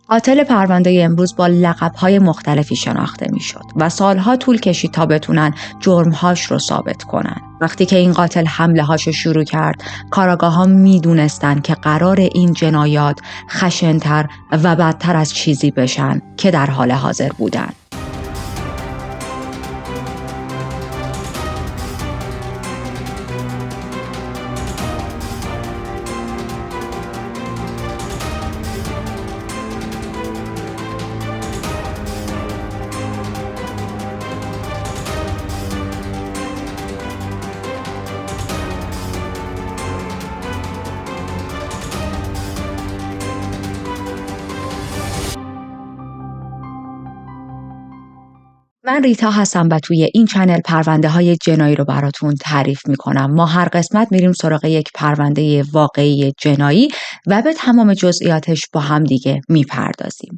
قاتل پرونده امروز با لقب‌های مختلفی شناخته می‌شد و سالها طول کشید تا بتونن جرم‌هاش رو ثابت کنن. وقتی که این قاتل حمله‌هاش رو شروع کرد، کاراگاه‌ها می‌دونستن که قرار این جنایات خشن‌تر و بدتر از چیزی بشن که در حال حاضر بودن. من ریتا هستم و توی این چنل پرونده های جنایی رو براتون تعریف میکنم. ما هر قسمت میریم سراغ یک پرونده واقعی جنایی و به تمام جزئیاتش با هم دیگه میپردازیم.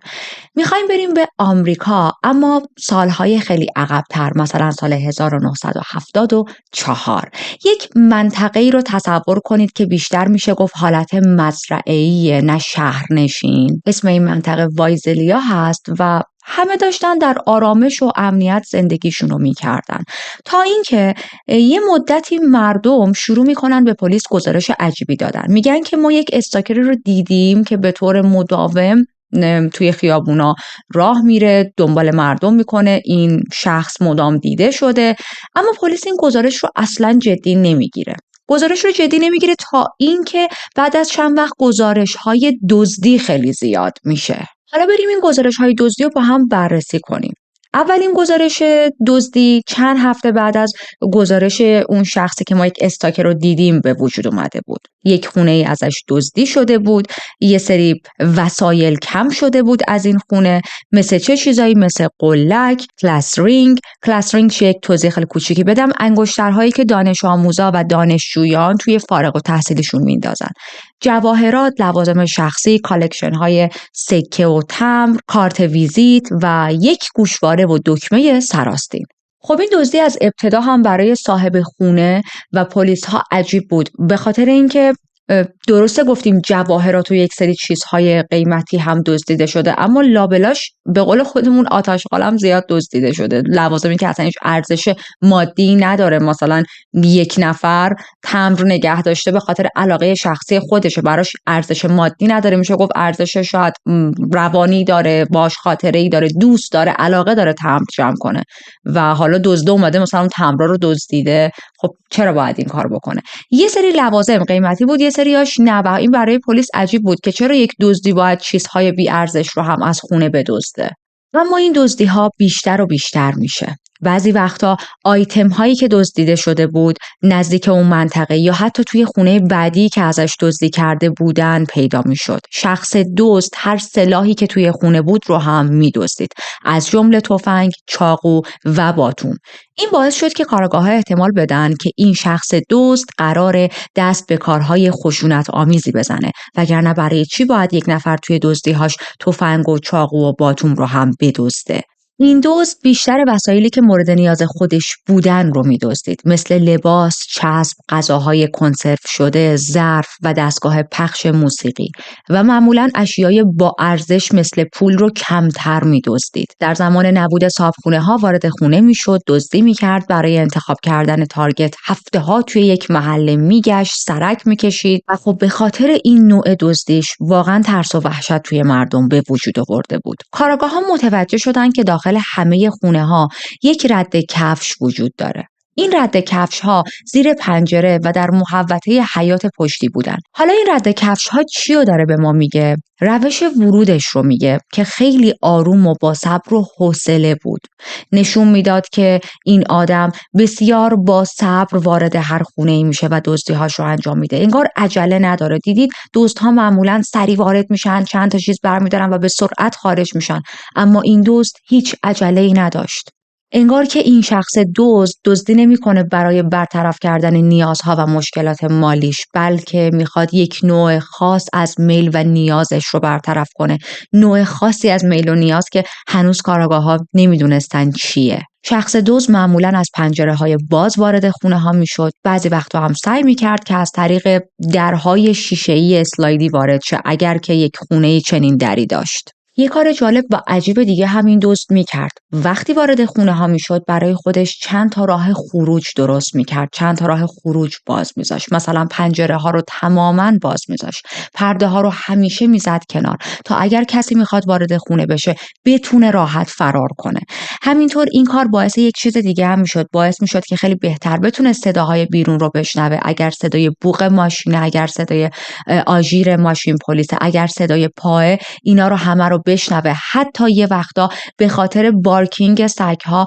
میخوایم بریم به آمریکا، اما سالهای خیلی عقب‌تر، مثلا سال 1974. یک منطقه‌ای رو تصور کنید که بیشتر میشه گفت حالت مزرعه‌ای، نه شهرنشین. اسم این منطقه وایزلیا هست و همه داشتن در آرامش و امنیت زندگیشون رو میکردن تا اینکه یه مدتی مردم شروع میکنن به پلیس گزارش عجیبی دادن. میگن که ما یک استاکری رو دیدیم که به طور مداوم توی خیابونا راه میره، دنبال مردم میکنه، این شخص مدام دیده شده، اما پلیس این گزارش رو اصلا جدی نمیگیره. گزارش رو جدی نمیگیره تا اینکه بعد از چند وقت گزارش‌های دزدی خیلی زیاد میشه. حالا بریم این گزارش‌های دزدی رو با هم بررسی کنیم. اولین گزارش دزدی چند هفته بعد از گزارش اون شخصی که ما یک استاکر رو دیدیم به وجود اومده بود. یک خونه ای ازش دزدی شده بود، یه سری وسایل کم شده بود از این خونه، مثل چه چیزایی؟ مثل قلک، کلاس رینگ یک توضیح خیلی کوچیکی بدم، انگشترهایی که دانش آموزا و دانشجویان توی فارغ التحصیلیشون میندازن، جواهرات، لوازم شخصی، کالکشن های سکه و تمبر، کارت ویزیت و یک گوشواره و دکمه سراستین. خب این دزدی از ابتدا هم برای صاحب خونه و پلیس ها عجیب بود، به خاطر اینکه درسته گفتیم جواهرات و یک سری چیزهای قیمتی هم دزدیده شده، اما لابلاش به قول خودمون آتش قلم زیاد دزدیده شده. لوازمی که اصلا هیچ ارزش مادی نداره، مثلا یک نفر تمبر نگه داشته به خاطر علاقه شخصی خودشه، براش ارزش مادی نداره، میشه گفت ارزش شاید روانی داره، باش خاطره‌ای داره، دوست داره، علاقه داره تمبر جمع کنه و حالا دزده اومده مثلا تمبر رو دزدیده. خب چرا باید این کار بکنه؟ یه سری لوازم قیمتی بود، یه سریاش نه، و این برای پلیس عجیب بود که چرا یک دزدی باید چیزهای بی ارزش رو هم از خونه بدزده. اما این دزدی ها بیشتر و بیشتر میشه. بعضی وقتا آیتم هایی که دزدیده شده بود نزدیک اون منطقه یا حتی توی خونه بعدی که ازش دزدی کرده بودن پیدا میشد. شخص دزد هر سلاحی که توی خونه بود رو هم میدزدید، از جمله تفنگ، چاقو و باتون. این باعث شد که کارآگاه‌ها احتمال بدن که این شخص دزد قراره دست به کارهای خشونت آمیزی بزنه، وگرنه برای چی باید یک نفر توی دزدی‌هاش تفنگ و چاقو و باتون رو هم بدزده؟ این دزد بیشتر وسایلی که مورد نیاز خودش بودن رو می‌دزدید، مثل لباس، چسب، غذاهای کنسرو شده، ظرف و دستگاه پخش موسیقی، و معمولاً اشیای با ارزش مثل پول رو کمتر می‌دزدید. در زمان نبود صاحبخونه‌ها وارد خونه میشد، دزدی می‌کرد، برای انتخاب کردن تارگت هفته‌ها توی یک محله میگشت، سرک می‌کشید و خب به خاطر این نوع دزدیش واقعاً ترس و وحشت توی مردم به وجود آورده بود. کارآگاه‌ها متوجه شدن که داخل همه خونه ها یک رد کفش وجود داره. این رد کفش ها زیر پنجره و در محوطه حیاط پشتی بودن. حالا این رد کفش ها چی رو داره به ما میگه؟ روش ورودش رو میگه که خیلی آروم و با صبر و حوصله بود. نشون میداد که این آدم بسیار با صبر وارد هر خونه ای میشه و دزدی‌هاش رو انجام میده. انگار عجله نداره. دیدید دزدها معمولاً سریع وارد میشن، چند تا چیز برمیدارن و به سرعت خارج میشن، اما این دزد هیچ عجله‌ای نداشت. انگار که این شخص دزدی نمی‌کنه برای برطرف کردن نیازها و مشکلات مالیش، بلکه میخواد یک نوع خاص از میل و نیازش رو برطرف کنه. نوع خاصی از میل و نیاز که هنوز کارآگاه‌ها نمیدونستن چیه. شخص دزد معمولاً از پنجره‌های باز وارد خونه‌ها میشد. بعضی وقتا هم سعی می‌کرد که از طریق درهای شیشه‌ای اسلایدی وارد شه، اگر که یک خونه چنین دری داشت. یه کار جالب و عجیب دیگه همین دزد میکرد. وقتی وارد خونه ها میشد برای خودش چند تا راه خروج درست میکرد، چند تا راه خروج باز میذاشت. مثلا پنجره ها رو تماما باز میذاشت، پرده ها رو همیشه میزد کنار تا اگر کسی میخواد وارد خونه بشه بتونه راحت فرار کنه. همینطور این کار باعث یک چیز دیگه هم میشد، باعث میشد که خیلی بهتر بتونه صداهای بیرون رو بشنوه. اگر صدای بوق ماشینه، اگر صدای آژیر ماشین پلیس، اگر صدای پاه، اینا رو همه رو بشنوه. حتی یه وقتا به خاطر بارکینگ سگ‌ها،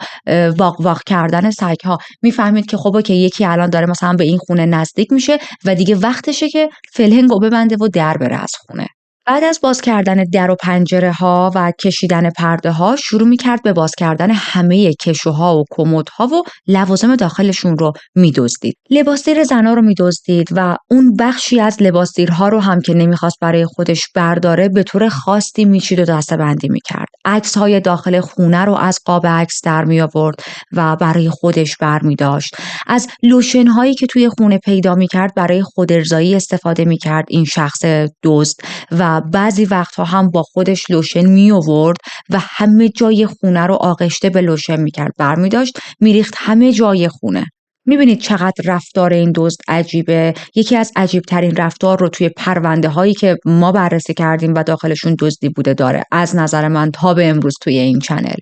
واق واق کردن سگ‌ها، میفهمید که خب که یکی الان داره مثلا به این خونه نزدیک میشه و دیگه وقتشه که فلهنگو ببنده و در بره از خونه. بعد از باز کردن در و پنجره ها و کشیدن پرده ها شروع می کرد به باز کردن همه کشوها و کمدها و لوازم داخلشون رو می دزدید. لباسدیر زنا رو می دزدید و اون بخشی از لباسدیرها رو هم که نمیخواست برای خودش برداره به طور خاصی میچید و دسته‌بندی می کرد. عکس های داخل خونه رو از قاب عکس در می آورد و برای خودش برمی داشت. از لوشن هایی که توی خونه پیدا می کرد برای خودارضایی استفاده می کرد این شخص دزد و بعضی وقتها هم با خودش لوشن می آورد و همه جای خونه رو آغشته به لوشن می کرد، برمی داشت میریخت همه جای خونه. میبینید چقدر رفتار این دزد عجیبه. یکی از عجیب ترین رفتار رو توی پرونده هایی که ما بررسی کردیم و داخلشون دزدی بوده داره، از نظر من تا به امروز توی این چنل.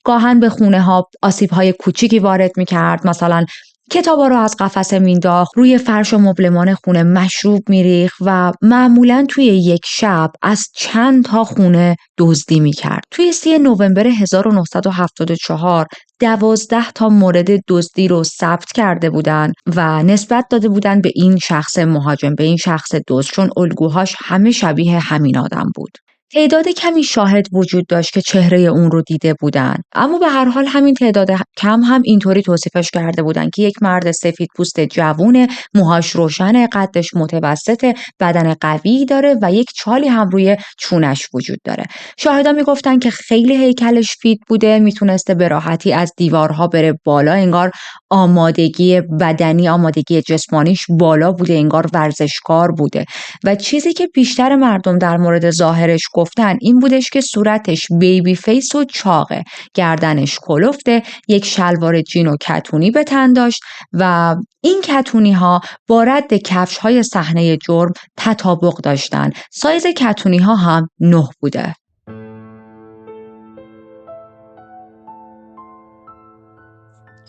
گاهن به خونه ها آسیب های کوچیکی وارد میکرد، مثلا کتابا رو از قفسه مینداخت، روی فرش و مبلمان خونه مشروب میریخت و معمولا توی یک شب از چند تا خونه دزدی میکرد. توی 3 نوامبر 1974 12 تا مورد دزدی رو ثبت کرده بودن و نسبت داده بودن به این شخص مهاجم، به این شخص دزد، چون الگوهاش همه شبیه همین آدم بود. تعداد کمی شاهد وجود داشت که چهره اون رو دیده بودن، اما به هر حال همین تعداد کم هم اینطوری توصیفش کرده بودن که یک مرد سفید پوست جوونه، موهاش روشنه، قدش متوسطه، بدن قوی داره و یک چالی هم روی چونش وجود داره. شاهدا میگفتن که خیلی هیکلش فیت بوده، میتونسته به راحتی از دیوارها بره بالا، انگار آمادگی بدنی، آمادگی جسمانیش بالا بوده، انگار ورزشکار بوده. و چیزی که بیشتر مردم در مورد ظاهرش گفتن این بودش که صورتش بیبی فیس و چاقه، گردنش کلفته، یک شلوار جین و کتونی به تن داشت و این کتونی ها با رد کفش های صحنه جرم تطابق داشتن. سایز کتونی ها هم 9 بوده.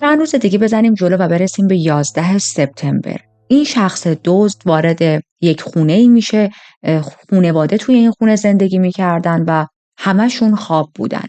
چند روز دیگه بزنیم جلو و برسیم به 11 سپتامبر. این شخص دزد وارد یک خونه ای میشه، خانواده توی این خونه زندگی میکردن و همشون خواب بودن.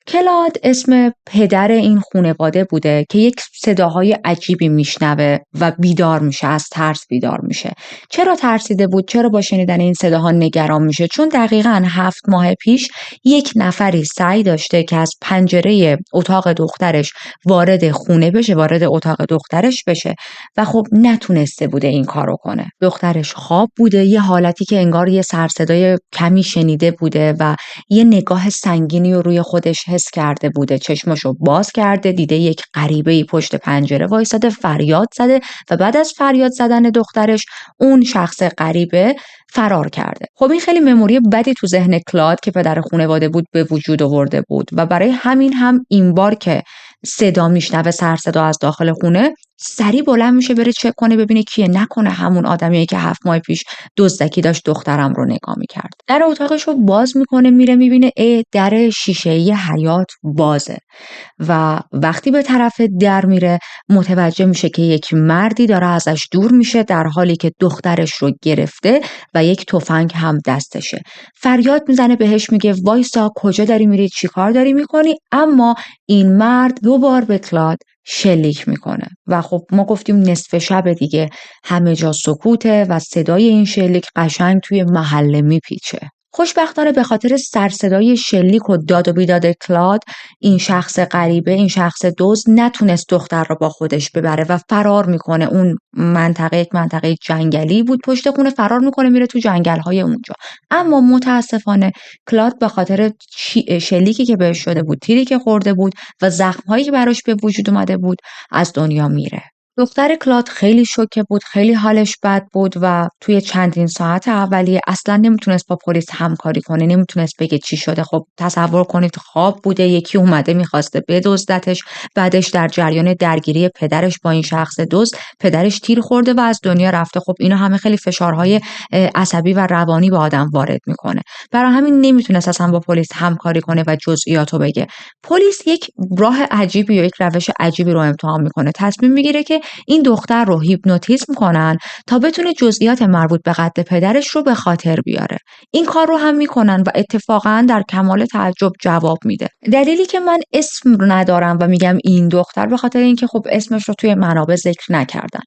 کلاد اسم پدر این خانواده بوده که یک صداهای عجیبی میشنوه و بیدار میشه، از ترس بیدار میشه. چرا ترسیده بود؟ چرا با شنیدن این صداها نگران میشه؟ چون دقیقاً 7 ماه پیش یک نفری سعی داشته که از پنجره اتاق دخترش وارد خونه بشه، وارد اتاق دخترش بشه و خب نتونسته بوده این کارو کنه. دخترش خواب بوده، یه حالتی که انگار یه سر صدای کمی شنیده بوده و یه نگاه سنگینی رو روی خودش حس کرده بوده. چشمشو باز کرده، دیده یک غریبه‌ای پشت پنجره وایساده، فریاد زده و بعد از فریاد زدن دخترش اون شخص غریبه فرار کرده. خب این خیلی مموری بدی تو ذهن کلاد که پدر خانواده بود به وجود آورده بود و برای همین هم این بار که صدا میشنوه، سر صدا از داخل خونه، سریع بلند میشه بره چک کنه ببینه کیه، نکنه همون آدمیه که 7 ماه پیش دزدکی داشت دخترم رو نگاه میکرد. در اتاقش رو باز میکنه، میره میبینه در شیشه‌ای حیاط بازه و وقتی به طرف در میره متوجه میشه که یک مردی داره ازش دور میشه در حالی که دخترش رو گرفته و یک تفنگ هم دستشه. فریاد میزنه بهش، میگه وایسا، کجا داری میری، چی کار داری میکنی؟ اما این مرد 2 بار به کلاد شلیک میکنه و خب ما گفتیم نصف شب دیگه، همه جا سکوته و صدای این شلیک قشنگ توی محله میپیچه. خوشبختانه به خاطر سر صدای شلیک و داد و بیداد کلاد، این شخص غریبه، این شخص دزد نتونست دختر رو با خودش ببره و فرار میکنه. اون منطقه یک منطقه جنگلی بود، پشت خونه فرار میکنه، میره تو جنگل‌های اونجا. اما متاسفانه کلاد به خاطر شلیکی که بهش شده بود، تیری که خورده بود و زخم‌هایی که براش به وجود اومده بود، از دنیا میره. دختر کلاد خیلی شوکه بود، خیلی حالش بد بود و توی چندین ساعت اولیه اصلا نمیتونست با پلیس همکاری کنه، نمیتونست بگه چی شده. خب تصور کنید خواب بوده، یکی اومده میخواسته بدزدتش، بعدش در جریان درگیری پدرش با این شخص دزد پدرش تیر خورده و از دنیا رفته. خب اینا همه خیلی فشارهای عصبی و روانی به آدم وارد میکنه. برای همین نمیتونست اصلا با پلیس همکاری کنه و جزئیاتو بگه. پلیس یک راه عجیبی یا یک روش عجیبی رو امتحان میکنه، تصمیم میگیره که این دختر رو هیپنوتیزم کنن تا بتونه جزئیات مربوط به قتل پدرش رو به خاطر بیاره. این کار رو هم میکنن و اتفاقا در کمال تعجب جواب میده. دلیلی که من اسم رو ندارم و میگم این دختر به خاطر اینکه خب اسمش رو توی منابع ذکر نکردن.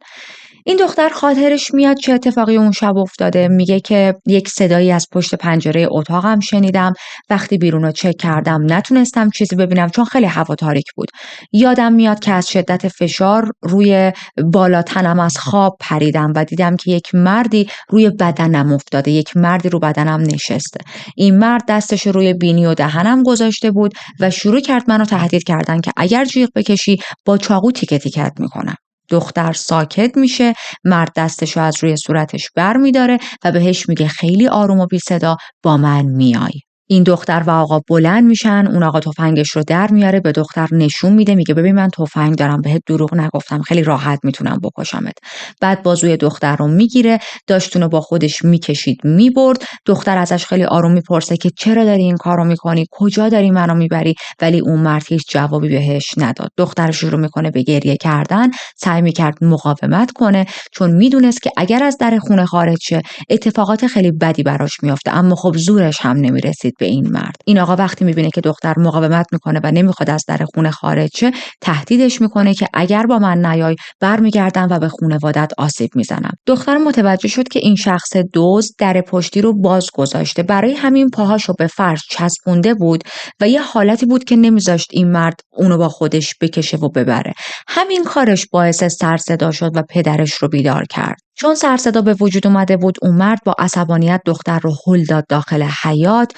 این دختر خاطرش میاد چه اتفاقی اون شب افتاده. میگه که یک صدایی از پشت پنجره اتاقم شنیدم، وقتی بیرون رو چک کردم نتونستم چیزی ببینم چون خیلی هوا تاریک بود. یادم میاد که از شدت فشار روی بالا تنم از خواب پریدم و دیدم که یک مردی روی بدنم افتاده، یک مردی رو بدنم نشسته. این مرد دستش روی بینی و دهنم گذاشته بود و شروع کرد منو تهدید کردن که اگر جیغ بکشی با چاقو تیکه تیکت میکنم. دختر ساکت میشه، مرد دستشو از روی صورتش بر میداره و بهش میگه خیلی آروم و بی صدا با من میای. این دختر و آقا بلند میشن، اون آقا تفنگش رو در میاره، به دختر نشون میده، میگه ببین من تفنگ دارم، بهت دروغ نگفتم، خیلی راحت میتونم بکشمت. بعد بازوی دختر رو میگیره، داشتونو با خودش میکشید میبرد. دختر ازش خیلی آروم میپرسه که چرا داری این کارو میکنی، کجا داری منو میبری، ولی اون مرد هیچ جوابی بهش نداد. دختر شروع میکنه به گریه کردن، سعی میکرد مقاومت کنه چون میدونست که اگر از در خونه خارج شه اتفاقات خیلی بدی براش میفته، اما خب زورش هم نمیرسید به این مرد. این آقا وقتی میبینه که دختر مقاومت میکنه و نمیخواد از در خونه خارج شه، تهدیدش میکنه که اگر با من نیای برمیگردم و به خانواده‌ات آسیب میزنم. دختر متوجه شد که این شخص دزد در پشتی رو باز گذاشته، برای همین پاهاشو به فرش چسبونده بود و یه حالتی بود که نمیذاشت این مرد اونو با خودش بکشه و ببره. همین کارش باعث سر صدا شد و پدرش رو بیدار کرد. چون سر صدا به وجود اومده بود، اون مرد با عصبانیت دختر رو هل داد داخل حیاط،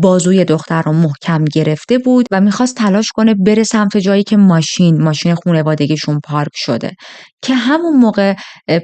بازوی دختر رو محکم گرفته بود و میخواست تلاش کنه بره سمت جایی که ماشین خانوادگیشون پارک شده. که همون موقع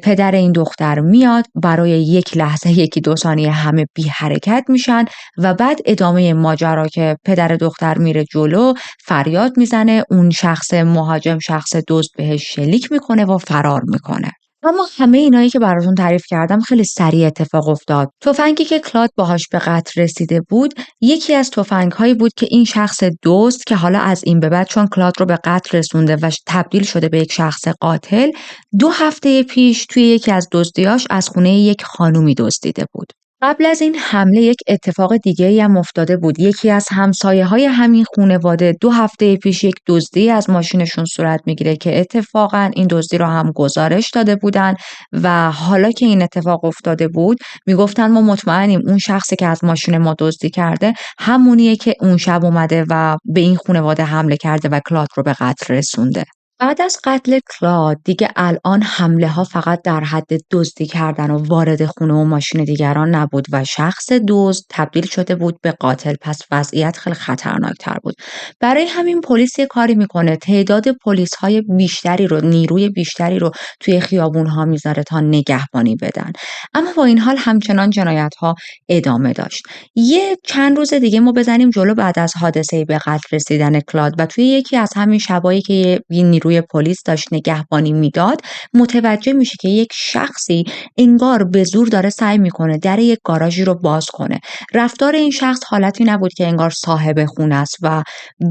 پدر این دختر میاد، برای یک لحظه، یکی دو ثانیه همه بی حرکت میشن و بعد ادامه ماجرا که پدر دختر میره جلو، فریاد میزنه، اون شخص مهاجم، شخص دزد بهش شلیک میکنه و فرار میکنه. اما همه اینایی که براتون تعریف کردم خیلی سریع اتفاق افتاد. تفنگی که کلاد باهاش به قتل رسیده بود، یکی از تفنگ‌هایی بود که این شخص دزد که حالا از این به بعد چون کلاد رو به قتل رسونده و تبدیل شده به یک شخص قاتل، 2 هفته پیش توی یکی از دزدیاش از خونه یک خانومی دزدیده بود. قبل از این حمله یک اتفاق دیگه‌ای هم افتاده بود. یکی از همسایه‌های همین خانواده 2 هفته پیش یک دزدی از ماشینشون صورت میگیره که اتفاقا این دزدی رو هم گزارش داده بودن و حالا که این اتفاق افتاده بود میگفتن ما مطمئنیم اون شخصی که از ماشین ما دزدی کرده همونیه که اون شب اومده و به این خانواده حمله کرده و کلاد رو به قتل رسونده. بعد از قتل کلاد دیگه الان حمله ها فقط در حد دزدی کردن و وارد خونه و ماشین دیگران نبود و شخص دزد تبدیل شده بود به قاتل، پس وضعیت خیلی خطرناکتر بود. برای همین پلیس یه کاری میکنه، تعداد پلیس های بیشتری رو، نیروی بیشتری رو توی خیابون ها میذاره تا نگهبانی بدن. اما با این حال همچنان جنایت ها ادامه داشت. یه چند روز دیگه ما بزنیم جلو بعد از حادثه به قتل رسیدن کلاد و توی یکی از همین شبایی که یه نیروی پلیس داشت نگهبانی میداد، متوجه میشه که یک شخصی انگار به زور داره سعی میکنه در یک گاراژی رو باز کنه. رفتار این شخص حالتی نبود که انگار صاحب خونه است و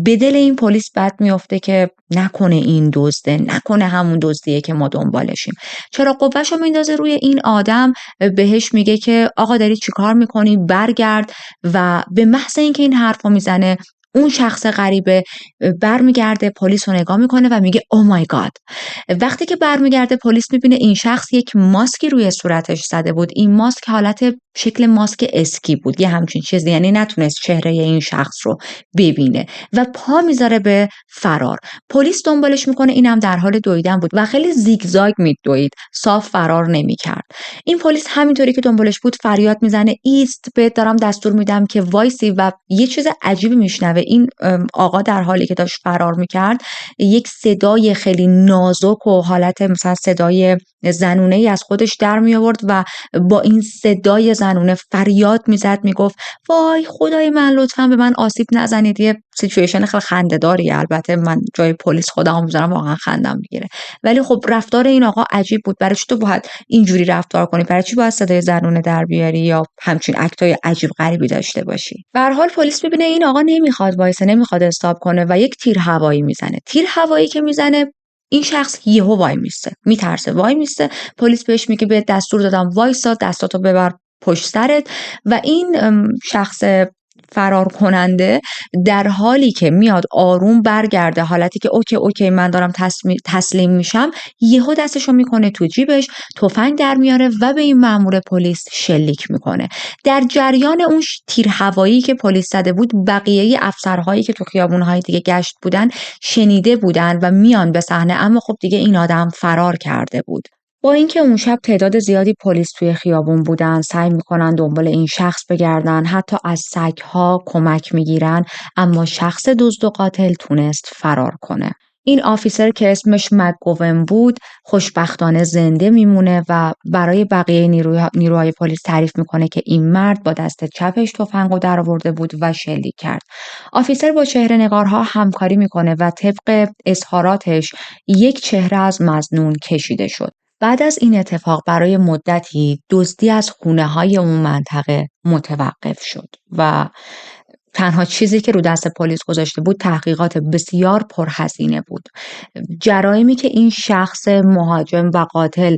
به دل این پلیس بد میفته که نکنه این دزده، نکنه همون دزدیه که ما دنبالشیم. چرا قوهشو میندازه روی این آدم، بهش میگه که آقا داری چیکار میکنی، برگرد. و به محض اینکه این حرفو میزنه، اون شخص غریبه برمیگرده، پلیس رو نگاه میکنه و میگه او مای گاد. وقتی که برمیگرده پلیس میبینه این شخص یک ماسکی روی صورتش زده بود. این ماسک حالت شکل ماسک اسکی بود، یه همچین چیزی، یعنی نتونست چهره این شخص رو ببینه و پا میذاره به فرار. پلیس دنبالش میکنه، اینم در حال دویدن بود و خیلی زیگزاگ میدوید، صاف فرار نمیکرد. این پلیس همینطوری که دنبالش بود فریاد میزنه ایست، بهت دارم دستور میدم که وایسی، و یه چیز عجیبی میشنوه. این آقا در حالی که داشت فرار میکرد یک صدای خیلی نازک و حالت مثلا صدای زنونه ای از خودش در می آورد و با این صدای زنونه فریاد میزد، میگفت وای خدای من لطفا به من آسیب نزنید. یه سیچویشن خیلی خنده‌داری، البته من جای پلیس خودمو میذارم واقعا خندم میگیره، ولی خب رفتار این آقا عجیب بود. برای چی تو باید اینجوری رفتار کنی؟ برای چی باید صدای زنونه در بیاری یا همچین اکتای عجیب غریبی داشته باشی؟ به هر حال پلیس ببینه این آقا نمیخواد وایسه، نمیخواد استاپ کنه و یک تیر هوایی میزنه. تیر هوایی که میزنه این شخص یهو وای میسته، میترسه وای میسته. پلیس بهش میگه به دستور دادم وایسا، دستاتو ببر پشت سرت. و این شخص فرار کننده در حالی که میاد آروم برگرده، حالتی که اوکی من دارم تسلیم میشم، یهو دستشو میکنه تو جیبش، تفنگ در میاره و به این مأمور پلیس شلیک میکنه. در جریان اون تیر هوایی که پلیس زده بود، بقیه افسرهایی که تو خیابونهای دیگه گشت بودن شنیده بودن و میان به صحنه، اما خب دیگه این آدم فرار کرده بود. با اینکه اون شب تعداد زیادی پلیس توی خیابون بودن، سعی میکنن دنبال این شخص بگردن، حتی از سگ‌ها کمک میگیرن، اما شخص دزد و قاتل تونست فرار کنه. این آفیسر که اسمش مک‌گوون بود خوشبختانه زنده میمونه و برای بقیه نیروهای پلیس تعریف میکنه که این مرد با دست چپش تفنگو درآورده بود و شلیک کرد. آفیسر با چهره‌نگارها همکاری میکنه و طبق اظهاراتش یک چهره از مظنون کشیده شد. بعد از این اتفاق برای مدتی دزدی از خونه‌های اون منطقه متوقف شد و تنها چیزی که رو دست پلیس گذاشته بود تحقیقات بسیار پرهزینه بود. جرایمی که این شخص مهاجم و قاتل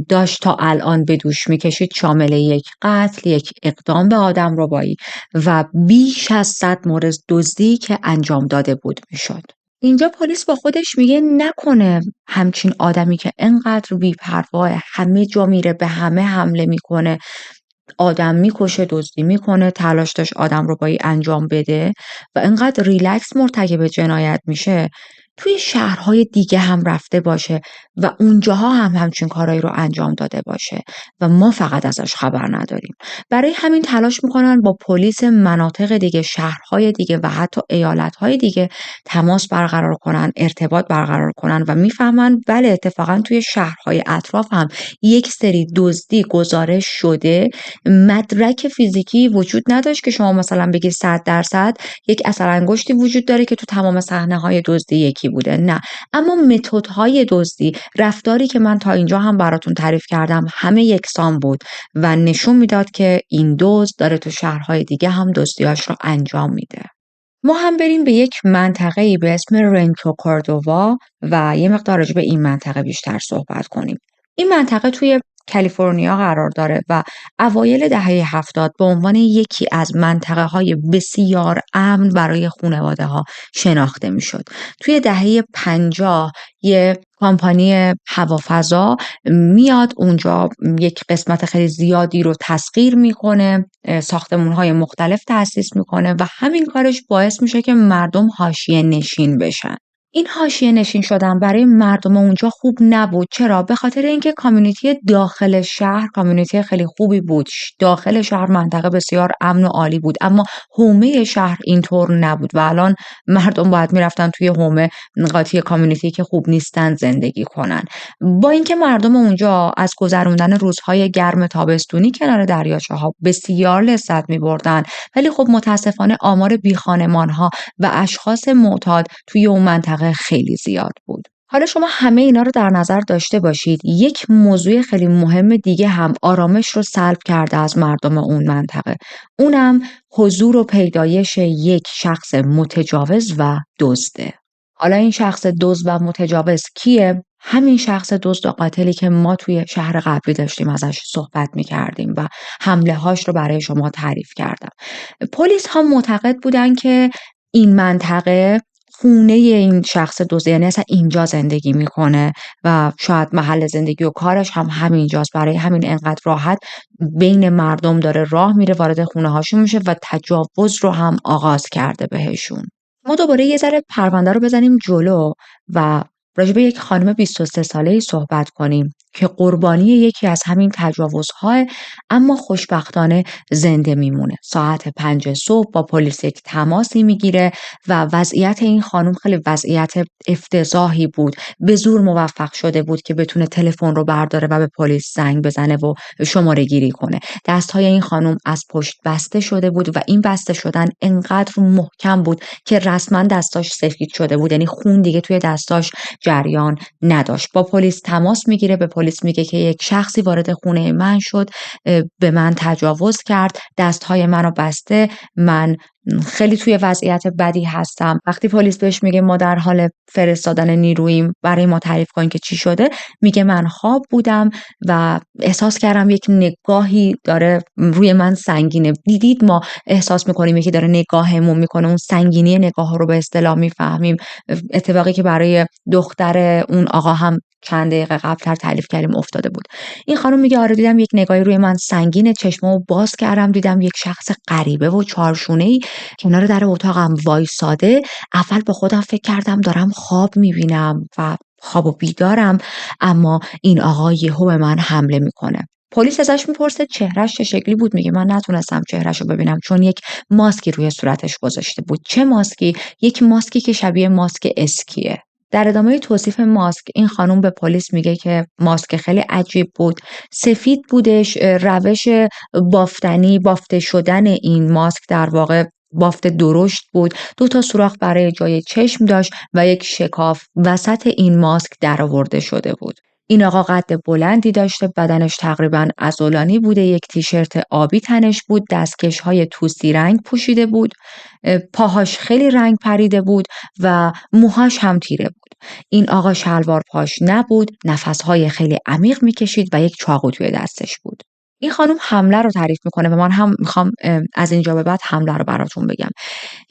داشت تا الان به دوش میکشید شامل یک قتل، یک اقدام به آدمربایی و بیش از 100 مورد دزدی که انجام داده بود میشد. اینجا پلیس با خودش میگه نکنه همچین آدمی که انقدر بی‌پرواه، همه جا میره، به همه حمله میکنه، آدم میکشه، دزدی میکنه، تلاش داشت آدمربایی انجام بده و انقدر ریلکس مرتکب جنایت میشه، توی شهرهای دیگه هم رفته باشه و اونجاها هم همچین کارایی رو انجام داده باشه و ما فقط ازش خبر نداریم. برای همین تلاش میکنن با پلیس مناطق دیگه، شهرهای دیگه و حتی ایالتهای دیگه تماس برقرار کنن، ارتباط برقرار کنن و میفهمن بله اتفاقا توی شهرهای اطراف هم یک سری دزدی گزارش شده. مدرک فیزیکی وجود نداشت که شما مثلا بگید 100% یک اثر انگشتی وجود داره که تو تمام صحنه‌های دزدی یکی بوده، نه، اما متدهای دزدی، رفتاری که من تا اینجا هم براتون تعریف کردم همه یکسان بود و نشون میداد که این دزد داره تو شهرهای دیگه هم دزدیاش رو انجام میده. ما هم بریم به یک منطقه‌ای به اسم رنکو کوردووا و یه مقدار راجع به این منطقه بیشتر صحبت کنیم. این منطقه توی کالیفرنیا قرار داره و اوایل دهه 70 به عنوان یکی از منطقه‌های بسیار امن برای خانواده‌ها شناخته میشد. توی دهه 50 یه کمپانی هوافضا میاد اونجا یک قسمت خیلی زیادی رو تسخیر میکنه، ساختمان‌های مختلف تأسیس میکنه و همین کارش باعث میشه که مردم حاشیه نشین بشن. این حاشیه نشین شدن برای مردم اونجا خوب نبود. چرا؟ به خاطر اینکه کامیونیتی داخل شهر کامیونیتی خیلی خوبی بود. داخل شهر منطقه بسیار امن و عالی بود، اما حومه شهر اینطور نبود و الان مردم باید میرفتن توی حومه قاطی کامیونیتی که خوب نیستن زندگی کنن. با اینکه مردم اونجا از گذروندن روزهای گرم تابستونی کنار دریاچه ها بسیار لذت می‌بردن، ولی خب متاسفانه آمار بیخانمان‌ها و اشخاص معتاد توی اون منطقه خیلی زیاد بود. حالا شما همه اینا رو در نظر داشته باشید. یک موضوع خیلی مهم دیگه هم آرامش رو سلب کرده از مردم اون منطقه. اونم حضور و پیدایش یک شخص متجاوز و دزده. حالا این شخص دزد و متجاوز کیه؟ همین شخص دزد و قاتلی که ما توی شهر قبلی داشتیم ازش صحبت می‌کردیم و حمله هاش رو برای شما تعریف کردم. پلیس ها معتقد بودن که این منطقه خونه این شخص دزد، یعنی اصلا اینجا زندگی میکنه و شاید محل زندگی و کارش هم همینجاست، برای همین انقدر راحت بین مردم داره راه میره، وارد خونه هاشون میشه و تجاوز رو هم آغاز کرده بهشون. ما دوباره یه ذره پرونده رو بزنیم جلو و راجع به یک خانم 23 ساله‌ای صحبت کنیم که قربانی یکی از همین تجاوزها، اما خوشبختانه زنده میمونه. ساعت 5 صبح با پلیس یک تماسی میگیره و وضعیت این خانم خیلی وضعیت افتضاحی بود. به زور موفق شده بود که بتونه تلفن رو برداره و به پلیس زنگ بزنه و شماره گیری کنه. دستهای این خانم از پشت بسته شده بود و این بسته شدن انقدر محکم بود که رسما دستاش سفید شده بود، یعنی خون دیگه توی دستاش جریان نداشت. با پلیس تماس میگیره، به پلیس میگه که یک شخصی وارد خونه من شد، به من تجاوز کرد، دستهای منو بسته، من خیلی توی وضعیت بدی هستم. وقتی پلیس بهش میگه ما در حال فرستادن نیروییم، برای ما تعریف کن که چی شده، میگه من خواب بودم و احساس کردم یک نگاهی داره روی من سنگینه. دیدید ما احساس میکنیم یکی داره نگاهمون میکنه، اون سنگینی نگاه رو به اصطلاح میفهمیم. اتفاقی که برای دختر اون آقا هم چند دقیقه قبل‌تر تعریف کردیم افتاده بود. این خانم میگه آره دیدم یک نگاهی روی من سنگینه، چشمامو باز کردم دیدم یک شخص غریبه و چارشونه‌ای کنار در اتاقم وایساده. اول با خودم فکر کردم دارم خواب میبینم و خواب و بیدارم، اما این آقا یهو به من حمله میکنه. پلیس ازش میپرسه چهرهش چه شکلی بود، میگه من نتونستم چهرهشو ببینم چون یک ماسکی روی صورتش گذاشته بود. چه ماسکی؟ یک ماسکی که شبیه ماسک اسکیه. در ادامه توصیف ماسک این خانم به پلیس میگه که ماسک خیلی عجیب بود، سفید بودش، روش بافته شدن این ماسک در واقع بافت درشت بود، 2 سوراخ برای جای چشم داشت و یک شکاف وسط این ماسک درآورده شده بود. این آقا قد بلندی داشته، بدنش تقریبا عضلانی بوده، یک تیشرت آبی تنش بود، دستکش‌های توسی رنگ پوشیده بود، پاهاش خیلی رنگ پریده بود و موهاش هم تیره بود. این آقا شلوار پاش نبود، نفس‌های خیلی عمیق می‌کشید و یک چاقو توی دستش بود. این خانم حمله رو تعریف میکنه و من هم میخوام از اینجا به بعد حمله رو براتون بگم.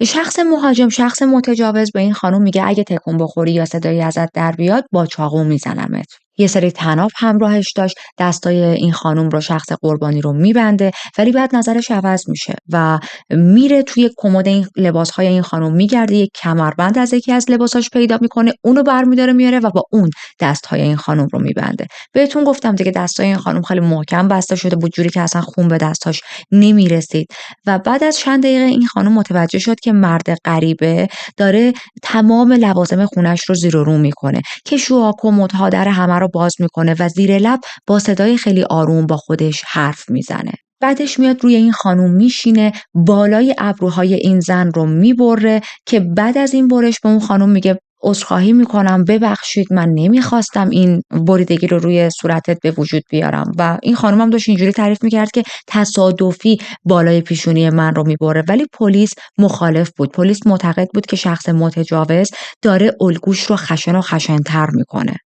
شخص مهاجم، شخص متجاوز به این خانم میگه اگه تکون بخوری یا صدایی ازت در بیاد با چاقو میزنمت. یه سری طناب همراهش داشت، دستای این خانم رو، شخص قربانی رو میبنده، ولی بعد نظرش عوض میشه و میره توی کمد این لباسهای این خانم میگرده، یک کمربند از یکی از لباساش پیدا میکنه، اونو برمیداره میاره و با اون دستهای این خانم رو میبنده. بهتون گفتم دیگه دستای این خانم خیلی محکم بسته شده بود، جوری که اصلا خون به دستاش نمیرسید. و بعد از چند دقیقه این خانم متوجه شد که مرد غریبه داره تمام لوازم خونش رو زیر و رو میکنه، کشوها، کمدها، در همه رو باز میکنه و زیر لب با صدای خیلی آروم با خودش حرف میزنه. بعدش میاد روی این خانم میشینه، بالای ابروهای این زن رو میبره که بعد از این برش به اون خانم میگه عذرخواهی میکنم، ببخشید، من نمیخواستم این بریدگی رو روی صورتت به وجود بیارم. و این خانم هم داشت اینجوری تعریف میکرد که تصادفی بالای پیشونی من رو میبره، ولی پلیس مخالف بود. پلیس معتقد بود که شخص متجاوز داره الگوش رو خشن و خشن‌تر میکنه.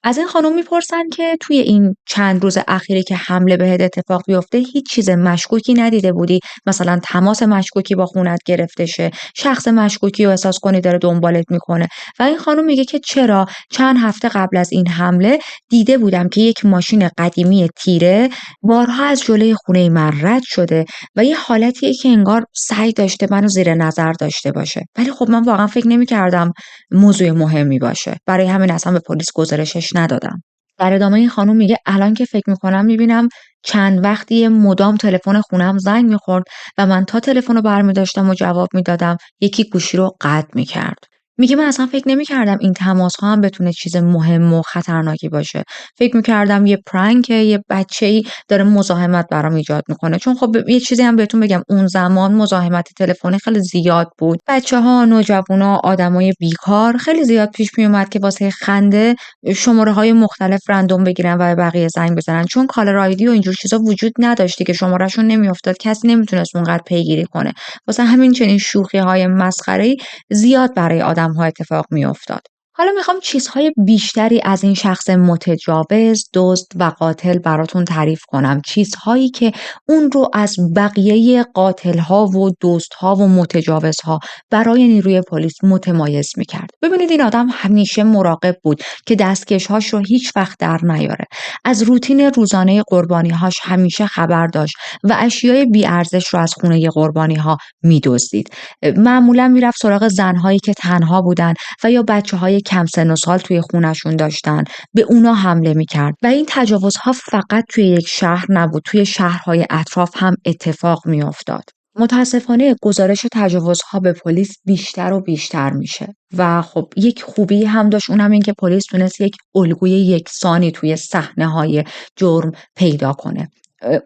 از این خانم میپرسن که توی این چند روز اخیری که حمله بهت اتفاق بیفته هیچ چیز مشکوکی ندیده بودی؟ مثلا تماس مشکوکی با خونت گرفته شه، شخص مشکوکی رو احساس کنی داره دنبالت میکنه؟ و این خانم میگه که چرا، چند هفته قبل از این حمله دیده بودم که یک ماشین قدیمی تیره بارها از جلوی خونه من رد شده و یه حالتیه که انگار سعی داشته منو زیر نظر داشته باشه، ولی خب من واقعا فکر نمی‌کردم موضوع مهمی باشه، برای همین اصلا به پلیس گزارشش ندادم. در ادامه این خانم میگه الان که فکر میکنم میبینم چند وقتی مدام تلفن خونم زنگ میخورد و من تا تلفن رو برمیداشتم و جواب میدادم یکی گوشی رو قطع میکرد. میگه من اصلا فکر نمیکردم این تماس ها هم بتونه چیز مهم و خطرناکی باشه. فکر میکردم یه پرانک، یه بچه‌ای داره مزاحمت برام ایجاد میکنه، چون خب یه چیزی هم بهتون بگم اون زمان مزاحمت تلفنی خیلی زیاد بود. بچه‌ها، نوجوانا، آدمای بیکار خیلی زیاد پیش میومد که واسه خنده شماره‌های مختلف رندوم بگیرن و به بقیه زنگ بزنن، چون کالر آیدی و اینجور چیزا وجود نداشتی که شمارهشون نمیافتاد، کسی نمیتونست اونقدر پیگیری کنه. واسه همین چنین شوخی‌های مسخره‌ای زیاد برای آدم‌ها اتفاق میافتاد. حالا میخوام چیزهای بیشتری از این شخص متجاوز، دزد و قاتل براتون تعریف کنم، چیزهایی که اون رو از بقیه قاتل‌ها و دزدها و متجاوزها برای نیروی پلیس متمایز میکرد. ببینید این آدم همیشه مراقب بود که دستکش‌هاش رو هیچ وقت در نیاره. از روتین روزانه قربانی‌هاش همیشه خبر داشت و اشیای بی‌ارزش رو از خونه قربانی‌ها میدزدید. معمولا میرفت سراغ زن‌هایی که تنها بودن و یا بچه‌هایی کم سن و سال توی خونشون داشتن به اونا حمله میکرد و این تجاوزها فقط توی یک شهر نبود، توی شهرهای اطراف هم اتفاق میافتاد. متاسفانه گزارش تجاوزها به پلیس بیشتر و بیشتر میشه و خب یک خوبی هم داشت، اونم این که پلیس تونست یک الگوی یکسانی توی صحنه‌های جرم پیدا کنه.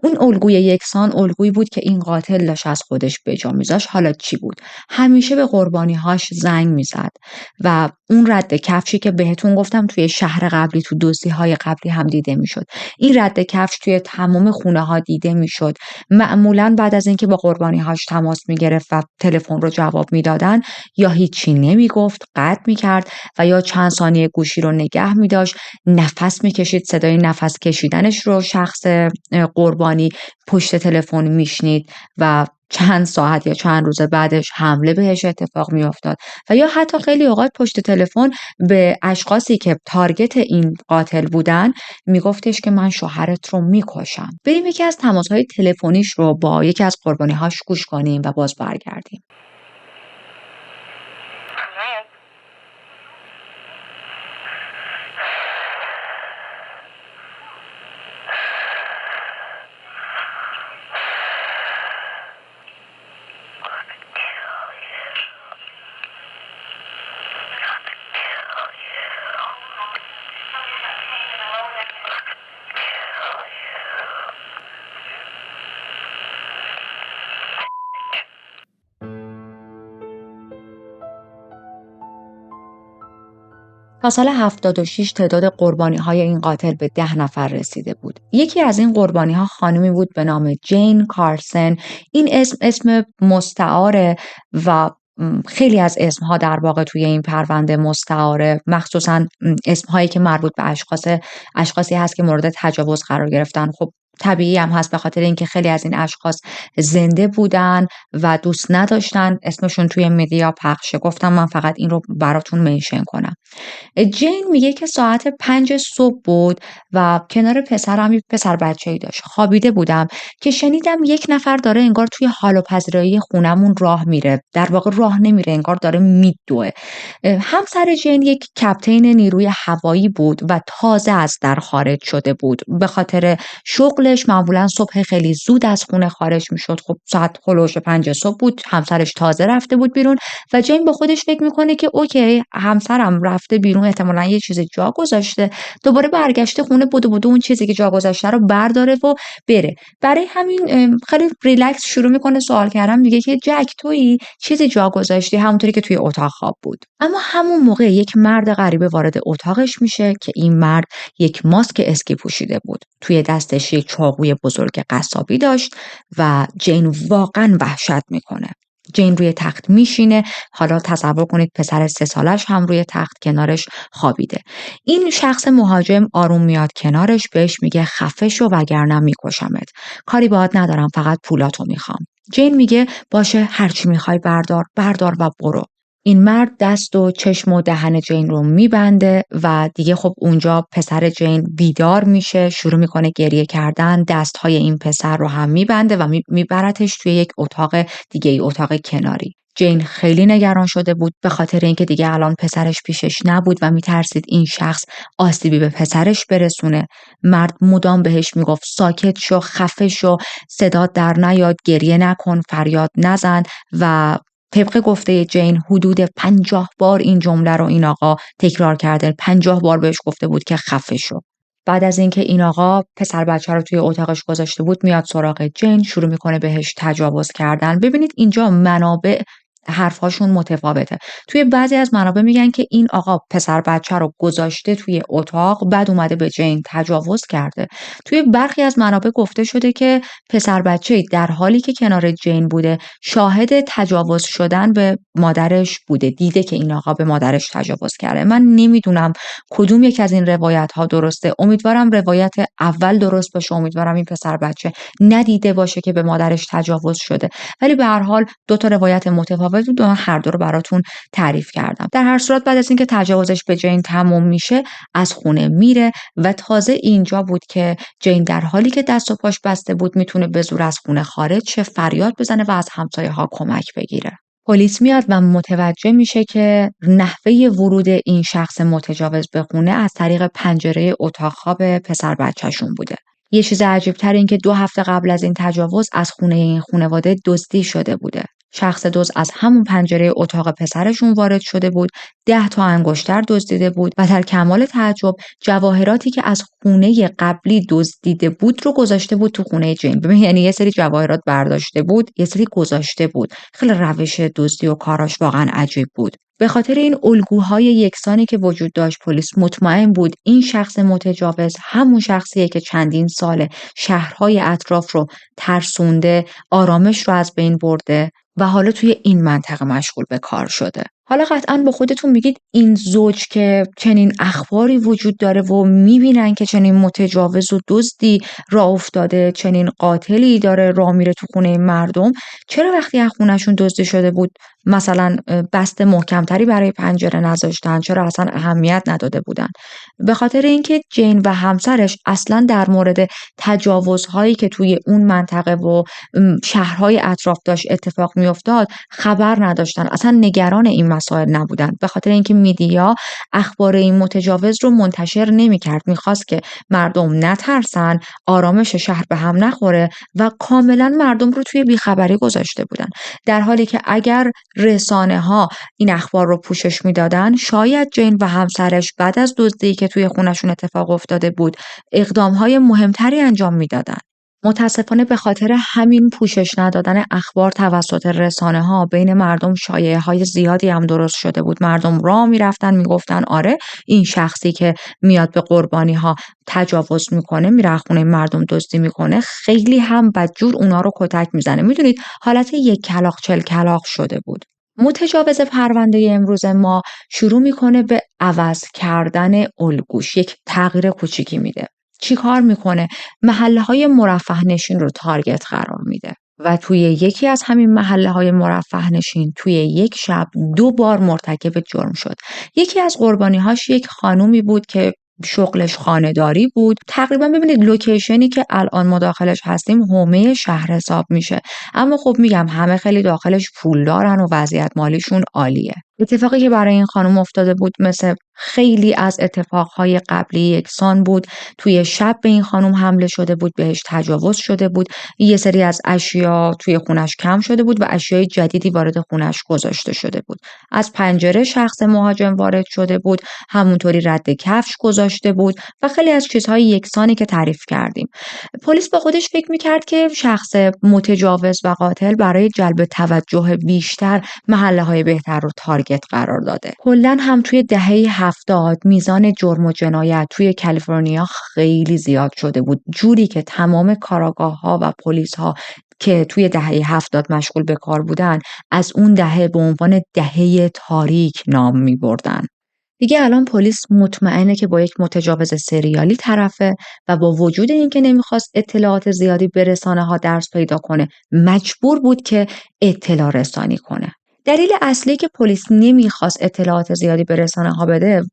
اون الگوی یکسان الگویی بود که این قاتل داشت از خودش بجا میذاشت. حالا چی بود؟ همیشه به قربانی‌هاش زنگ میزد و اون رد کفشی که بهتون گفتم توی شهر قبلی، تو دزدی‌های قبلی هم دیده میشد. این رد کفش توی تمام خونه‌ها دیده میشد. معمولاً بعد از اینکه با قربانی‌هاش تماس میگرفت و تلفن رو جواب میدادن، یا هیچی نمیگفت، قطع میکرد و یا چند ثانیه گوشی رو نگه میداشت، نفس میکشید، صدای نفس کشیدنش رو شخص قربانی پشت تلفن میشنید و چند ساعت یا چند روز بعدش حمله بهش اتفاق میافتاد و یا حتی خیلی اوقات پشت تلفن به اشخاصی که تارگت این قاتل بودن میگفتش که من شوهرت رو میکشم. بریم یکی از تماس‌های تلفنیش رو با یکی از قربانی‌هاش گوش کنیم و باز برگردیم. تا سال 76 تعداد قربانی‌های این قاتل به 10 نفر رسیده بود. یکی از این قربانی‌ها خانمی بود به نام جین کارسن. این اسم مستعاره و خیلی از اسمها در واقع توی این پرونده مستعاره، مخصوصاً اسمهایی که مربوط به اشخاصی هست که مورد تجاوز قرار گرفتن. خب طبیعی هم هست به خاطر اینکه خیلی از این اشخاص زنده بودن و دوست نداشتن اسمشون توی مدیا پخشه. گفتم من فقط این رو براتون منشن کنم. جین میگه که ساعت 5 صبح بود و کنار پسرم یک پسر بچه‌ای داشت. خوابیده بودم که شنیدم یک نفر داره انگار توی حال و پذیرایی خونمون راه میره. در واقع راه نمیره، انگار داره میدوه. همسر جین یک کپتین نیروی هوایی بود و تازه از در خارج شده بود. به خاطر شغلش معمولا صبح خیلی زود از خونه خارج میشد. خب ساعت هلوش 5 صبح بود، همسرش تازه رفته بود بیرون و جین با خودش فکر میکنه که اوکی همسرم رفته بیرون، احتمالاً یه چیزی جا گذاشته، دوباره برگشته خونه بدو اون چیزی که جا گذاشته رو برداره و بره. برای همین خیلی ریلکس شروع میکنه سوال کردن، میگه که جک تویی چیزی جا گذاشتی، همونطوری که توی اتاق خواب بود. اما همون موقع یک مرد غریبه وارد اتاقش میشه که این مرد یک ماسک اسکی پوشیده بود. توی دستش یک چاقوی بزرگ قصابی داشت و جین واقعا وحشت میکنه. جین روی تخت میشینه. حالا تصور کنید پسر 3 سالش هم روی تخت کنارش خوابیده. این شخص مهاجم آروم میاد کنارش، بهش میگه خفه شو وگرنه میکشمت. کاری باهات ندارم، فقط پولاتو میخوام. جین میگه باشه، هرچی میخوای بردار و برو. این مرد دست و چشم و دهن جین رو میبنده و دیگه خب اونجا پسر جین بیدار میشه، شروع میکنه گریه کردن، دستهای این پسر رو هم میبنده و میبرتش توی یک اتاق دیگه، اتاق کناری. جین خیلی نگران شده بود به خاطر اینکه دیگه الان پسرش پیشش نبود و میترسید این شخص آسیبی به پسرش برسونه. مرد مدام بهش میگفت ساکت شو، خفه شو، صدات در نیاد، گریه نکن، فریاد نزن و طبق گفته جین حدود 50 بار این جمله رو این آقا تکرار کرده. 50 بار بهش گفته بود که خفه شو. بعد از اینکه این آقا پسر بچه رو توی اتاقش گذاشته بود، میاد سراغ جین، شروع میکنه بهش تجاوز کردن. ببینید اینجا منابع حرفاشون متفاوته. توی بعضی از منابع میگن که این آقا پسر بچه رو گذاشته توی اتاق، بعد اومده به جین تجاوز کرده. توی برخی از منابع گفته شده که پسر بچه در حالی که کنار جین بوده شاهد تجاوز شدن به مادرش بوده، دیده که این آقا به مادرش تجاوز کرده. من نمیدونم کدوم یک از این روایت ها درسته. امیدوارم روایت اول درست باشه، امیدوارم این پسر بچه ندیده باشه که به مادرش تجاوز شده، ولی به هر حال 2 تا روایت متفاوت بود و هر دو رو براتون تعریف کردم. در هر صورت بعد از اینکه تجاوزش به جین تموم میشه از خونه میره و تازه اینجا بود که جین در حالی که دست و پاش بسته بود میتونه به زور از خونه خارج شه، فریاد بزنه و از همسایه ها کمک بگیره. پلیس میاد و متوجه میشه که نحوه ورود این شخص متجاوز به خونه از طریق پنجره اتاق خواب پسر بچه‌شون بوده. یه چیز عجیب‌تر این که 2 هفته قبل از این تجاوز از خونه این خانواده دزدی شده بوده. شخص دزد از همون پنجره اتاق پسرشون وارد شده بود، 10 تا انگشتر دزدیده بود و در کمال تعجب جواهراتی که از خونه قبلی دزدیده بود رو گذاشته بود تو خونه جین. ببین یعنی یه سری جواهرات برداشته بود، یه سری گذاشته بود. خیلی روش دزدی و کاراش واقعا عجیب بود. به خاطر این الگوهای یکسانی که وجود داشت پلیس مطمئن بود این شخص متجاوز همون شخصیه که چندین سال شهرهای اطراف رو ترسونده، آرامش رو از بین برده و حالا توی این منطقه مشغول به کار شده. حالا قطعاً با خودتون میگید این زوج که چنین اخباری وجود داره و میبینن که چنین متجاوز و دزدی راه افتاده، چنین قاتلی داره راه میره تو خونه مردم، چرا وقتی از خونهشون دزدی شده بود مثلا بست محکمتری برای پنجره نذاشتن؟ چرا اصلا اهمیت نداده بودن؟ به خاطر اینکه جین و همسرش اصلا در مورد تجاوزهایی که توی اون منطقه و شهرهای اطراف داشت اتفاق میافتاد خبر نداشتن، اصلا نگران این مسائل نبودن. به خاطر اینکه میدیا اخبار این متجاوز رو منتشر نمیکرد، میخواست که مردم نترسن، آرامش شهر به هم نخوره و کاملا مردم رو توی بیخبری گذاشته بودن. در حالی که اگر رسانه ها این اخبار رو پوشش میدادن شاید جین و همسرش بعد از دزدی که توی خونشون اتفاق افتاده بود اقدامهای مهمتری انجام میدادن. متاسفانه به خاطر همین پوشش ندادن اخبار توسط رسانه ها بین مردم شایعه های زیادی هم درست شده بود. مردم راه میرفتن میگفتن آره این شخصی که میاد به قربانی ها تجاوز میکنه، میره خونه مردم دزدی میکنه، خیلی هم بدجور اونا رو کتک میزنه. میدونید حالت یک کلاغ چل کلاغ شده بود. متجاوز پرونده امروز ما شروع میکنه به عوض کردن الگوش، یک تغییر کوچیکی میده. چی کار میکنه؟ محله‌های مرفه نشین رو تارگت قرار میده و توی یکی از همین محله‌های مرفه نشین توی یک شب 2 بار مرتکب جرم شد. یکی از قربانی‌هاش یک خانومی بود که شغلش خانه‌داری بود. تقریبا ببینید لوکیشنی که الان ما داخلش هستیم حومه شهر حساب میشه، اما خب میگم همه خیلی داخلش پول دارن و وضعیت مالیشون عالیه. اتفاقی که برای این خانم افتاده بود مثل خیلی از اتفاقهای قبلی یکسان بود. توی شب به این خانم حمله شده بود، بهش تجاوز شده بود، یه سری از اشیا توی خونش کم شده بود و اشیای جدیدی وارد خونش گذاشته شده بود. از پنجره شخص مهاجم وارد شده بود، همونطوری رد کفش گذاشته بود و خیلی از چیزهای یکسانی که تعریف کردیم. پلیس با خودش فکر میکرد که شخص متجاوز و قاتل برای جلب توجه بیشتر محله‌های بهتر رو تارگت قرار داده. کلاً هم توی دهه 70 میزان جرم و جنایت توی کالیفرنیا خیلی زیاد شده بود، جوری که تمام کاراگاه‌ها و پلیس‌ها که توی دهه 70 مشغول به کار بودن از اون دهه به عنوان دهه تاریک نام می‌بردن. دیگه الان پلیس مطمئنه که با یک متجاوز سریالی طرفه و با وجود اینکه نمیخواست اطلاعات زیادی به رسانه‌ها درس پیدا کنه مجبور بود که اطلاع رسانی کنه. دلیل اصلی که پلیس نمیخواست اطلاعات زیادی به رسانه‌ها بده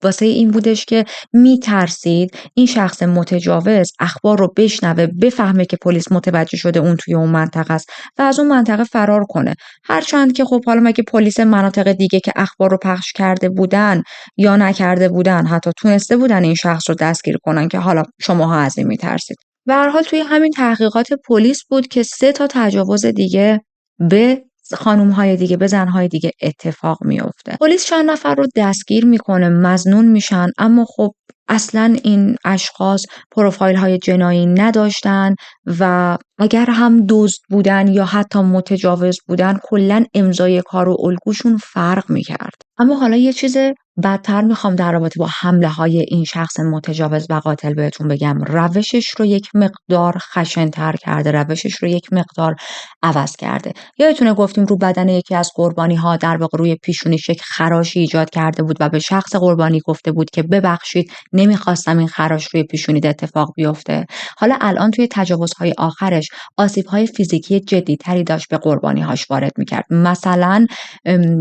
واسه این بودش که میترسید این شخص متجاوز اخبار رو بشنوه، بفهمه که پلیس متوجه شده اون توی اون منطقه است و از اون منطقه فرار کنه. هرچند که خب حالا مگه پلیس مناطق دیگه که اخبار رو پخش کرده بودن یا نکرده بودن حتی تونسته بودن این شخص رو دستگیر کنن که حالا شماها از این میترسید. به هر حال توی همین تحقیقات پلیس بود که 3 تا تجاوز دیگه به خانم‌های دیگه، به زن‌های دیگه اتفاق میفته. پلیس چند نفر رو دستگیر میکنه، مظنون میشن، اما خب اصلا این اشخاص پروفایل‌های جنایی نداشتن و اگر هم دزد بودن یا حتی متجاوز بودن کلاً امضای کار و الگوشون فرق میکرد. اما حالا یه چیز بدتر میخوام در رابطه با حمله های این شخص متجاوز و قاتل بهتون بگم. روشش رو یک مقدار خشن‌تر کرده، روشش رو یک مقدار عوض کرده. یادتونه گفتیم رو بدن یکی از قربانی ها در واقع روی پیشونیش یک خراشی ایجاد کرده بود و به شخص قربانی گفته بود که ببخشید نمیخواستم این خراش روی پیشونیت اتفاق بیفته. حالا الان توی تجاوزهای آخرش آسیب‌های فیزیکی جدی‌تری داشت به قربانی‌هاش وارد می‌کرد. مثلا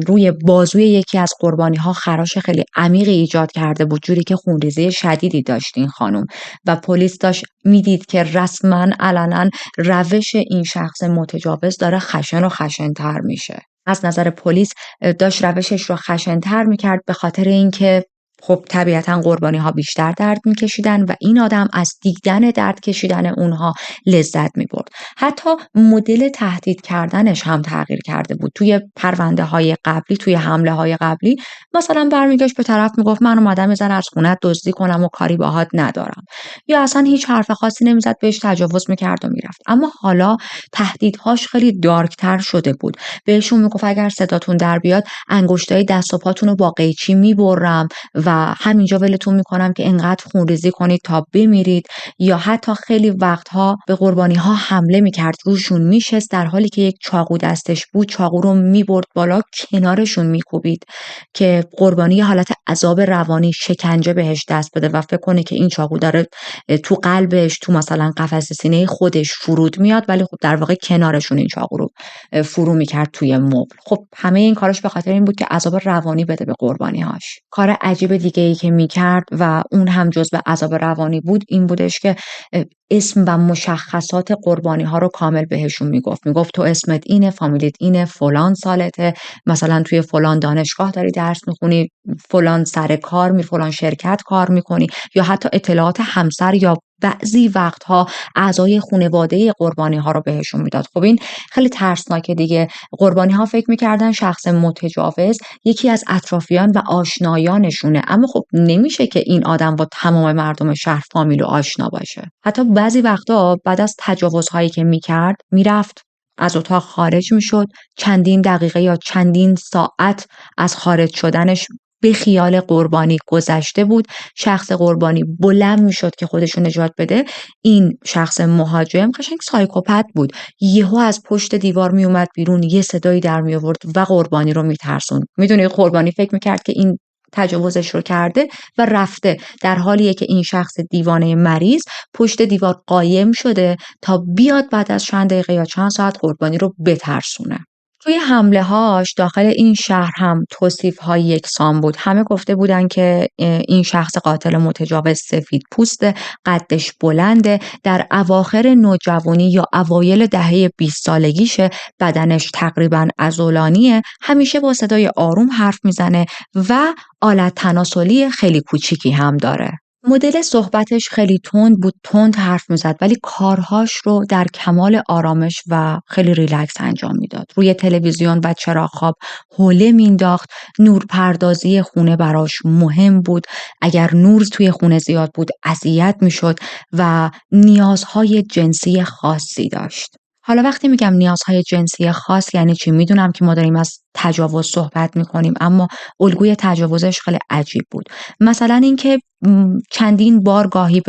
روی بازوی یکی از قربانی‌ها خراش خیلی عمیقی ایجاد کرده بود، جوری که خونریزی شدیدی داشت این خانم و پلیس داشت میدید که رسما علنا روش این شخص متجاوز داره خشن و خشن‌تر میشه. از نظر پلیس داشت روشش رو خشن‌تر می‌کرد به خاطر اینکه خب طبیعتا قربانی‌ها بیشتر درد می‌کشیدن و این آدم از دیدن درد کشیدن اونها لذت می‌برد. حتی مدل تهدید کردنش هم تغییر کرده بود. توی پرونده‌های قبلی، توی حمله‌های قبلی مثلا برمیگشت به طرف میگفت من اومدم یه ذره از خونت دزدی کنم و کاری باهات ندارم. یا اصلا هیچ حرف خاصی نمیزد، بهش تجاوز می‌کرد و میرفت. اما حالا تهدیدهاش خیلی دارک‌تر شده بود. بهشون میگفت اگر صداتون در بیاد انگشتای دست و پاتون رو با قیچی میبرم و همینجا ولتون میکنم که انقدر خونریزی کنید تا بمیرید. یا حتی خیلی وقتها به قربانی‌ها حمله میکرد، روشون میشست در حالی که یک چاقو دستش بود، چاقو رو میبرد بالا کنارشون میکوبید که قربانی حالت عذاب روانی، شکنجه بهش دست بده و فکر کنه که این چاقو داره تو قلبش، تو مثلا قفسه سینه خودش فرود میاد، ولی خب در واقع کنارشون این چاقو رو فرو میکرد توی مبل. خب همه این کارش به خاطر این بود که عذاب روانی بده به قربانی‌هاش. کار عجیب دیگه ای که میکرد و اون هم جزء عذاب روانی بود این بودش که اسم و مشخصات قربانی‌ها رو کامل بهشون میگفت تو اسمت اینه، فامیلیت اینه، فلان سالته، مثلا توی فلان دانشگاه داری درس میخونی، فلان سر کار می فلان شرکت کار میکنی، یا حتی اطلاعات همسر یا بعضی وقتها اعضای خانواده قربانی‌ها رو بهشون میداد. خب این خیلی ترسناکه دیگه. قربانی‌ها فکر می‌کردن شخص متجاوز یکی از اطرافیان و آشنایانشونه، اما خب نمیشه که این آدم با تمام مردم شهر فامیل و آشنا باشه. حتی بعضی وقتا بعد از تجاوزهایی که میکرد میرفت از اتاق خارج میشد، چندین دقیقه یا چندین ساعت از خارج شدنش به خیال قربانی گذشته بود. شخص قربانی بلند میشد که خودشو نجات بده، این شخص مهاجم قشنگ سایکوپت بود، یهو از پشت دیوار میومد بیرون، یه صدایی در می آورد و قربانی رو میترسوند. میدونی قربانی فکر میکرد که این تجاوزش رو کرده و رفته، در حالیه که این شخص دیوانه مریض پشت دیوار قایم شده تا بیاد بعد از چند دقیقه یا چند ساعت قربانی رو بترسونه. توی حمله‌هاش داخل این شهر هم توصیف‌های یکسان بود. همه گفته بودن که این شخص قاتل متجاوز سفید پوسته، قدش بلنده، در اواخر نوجوانی یا اوایل دهه 20 سالگیشه، بدنش تقریباً عضلانیه، همیشه با صدای آروم حرف میزنه و آلت تناسلی خیلی کوچیکی هم داره. مدل صحبتش خیلی تند بود، تند حرف میزد، ولی کارهاش رو در کمال آرامش و خیلی ریلکس انجام میداد. روی تلویزیون و چراغ خواب حوله مینداخت، نورپردازی خونه براش مهم بود. اگر نور توی خونه زیاد بود اذیت میشد و نیازهای جنسی خاصی داشت. حالا وقتی میگم نیازهای جنسی خاص یعنی چی؟ میدونم که ما داریم از تجاوز صحبت میکنیم، اما الگوی تجاوزش خیلی عجیب بود. مثلا اینکه چندین بار گاهی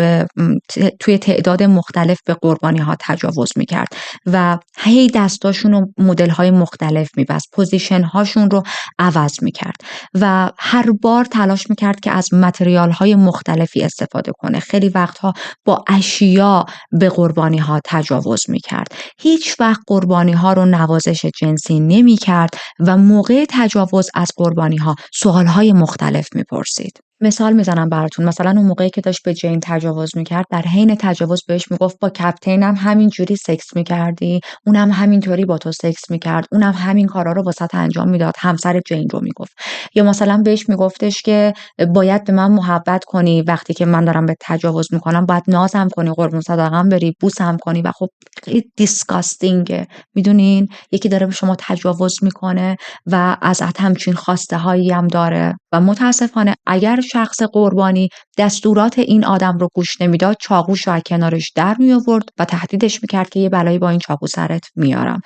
توی تعداد مختلف به قربانی ها تجاوز میکرد و هی دستاشون رو مدل های مختلف میبست، پوزیشن هاشون رو عوض میکرد و هر بار تلاش میکرد که از متریال های مختلفی استفاده کنه. خیلی وقتها با اشیا به قربانی ها تجاوز میکرد. هیچ وقت قربانی ها رو نوازش جنسی نمیکرد و موقع تجاوز از قربانی ها سوال های مختلف میپرسید. مثال میزنم براتون. مثلا اون موقعی که داشت به جین تجاوز میکرد، در حین تجاوز بهش میگفت با کپتینم همین جوری سکس میکردی، اونم همینطوری با تو سکس میکرد، اونم همین کارا رو واسط انجام میداد. همسر جین رو میگفت. یا مثلا بهش میگفتش که باید به من محبت کنی، وقتی که من دارم به تجاوز میکنم باید نازم کنی، قربون صدقم بری، بوسم کنی و خب دیسکاستینگه. میدونین یکی داره به شما تجاوز میکنه و ازت همچین خواسته هایی هم داره و متاسفانه اگر شخص قربانی دستورات این آدم رو گوش نمیداد، چاقوش رو از کنارش در می آورد و تهدیدش میکرد که یه بلایی با این چاقو سرت میارم.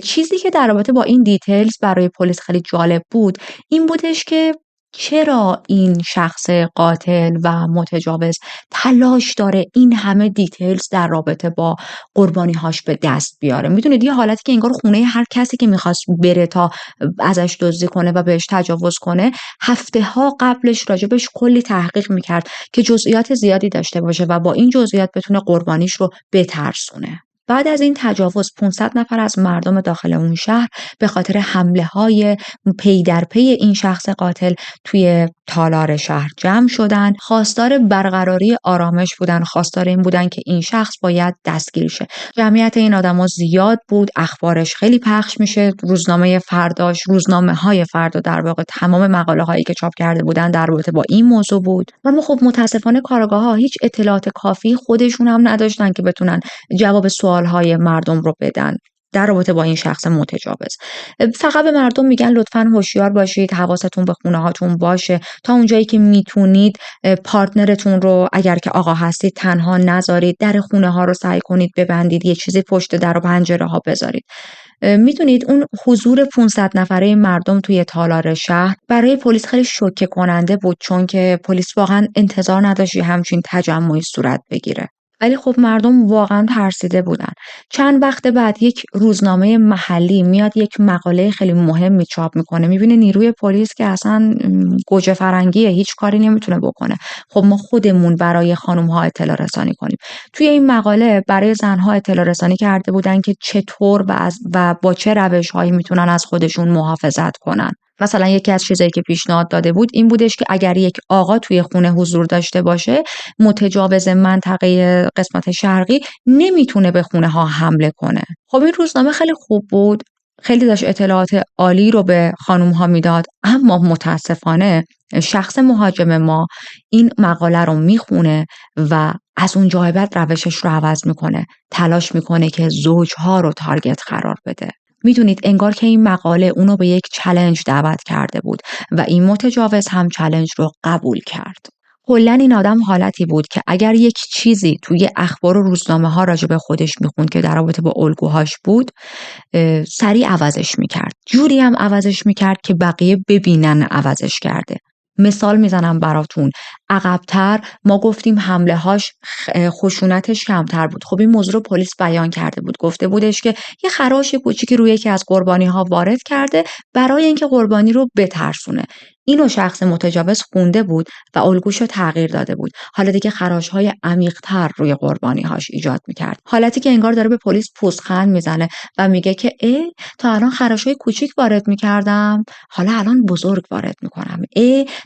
چیزی که در رابطه با این دیتیلز برای پلیس خیلی جالب بود این بودش که چرا این شخص قاتل و متجاوز تلاش داره این همه دیتیلز در رابطه با قربانی‌هاش به دست بیاره. میدونید یه حالتی که انگار خونه هر کسی که میخواست بره تا ازش دزدی کنه و بهش تجاوز کنه، هفته‌ها قبلش راجبش کلی تحقیق میکرد که جزئیات زیادی داشته باشه و با این جزئیات بتونه قربانیش رو بترسونه. بعد از این تجاوز 500 نفر از مردم داخل اون شهر به خاطر حمله‌های پی در پی این شخص قاتل توی تالار شهر جمع شدن، خواستار برقراری آرامش بودن، خواستار این بودن که این شخص باید دستگیر شه. جمعیت این آدما زیاد بود، اخبارش خیلی پخش میشه، روزنامه‌های فردا در واقع تمام مقاله‌هایی که چاپ کرده بودن در رابطه با این موضوع بود. اما خب متاسفانه کارآگاه‌ها هیچ اطلاعات کافی خودشون هم نداشتن که بتونن جواب سوال‌های مردم رو بدن در رابطه با این شخص متجاوز. فقط به مردم میگن لطفاً هوشیار باشید، حواستون به خونه هاتون باشه، تا اونجایی که میتونید پارتنرتون رو اگر که آقا هستید تنها نذارید، در خونه ها رو سعی کنید ببندید، یه چیزی پشت در و پنجره ها بذارید. میدونید اون حضور 500 نفره مردم توی تالار شهر برای پلیس خیلی شوکه کننده بود، چون که پلیس واقعا انتظار نداشت همچین تجمعی صورت بگیره. ولی خب مردم واقعا ترسیده بودن. چند وقت بعد یک روزنامه محلی میاد یک مقاله خیلی مهمی چاپ میکنه، میبینه نیروی پلیس که اصلا گوجه فرنگیه، هیچ کاری نمیتونه بکنه. خب ما خودمون برای خانم ها اطلاع رسانی کنیم. توی این مقاله برای زنها اطلاع رسانی کرده بودن که چطور و با چه روش هایی میتونن از خودشون محافظت کنن. مثلا یکی از چیزایی که پیشنهاد داده بود این بودش که اگر یک آقا توی خونه حضور داشته باشه، متجاوز منطقه قسمت شرقی نمیتونه به خونه ها حمله کنه. خب این روزنامه خیلی خوب بود، خیلی داشت اطلاعات عالی رو به خانم ها میداد، اما متاسفانه شخص مهاجم ما این مقاله رو میخونه و از اون جای بعد روشش رو عوض میکنه، تلاش میکنه که زوجها رو تارگت قرار بده. میدونید انگار که این مقاله اونو به یک چالش دعوت کرده بود و این متجاوز هم چالش رو قبول کرد. کلاً این آدم حالتی بود که اگر یک چیزی توی اخبار و روزنامه ها راجع به خودش میخوند که در رابطه با الگوهاش بود، سریع عوضش میکرد. جوری هم عوضش میکرد که بقیه ببینن عوضش کرده. مثال میزنم براتون، عقب‌تر ما گفتیم حمله هاش خشونتش کمتر بود. خب این موضوع رو پلیس بیان کرده بود، گفته بودش که یه خراش کوچیکی روی یکی از قربانی ها وارد کرده برای اینکه قربانی رو بترسونه. اینو شخص متجاوز خونده بود و الگوشو تغییر داده بود. حالا دیگه خراش‌های عمیق‌تر روی قربانی‌هاش ایجاد می‌کرد. حالتی که انگار داره به پلیس پوزخند میزنه و میگه که تا الان خراش‌های کوچیک وارد می‌کردم، حالا الان بزرگ وارد می‌کنم.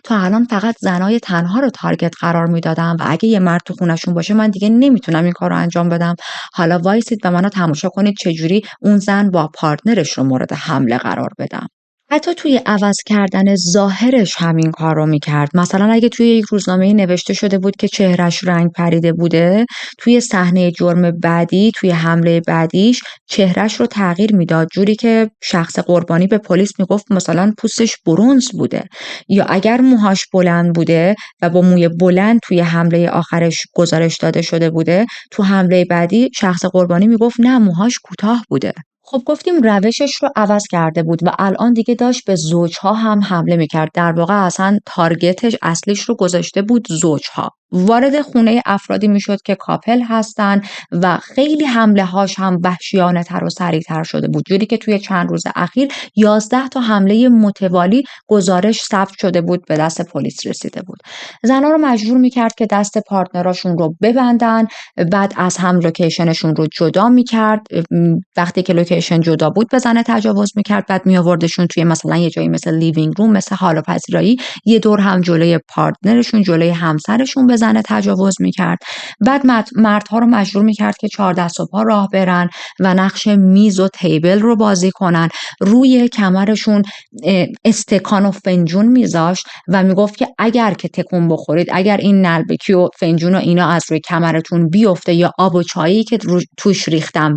تا الان فقط زنای تنها رو تارگت قرار میدادم و اگه یه مرد تو خونشون باشه من دیگه نمیتونم این کارو انجام بدم. حالا وایسید و منو تماشا کنید چجوری اون زن با پارتنرش رو مورد حمله قرار بدم. حتی توی عوض کردن ظاهرش همین کار رو میکرد. مثلا اگه توی یک روزنامه نوشته شده بود که چهرش رنگ پریده بوده، توی صحنه جرم بعدی، توی حمله بعدیش چهرش رو تغییر میداد، جوری که شخص قربانی به پلیس میگفت مثلا پوستش برنز بوده. یا اگر موهاش بلند بوده و با موی بلند توی حمله آخرش گزارش داده شده بوده، تو حمله بعدی شخص قربانی میگفت نه، موهاش کوتاه بوده. خب گفتیم روشش رو عوض کرده بود و الان دیگه داشت به زوجها هم حمله میکرد. در واقع اصلا تارگتش اصلیش رو گذاشته بود زوجها. وارد خونه افرادی میشد که کاپل هستن و خیلی حمله هاش هم وحشیانه تر و سریعتر شده بود، جوری که توی چند روز اخیر 11 تا حمله متوالی گزارش ثبت شده بود، به دست پلیس رسیده بود. زنها رو مجبور میکرد که دست پارتنراشون رو ببندن، بعد از هم لوکیشنشون رو جدا میکرد. وقتی که لوکیشن جدا بود به زن تجاوز میکرد، بعد میآوردشون توی مثلا یه جایی مثل لیوینگ روم، مثل حال و پذیرایی، یه دور هم جلوی پارتنرشون، جلوی همسرشون به زن تجاوز میکرد. بعد مردها رو مجبور میکرد که 14 صبح راه برن و نقش میز و تیبل رو بازی کنن. روی کمرشون استکان و فنجون میذاشت و میگفت که اگر که تکون بخورید، اگر این نلبکی و فنجون و اینا از روی کمرتون بیفته یا آب و چایی که توش ریختم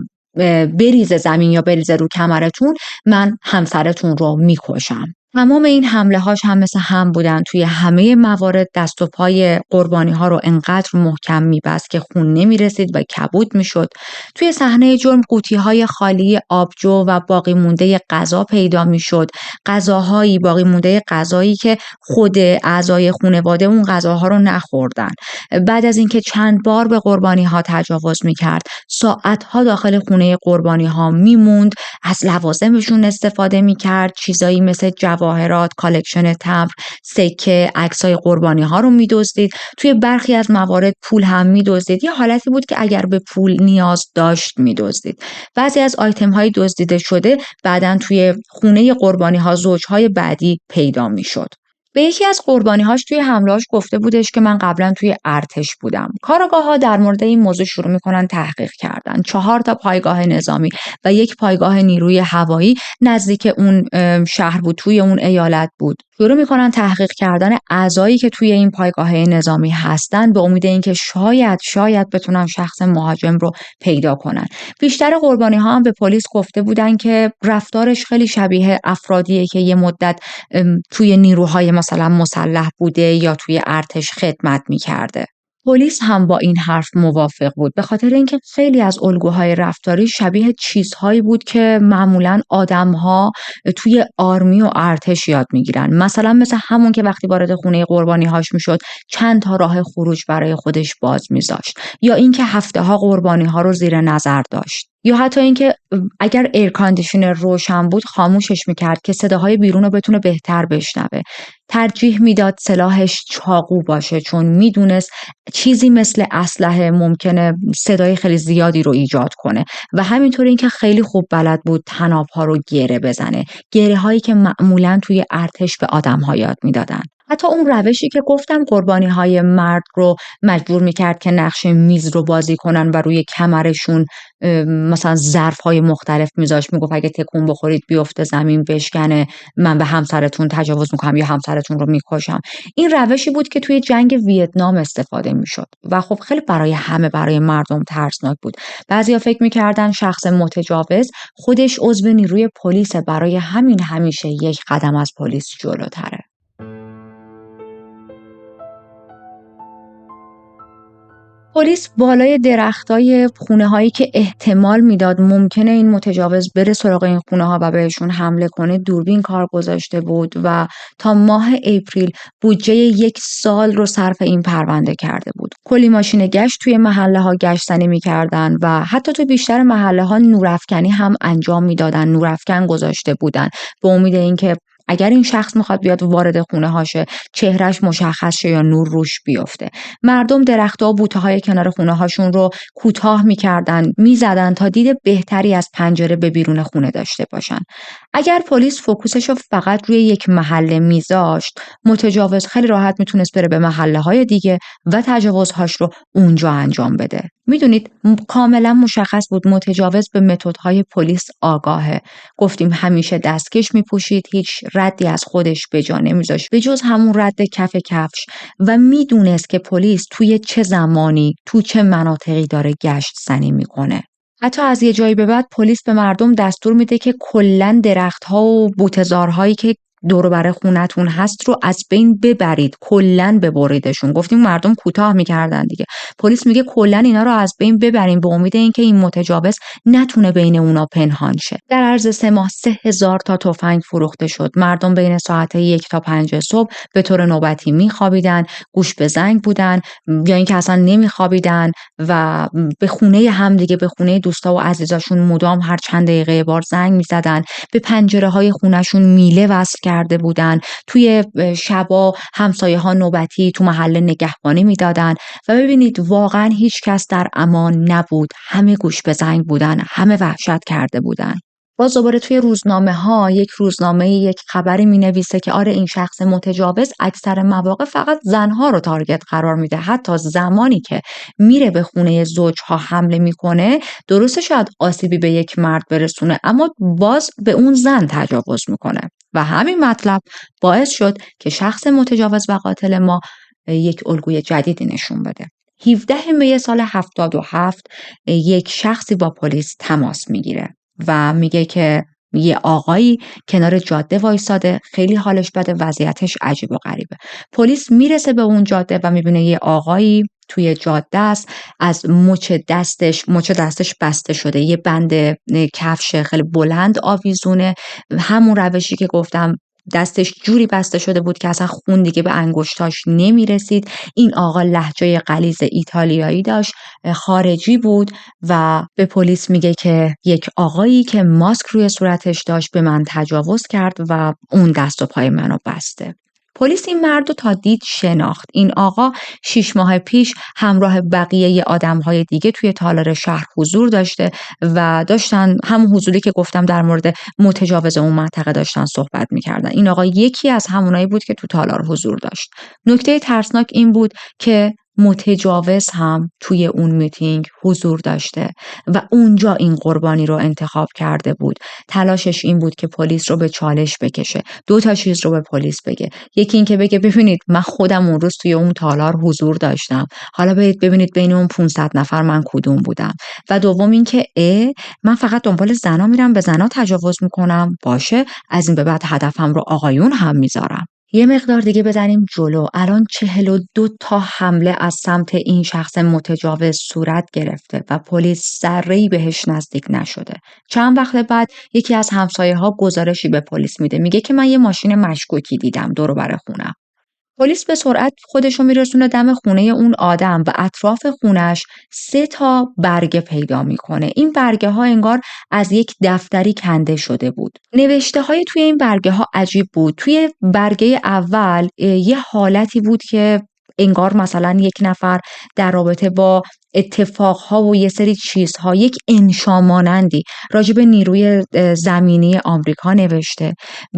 بریزه زمین یا بریزه رو کمرتون، من همسرتون رو میکشم. تمام این حمله هاش هم مثل هم بودن. توی همه موارد دست و پای قربانی ها رو انقدر محکم میبست که خون نمیرسید و کبود میشد. توی صحنه جرم قوطی های خالی آبجو و باقی مونده غذا پیدا میشد. غذاهایی باقی مونده غذایی که خود اعضای خانواده اون غذاها رو نخوردن. بعد از اینکه چند بار به قربانی ها تجاوز میکرد، ساعت ها داخل خونه قربانی ها میموند، از لوازمشون استفاده میکرد، چیزایی مثل جواهرات، کالکشن تمبر، سکه، عکسای قربانی ها رو میدزدید. توی برخی از موارد پول هم میدزدید. یه حالتی بود که اگر به پول نیاز داشت میدزدید. بعضی از آیتم های دزدیده شده بعداً توی خونه قربانی ها زوجهای بعدی پیدا میشد. به یکی از قربانی‌هاش توی حمله‌هاش گفته بودش که من قبلا توی ارتش بودم. کاراگاه‌ها در مورد این موضوع شروع می‌کنن تحقیق کردن. 4 تا پایگاه نظامی و یک پایگاه نیروی هوایی نزدیک اون شهر بود، توی اون ایالت بود. شروع می‌کنن تحقیق کردن اعضایی که توی این پایگاه نظامی هستن به امید اینکه شاید بتونن شخص مهاجم رو پیدا کنن. بیشتر قربانی‌ها هم به پلیس گفته بودن که رفتارش خیلی شبیه افرادیه که یه مدت توی نیروهای مثلا مسلح بوده یا توی ارتش خدمت می‌کرده. پلیس هم با این حرف موافق بود به خاطر اینکه خیلی از الگوهای رفتاری شبیه چیزهایی بود که معمولاً آدم‌ها توی آرمی و ارتش یاد می‌گیرن. مثلا مثل همون که وقتی وارد خونه قربانی‌هاش میشد چند تا راه خروج برای خودش باز می‌ذاشت، یا اینکه هفته‌ها قربانی‌ها رو زیر نظر داشت، یا حتی اینکه اگر ایر کاندیشنر روشن بود خاموشش می‌کرد که صداهای بیرون رو بتونه بهتر بشنوه. ترجیح میداد سلاحش چاقو باشه چون میدونست چیزی مثل اسلحه ممکنه صدای خیلی زیادی رو ایجاد کنه و همینطور اینکه خیلی خوب بلد بود طناب‌ها رو گره بزنه، گره هایی که معمولاً توی ارتش به آدم‌ها یاد میدادن. حتی اون روشی که گفتم قربانی‌های مرد رو مجبور می‌کرد که نقش میز رو بازی کنن و روی کمرشون مثلا ظرف‌های مختلف میذاشت، میگفت اگه تکون بخورید بیفته زمین بشکنه، من به همسرتون تجاوز میکنم یا همسرتون رو میکشم. این روشی بود که توی جنگ ویتنام استفاده میشد و خب خیلی برای مردم ترسناک بود. بعضیا فکر میکردن شخص متجاوز خودش عضو نیروی پلیس، برای همین همیشه یک قدم از پلیس جلوتره. پلیس بالای درختای خونه‌هایی که احتمال میداد ممکنه این متجاوز بره سراغ این خونه‌ها و بهشون حمله کنه دوربین کار گذاشته بود و تا ماه اپریل بودجه 1 سال رو صرف این پرونده کرده بود. کلی ماشین گشت توی محله‌ها گشت زنی می‌کردن و حتی تو بیشتر محله‌ها نورافکنی هم انجام میدادن، نورافکن گذاشته بودن به امید اینکه اگر این شخص میخواد بیاد وارد خونه هاشه چهرهش مشخص شه یا نور روش بیفته. مردم درخت‌ها و بوته‌های کنار خونه هاشون رو کوتاه می‌کردن، می‌زدن تا دید بهتری از پنجره به بیرون خونه داشته باشن. اگر پلیس فوکوسش رو فقط روی یک محله میذاشت، متجاوز خیلی راحت میتونست بره به محله‌های دیگه و تجاوزهاش رو اونجا انجام بده. میدونید کاملا مشخص بود متجاوز به متدهای پلیس آگاهه. گفتیم همیشه دستکش میپوشید، هیچ ردی از خودش به جا نمیذاشت به جز همون رد کف کفش و میدونست که پلیس توی چه زمانی تو چه مناطقی داره گشت زنی میکنه. حتی از یه جایی به بعد پلیس به مردم دستور میده که کلاً درخت‌ها و بوته‌زارهایی که دور و بر خونتون هست رو از بین ببرید، کلاً ببریدشون. گفتیم مردم کوتاه میکردن دیگه. پلیس میگه کلاً اینا رو از بین ببریم به امید اینکه این متجاوز نتونه بین اونا پنهان شه. در عرض 3 ماه 3000 تا تفنگ فروخته شد. مردم بین ساعت 1 تا 5 صبح به طور نوبتی میخوابیدن، گوش به زنگ بودن یا اینکه اصلا نمیخوابیدن و به خونه همدیگه، به خونه دوستا و عزیزاشون مدام هر چند دقیقه بار زنگ میزدن، به پنجره‌های خونه‌شون میله وصل کرده بودن، توی شبا همسایه‌ها نوبتی تو محله نگهبانی میدادن و ببینید واقعا هیچ کس در امان نبود، همه گوش به زنگ بودن، همه وحشت کرده بودن. باز دوباره توی روزنامه‌ها یک خبری می‌نویسه که آره این شخص متجاوز اکثر مواقع فقط زنها رو تارگت قرار میده، حتی زمانی که میره به خونه زوجها حمله میکنه درسته شاید آسیبی به یک مرد برسونه اما باز به اون زن تجاوز میکنه و همین مطلب باعث شد که شخص متجاوز و قاتل ما یک الگوی جدیدی نشون بده. 17 می سال 77 یک شخصی با پلیس تماس میگیره و میگه که یه آقایی کنار جاده وایساده، خیلی حالش بده، وضعیتش عجیب و غریبه. پلیس میرسه به اون جاده و میبینه یه آقایی توی جاده است، از مچ دستش بسته شده، یه بند کفش خیلی بلند آویزونه، همون روشی که گفتم دستش جوری بسته شده بود که اصلا خون دیگه به انگشتاش نمیرسید. این آقا لهجه غلیظ ایتالیایی داشت، خارجی بود و به پلیس میگه که یک آقایی که ماسک روی صورتش داشت به من تجاوز کرد و اون دست و پای منو بسته. پلیس این مرد رو تا دید شناخت. این آقا 6 ماه پیش همراه بقیه آدم‌های دیگه توی تالار شهر حضور داشته و داشتن همون حضوری که گفتم در مورد متجاوز اون منطقه داشتن صحبت می‌کردن. این آقا یکی از همونایی بود که تو تالار حضور داشت. نکته ترسناک این بود که متجاوز هم توی اون میتینگ حضور داشته و اونجا این قربانی رو انتخاب کرده بود. تلاشش این بود که پلیس رو به چالش بکشه. 2 چیز رو به پلیس بگه. یکی این که بگه ببینید من خودم اون روز توی اون تالار حضور داشتم. حالا برید ببینید بین اون 500 نفر من کدوم بودم. و دوم این که من فقط دنبال زنا میرم، به زنا تجاوز میکنم. باشه، از این به بعد هدفم رو آقایون هم میذارم. یه مقدار دیگه بزنیم جلو. الان 42 حمله از سمت این شخص متجاوز صورت گرفته و پلیس ذره‌ای بهش نزدیک نشده. چند وقت بعد یکی از همسایه‌ها گزارشی به پلیس میده. میگه که من یه ماشین مشکوکی دیدم دور و بر خونم. پلیس به سرعت خودشو میرسونه دم خونه اون آدم و اطراف خونش 3 برگه پیدا میکنه. این برگه ها انگار از یک دفتری کنده شده بود. نوشته های توی این برگه ها عجیب بود. توی برگه اول یه حالتی بود که انگار مثلا یک نفر در رابطه با اتفاقها و یه سری چیزها، یک انشا مانندی راجع به نیروی زمینی آمریکا نوشته.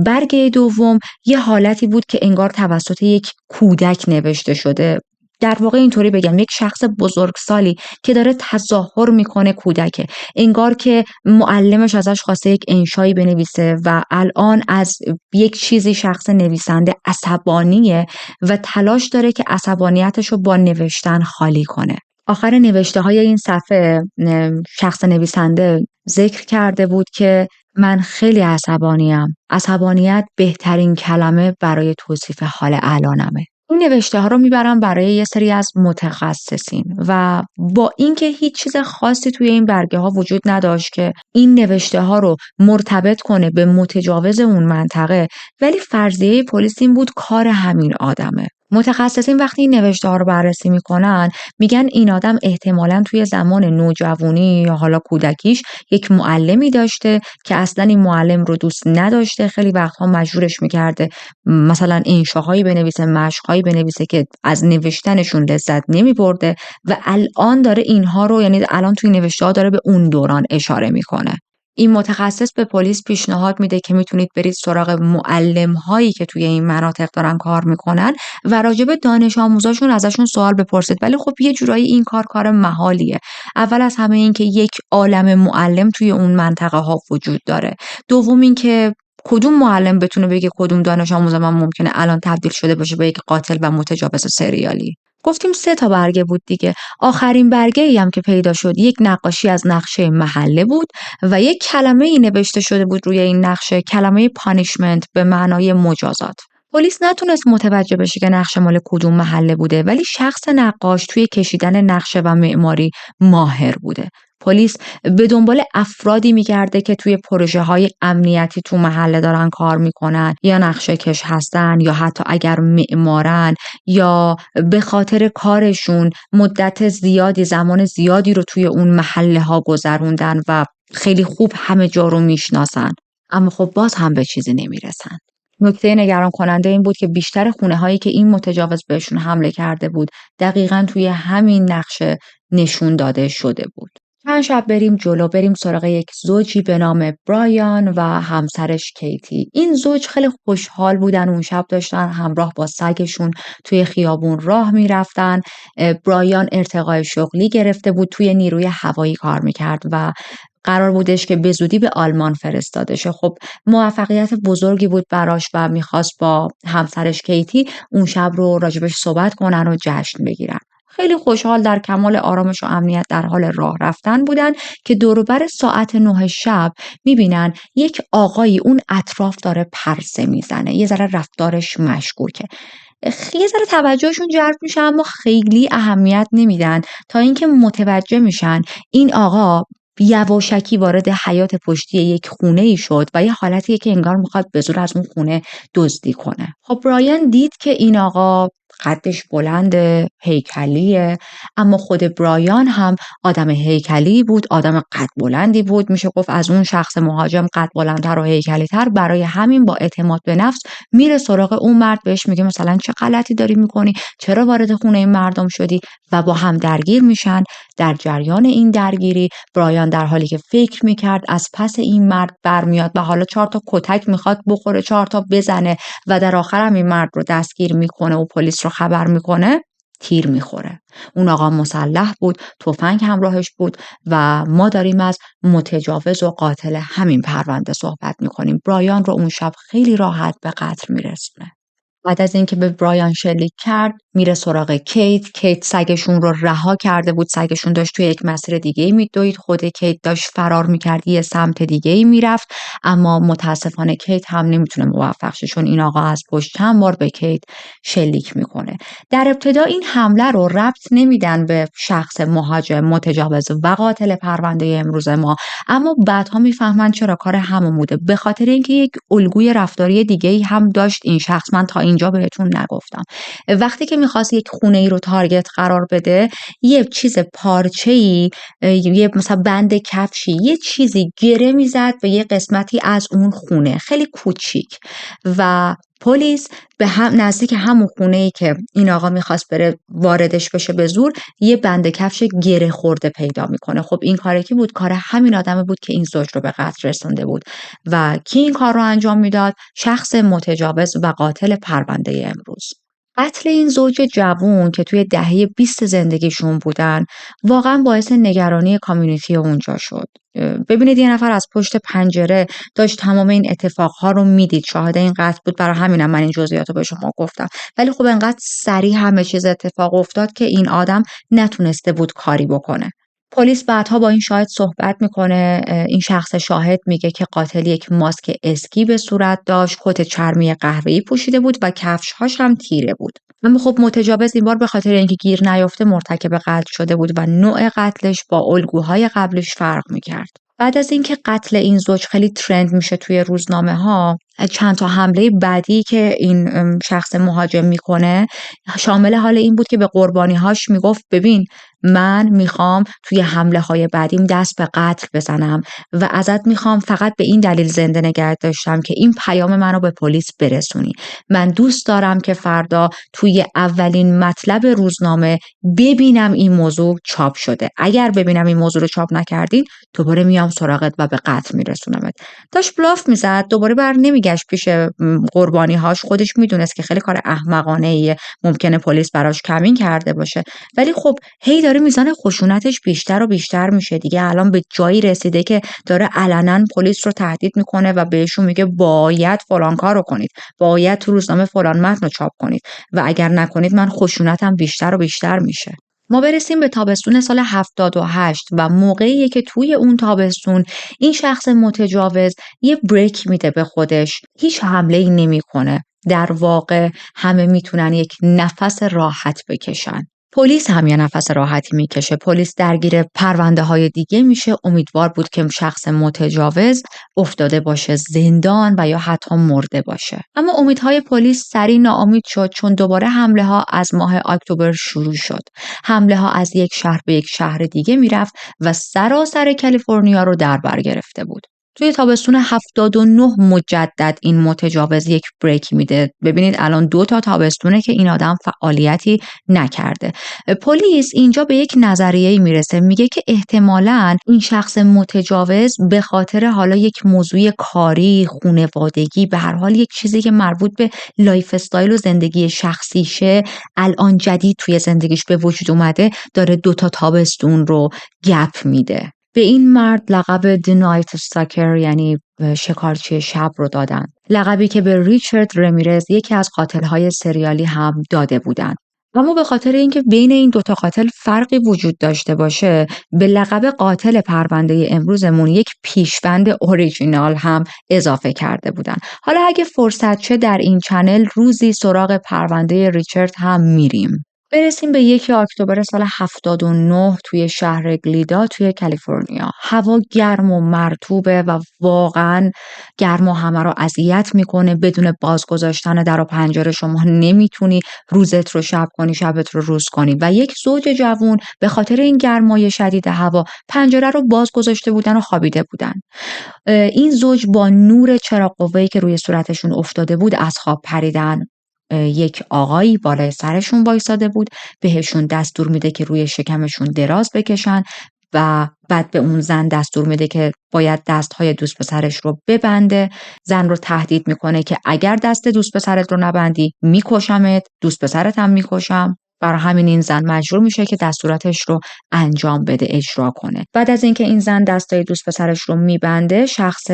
برگه دوم یه حالتی بود که انگار توسط یک کودک نوشته شده. در واقع اینطوری بگم یک شخص بزرگسالی که داره تظاهر میکنه کودکه. انگار که معلمش ازش خواسته یک انشایی بنویسه و الان از یک چیزی شخص نویسنده عصبانیه و تلاش داره که عصبانیتش رو با نوشتن خالی کنه. آخر نوشته های این صفحه شخص نویسنده ذکر کرده بود که من خیلی عصبانیم. عصبانیت بهترین کلمه برای توصیف حال الانمه. این نوشته ها رو میبرم برای یه سری از متخصصین و با اینکه هیچ چیز خاصی توی این برگه ها وجود نداشت که این نوشته ها رو مرتبط کنه به متجاوز اون منطقه، ولی فرضیه پلیس این بود کار همین آدمه. متخصصین وقتی این نوشته ها رو بررسی میکنن میگن این آدم احتمالاً توی زمان نوجوانی یا حالا کودکیش یک معلمی داشته که اصلاً این معلم رو دوست نداشته، خیلی وقتها مجبورش میکرده مثلا انشاهایی بنویسه، مشقهایی بنویسه که از نوشتنشون لذت نمیبرده و الان داره اینها رو، یعنی الان توی نوشته ها داره به اون دوران اشاره میکنه. این متخصص به پلیس پیشنهاد میده که میتونید برید سراغ معلم هایی که توی این مناطق دارن کار میکنن و راجع به دانش آموزاشون ازشون سوال بپرسید. ولی خب یه جورایی این کار محالیه. اول از همه این که یک عالم معلم توی اون منطقه ها وجود داره. دوم این که کدوم معلم بتونه بگه کدوم دانش آموز من ممکنه الان تبدیل شده باشه به یک قاتل و متجاوز سریالی. گفتیم 3 برگه بود دیگه. آخرین برگه ای هم که پیدا شد یک نقاشی از نقشه محله بود و یک کلمه ای نوشته شده بود روی این نقشه، کلمه پانیشمنت به معنای مجازات. پلیس نتونست متوجه بشه که نقشه مال کدوم محله بوده، ولی شخص نقاش توی کشیدن نقشه و معماری ماهر بوده. پلیس به دنبال افرادی میگرده که توی پروژه های امنیتی تو محله دارن کار میکنن یا نقشه کش هستن یا حتی اگر معمارن یا به خاطر کارشون مدت زیادی، زمان زیادی رو توی اون محله ها گذروندن و خیلی خوب همه جا رو میشناسن، اما خب باز هم به چیزی نمیرسن. نکته نگران کننده این بود که بیشتر خونه هایی که این متجاوز بهشون حمله کرده بود دقیقاً توی همین نقشه نشون داده شده بود. چند شب بریم جلو، بریم سراغ یک زوجی به نام برایان و همسرش کیتی. این زوج خیلی خوشحال بودن، اون شب داشتن همراه با سگشون توی خیابون راه میرفتن. برایان ارتقای شغلی گرفته بود، توی نیروی هوایی کار میکرد و قرار بودش که به زودی به آلمان فرستاده شه. خب موفقیت بزرگی بود براش و میخواست با همسرش کیتی اون شب رو راجبش صحبت کنن و جشن بگیرن. خیلی خوشحال در کمال آرامش و امنیت در حال راه رفتن بودن که دور و بر ساعت 9 شب میبینن یک آقایی اون اطراف داره پرسه میزنه. یه ذره رفتارش مشکوکه. یه ذره توجهشون جلب میشه اما خیلی اهمیت نمیدن تا اینکه متوجه میشن این آقا یواشکی وارد حیاط پشتی یک خونه ای شد و یه حالتیه که انگار میخواد به زور از اون خونه دزدی کنه. خب برایان دید که این آقا قدش بلنده، هیکلیه، اما خود برایان هم آدم هیکلی بود، آدم قد بلندی بود، میشه گفت از اون شخص مهاجم قد بلندتر و هیکلی تر. برای همین با اعتماد به نفس میره سراغ اون مرد، بهش میگه مثلا چه غلطی داری میکنی، چرا وارد خونه این مردم شدی، و با هم درگیر میشن. در جریان این درگیری برایان در حالی که فکر میکرد از پس این مرد برمیاد و حالا 4 تا کتک میخواد بخوره، 4 تا بزنه و در آخر هم این مرد رو دستگیر میکنه و پلیس رو خبر میکنه، تیر میخوره. اون آقا مسلح بود، تفنگ همراهش بود و ما داریم از متجاوز و قاتل همین پرونده صحبت میکنیم. برایان رو اون شب خیلی راحت به قتل میرسونه. بعد از اینکه به برایان شلیک کرد، میره سراغ کیت سگشون رو رها کرده بود، سگشون داشت توی یک مسیر دیگه میدوید، خود کیت داشت فرار میکرد، یه سمت دیگه میرفت، اما متاسفانه کیت هم نمیتونه موفق شه چون این آقا از پشت چند بار به کیت شلیک میکنه. در ابتدا این حمله رو ربط نمیدن به شخص مهاجم، متجاوز و قاتل پرونده امروز ما، اما بعدها میفهمن چرا کار همون بوده، به خاطر اینکه یک الگوی رفتاری دیگه‌ای هم داشت این شخص. من تا اینجا بهتون نگفتم. وقتی که میخواست یک خونه ای رو تارگت قرار بده، یه چیز پارچه‌ای، یه مثلا بند کفشی، یه چیزی گره میزد به یه قسمتی از اون خونه خیلی کوچیک و پلیس به هم نزدیک همون خونه‌ای که این آقا میخواست بره واردش بشه به زور، یه بند کفش گره خورده پیدا میکنه. خب این کار کی بود؟ کار همین آدمی بود که این زوج رو به قتل رسونده بود. و کی این کار رو انجام میداد؟ شخص متجاوز و قاتل پرونده امروز. قتل این زوج جوون که توی دهه 20 زندگیشون بودن واقعا باعث نگرانی کامیونیتی اونجا شد. ببینید یه نفر از پشت پنجره داشت تمام این اتفاقها رو میدید، شاهد این قتل بود، برای همینم من این جزئیات رو به شما گفتم. ولی خب انقدر سریع همه چیز اتفاق افتاد که این آدم نتونسته بود کاری بکنه. پلیس بعدها با این شاهد صحبت میکنه. این شخص شاهد میگه که قاتل یک ماسک اسکی به صورت داشت، کت چرمی قهوه‌ای پوشیده بود و کفش‌هاش هم تیره بود. اما خب متجاوز این بار به خاطر اینکه گیر نیافته مرتکب قتل شده بود و نوع قتلش با الگوهای قبلش فرق میکرد. بعد از اینکه قتل این زوج خیلی ترند میشه توی روزنامه ها، چند تا حمله بعدی که این شخص مهاجم میکنه شامل حال این بود که به قربانی هاش میگفت ببین من میخوام توی حمله های بعدیم دست به قتل بزنم و ازت میخوام فقط به این دلیل زنده نگهت داشتم که این پیام منو به پلیس برسونی. من دوست دارم که فردا توی اولین مطلب روزنامه ببینم این موضوع چاپ شده. اگر ببینم این موضوع رو چاپ نکردین دوباره میام سراغت و به قتل میرسونمت. داشت بلاف میزد، دوباره بر نمیگشت پیش قربانی هاش. خودش میدونست که خیلی کار احمقانه ایه، ممکنه پلیس براش کمین کرده باشه، ولی خب هی داره میزان خشونتش بیشتر و بیشتر میشه دیگه. الان به جایی رسیده که داره علنا پلیس رو تهدید میکنه و بهشون میگه باید فلان کارو کنید، باید تو روزنامه فلان متن رو چاپ کنید و اگر نکنید من خشونتم بیشتر و بیشتر میشه. ما برسیم به تابستون سال 78 و موقعیه که توی اون تابستون این شخص متجاوز یه بریک میده به خودش، هیچ حمله‌ای نمیکنه. در واقع همه میتونن یک نفس راحت بکشن. پلیس هم یه نفس راحتی میکشه. پلیس درگیر پرونده های دیگه میشه، امیدوار بود که شخص متجاوز افتاده باشه زندان و یا حتی مرده باشه. اما امیدهای پلیس سریع ناامید شد چون دوباره حمله ها از ماه اکتبر شروع شد. حمله ها از یک شهر به یک شهر دیگه میرفت و سراسر کالیفرنیا رو در بر گرفته بود. توی تابستون 79 مجدد این متجاوز یک بریک میده. ببینید الان 2 تا تابستونه که این آدم فعالیتی نکرده. پلیس اینجا به یک نظریه‌ای میرسه، میگه که احتمالاً این شخص متجاوز به خاطر حالا یک موضوع کاری، خانوادگی، به هر حال یک چیزی که مربوط به لایف استایل و زندگی شخصیشه الان جدید توی زندگیش به وجود اومده، داره 2 تا تابستون رو گپ میده. به این مرد لقب The Night Stalker یعنی شکارچی شب رو دادن، لقبی که به ریچارد رمیرز یکی از قاتل‌های سریالی هم داده بودن. اما به خاطر اینکه بین این 2 تا قاتل فرقی وجود داشته باشه، به لقب قاتل پرونده امروزمون یک پیشبند اوریجینال هم اضافه کرده بودن. حالا اگه فرصت شه در این چنل روزی سراغ پرونده ریچارد هم میریم. برسیم به 1 اکتبر سال 79 توی شهر گلیدا توی کالیفرنیا. هوا گرم و مرطوبه و واقعا گرم و همه رو اذیت میکنه. بدون باز گذاشتن در و پنجره شما نمیتونی روزت رو شب کنی، شبت رو روز کنی. و یک زوج جوون به خاطر این گرمای شدید هوا پنجره رو باز گذاشته بودن و خوابیده بودن. این زوج با نور چراغ قوه‌ای که روی صورتشون افتاده بود از خواب پریدن. یک آقایی بالای سرشون وایساده بود، بهشون دستور میده که روی شکمشون دراز بکشن و بعد به اون زن دستور میده که باید دستهای دوست پسرش رو ببنده. زن رو تهدید میکنه که اگر دست دوست پسرت رو نبندی میکشمت، دوست پسرت هم میکشم. برای همین این زن مجبور میشه که دستوراتش رو انجام بده، اجرا کنه. بعد از اینکه این زن دستای دوست پسرش رو میبنده، شخص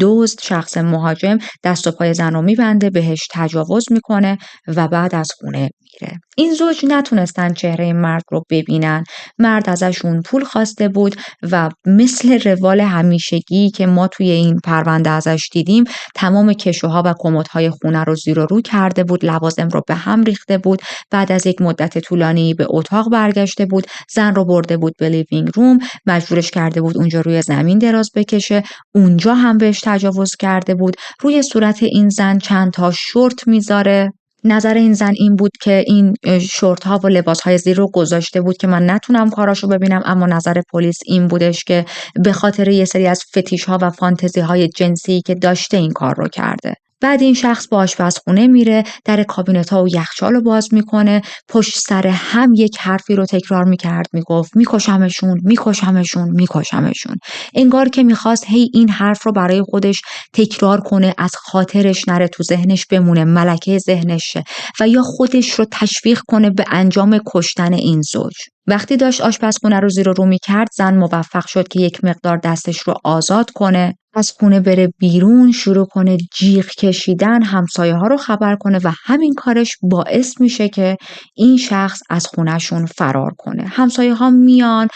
دزد، شخص مهاجم دست و پای زن رو میبنده، بهش تجاوز میکنه و بعد از خونه میره. این زوج نتونستن چهره مرد رو ببینن. مرد ازشون پول خواسته بود و مثل روال همیشگی که ما توی این پرونده ازش دیدیم، تمام کشوها و کمدهای خونه رو زیر و رو کرده بود، لوازم رو به هم ریخته بود. بعد از یک مدت طولانی به اتاق برگشته بود، زن رو برده بود به لیوینگ روم، مجبورش کرده بود اونجا روی زمین دراز بکشه. اونجا هم بهش تجاوز کرده بود. روی صورت این زن چند تا شورت میذاره. نظر این زن این بود که این شورت ها و لباس های زیر رو گذاشته بود که من نتونم کاراشو ببینم، اما نظر پلیس این بودش که به خاطر یه سری از فتیش ها و فانتزی های جنسی که داشته این کار رو کرده. بعد این شخص با آشپزخونه میره، در کابینت ها و یخچال رو باز میکنه، پشت سر هم یک حرفی رو تکرار میکرد، میگفت میکشمشون میکشمشون میکشمشون. انگار که میخواست هی این حرف رو برای خودش تکرار کنه، از خاطرش نره، تو ذهنش بمونه، ملکه ذهنش شه و یا خودش رو تشویق کنه به انجام کشتن این زوج. وقتی داشت آشپزخونه رو زیر و رو میکرد، زن موفق شد که یک مقدار دستش رو آزاد کنه، از خونه بره بیرون، شروع کنه جیغ کشیدن، همسایه ها رو خبر کنه و همین کارش باعث میشه که این شخص از خونهشون فرار کنه. همسایه ها میان،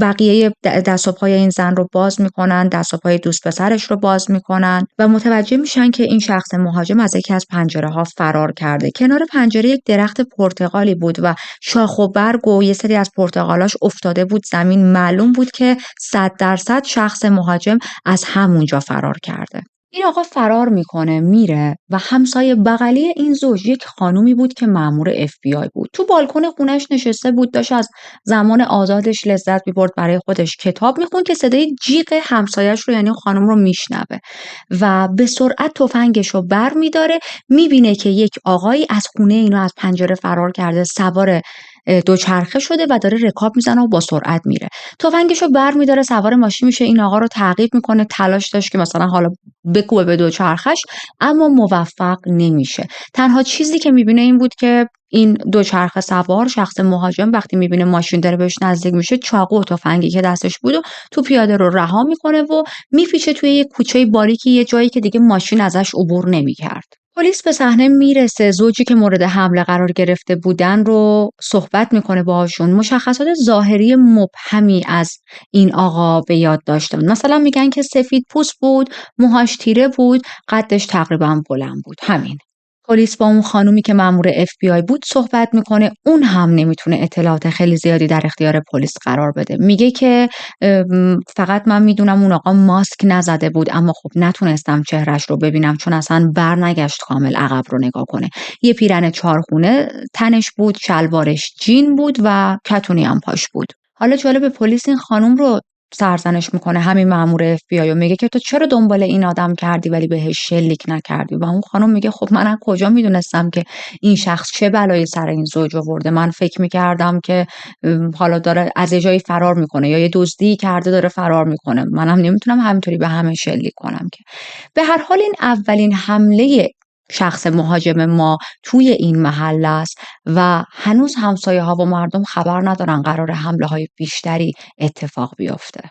بقیه دست و پای این زن رو باز میکنن، دست و پای دوست پسرش رو باز میکنن و متوجه میشن که این شخص مهاجم از یکی از پنجره ها فرار کرده. کنار پنجره یک درخت پرتقالی بود و شاخ و برگ و یه سری از پرتقالاش افتاده بود زمین. معلوم بود که 100% شخص مهاجم از همونجا فرار کرده. این آقا فرار میکنه، میره و همسایه بغلی این زوج یک خانومی بود که مأمور FBI بود. تو بالکن خونش نشسته بود، داشت از زمان آزادش لذت می‌برد، برای خودش کتاب میخوند که صدای جیغ همسایه‌اش رو، یعنی خانم رو میشنوه و به سرعت تفنگش رو بر میداره. میبینه که یک آقایی از خونه اینو از پنجره فرار کرده، سوار دوچرخه شده و داره رکاب میزنه و با سرعت میره. تفنگشو برمیداره، سوار ماشین میشه، این آقا رو تعقیب میکنه، تلاش داشت که مثلا حالا بکوبه به دوچرخش، اما موفق نمیشه. تنها چیزی که میبینه این بود که این دوچرخه سوار شخص مهاجم وقتی میبینه ماشین داره بهش نزدیک میشه، چاقو و تفنگی که دستش بود و تو پیاده رو رها میکنه و میپیچه توی یه کوچه باریکی، یه جایی که دیگه ماشین ازش عبور نمیکرد. پلیس به صحنه میرسه، زوجی که مورد حمله قرار گرفته بودن رو صحبت میکنه باهاشون. مشخصات ظاهری مبهمی از این آقا به یاد داشتن، مثلا میگن که سفید پوست بود، موهاش تیره بود، قدش تقریبا بلند بود. همین. پلیس با اون خانومی که مأمور FBI بود صحبت میکنه. اون هم نمیتونه اطلاعات خیلی زیادی در اختیار پلیس قرار بده. میگه که فقط من میدونم اون آقا ماسک نزده بود، اما خب نتونستم چهرش رو ببینم چون اصلا برنگشت کامل عقب رو نگاه کنه. یه پیرن چارخونه تنش بود، شلوارش جین بود و کتونی هم پاش بود. حالا جالب، پلیس این خانم رو سرزنش میکنه، همین مأمور FBI، و میگه که تو چرا دنبال این آدم کردی ولی بهش شلیک نکردی؟ و اون خانم میگه خب من از کجا میدونستم که این شخص چه بلایی سر این زوج آورده؟ من فکر میکردم که حالا داره از یه جایی فرار میکنه یا یه دزدی کرده داره فرار میکنه، منم نمیتونم همینطوری به همه شلیک کنم که. به هر حال این اولین حمله شخص مهاجم ما توی این محل است و هنوز همسایه ها و مردم خبر ندارن قرار حمله های بیشتری اتفاق بیفته.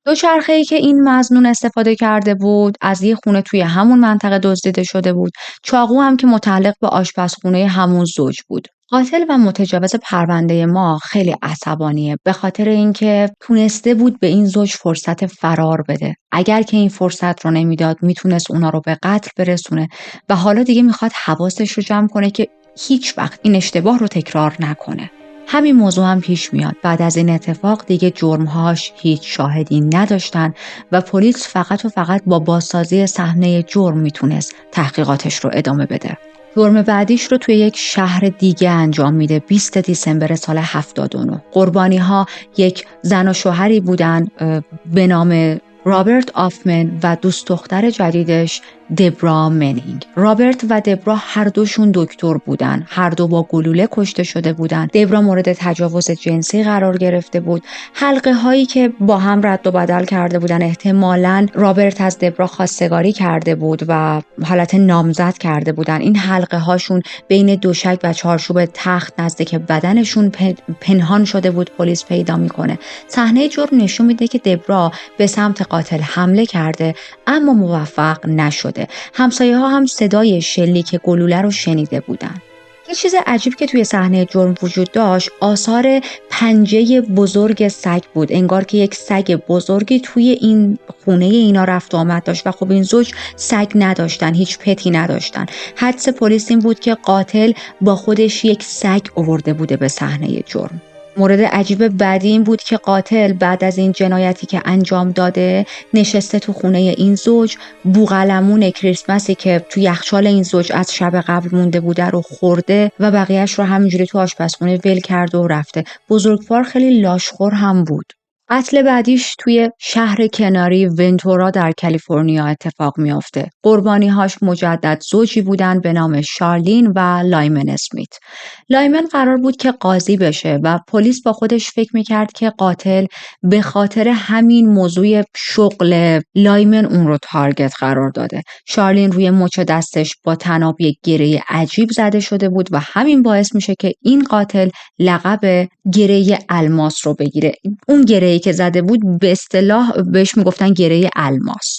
دوچرخه‌ای که این مظنون استفاده کرده بود از یه خونه توی همون منطقه دزدیده شده بود. چاقو هم که متعلق به آشپزخونه همون زوج بود. قاتل و متجاوز پرونده ما خیلی عصبانیه، به خاطر اینکه تونسته بود به این زوج فرصت فرار بده. اگر که این فرصت رو نمیداد میتونست اونا رو به قتل برسونه و حالا دیگه میخواد حواسش رو جمع کنه که هیچ وقت این اشتباه رو تکرار نکنه. همین موضوع هم پیش میاد. بعد از این اتفاق دیگه جرمهاش هیچ شاهدی نداشتن و پلیس فقط و فقط با بازسازی صحنه جرم میتونست تحقیقاتش رو ادامه بده. جرم بعدیش رو توی یک شهر دیگه انجام میده 20 دیسمبر سال 79. قربانی ها یک زن و شوهری بودن به نام رابرت آفمن و دوست دختر جدیدش دبرا منینگ. رابرت و دبرا هر دوشون دکتر بودن. هر دو با گلوله کشته شده بودن. دبرا مورد تجاوز جنسی قرار گرفته بود. حلقه هایی که با هم رد و بدل کرده بودن، احتمالاً رابرت از دبرا خواستگاری کرده بود و حالت نامزد کرده بودن. این حلقه هاشون بین دوشک و چارچوب تخت نزدیک بدنشون پنهان شده بود. پلیس پیدا میکنه. صحنه جرم نشون میده که دبرا به سمت قاتل حمله کرده اما موفق نشده. همسایه ها هم صدای شلیک گلوله رو شنیده بودن. یه چیز عجیب که توی صحنه جرم وجود داشت، آثار پنجه بزرگ سگ بود. انگار که یک سگ بزرگی توی این خونه اینا رفت و آمد داشت و خب این زوج سگ نداشتن، هیچ پتی نداشتن. حدس پلیس این بود که قاتل با خودش یک سگ آورده بوده به صحنه جرم. مورد عجیب بعدی این بود که قاتل بعد از این جنایتی که انجام داده نشسته تو خونه این زوج، بوقلمون کریسمسی که تو یخچال این زوج از شب قبل مونده بوده رو خورده و بقیهش رو همینجوری تو آشپزخونه ول کرده و رفته. بزرگوار خیلی لاشخور هم بود. قتل بعدیش توی شهر کناری ونتورا در کالیفرنیا اتفاق میافته. قربانی‌هاش مجدد زوجی بودن به نام شارلین و لایمن اسمیت. لایمن قرار بود که قاضی بشه و پلیس با خودش فکر میکرد که قاتل به خاطر همین موضوع شغل لایمن اون رو تارگت قرار داده. شارلین روی مچ دستش با طناب یک گره عجیب زده شده بود و همین باعث میشه که این قاتل لقب گره الماس رو بگیره. اون گره‌ای که زده بود به اصطلاح بهش میگفتن گره الماس.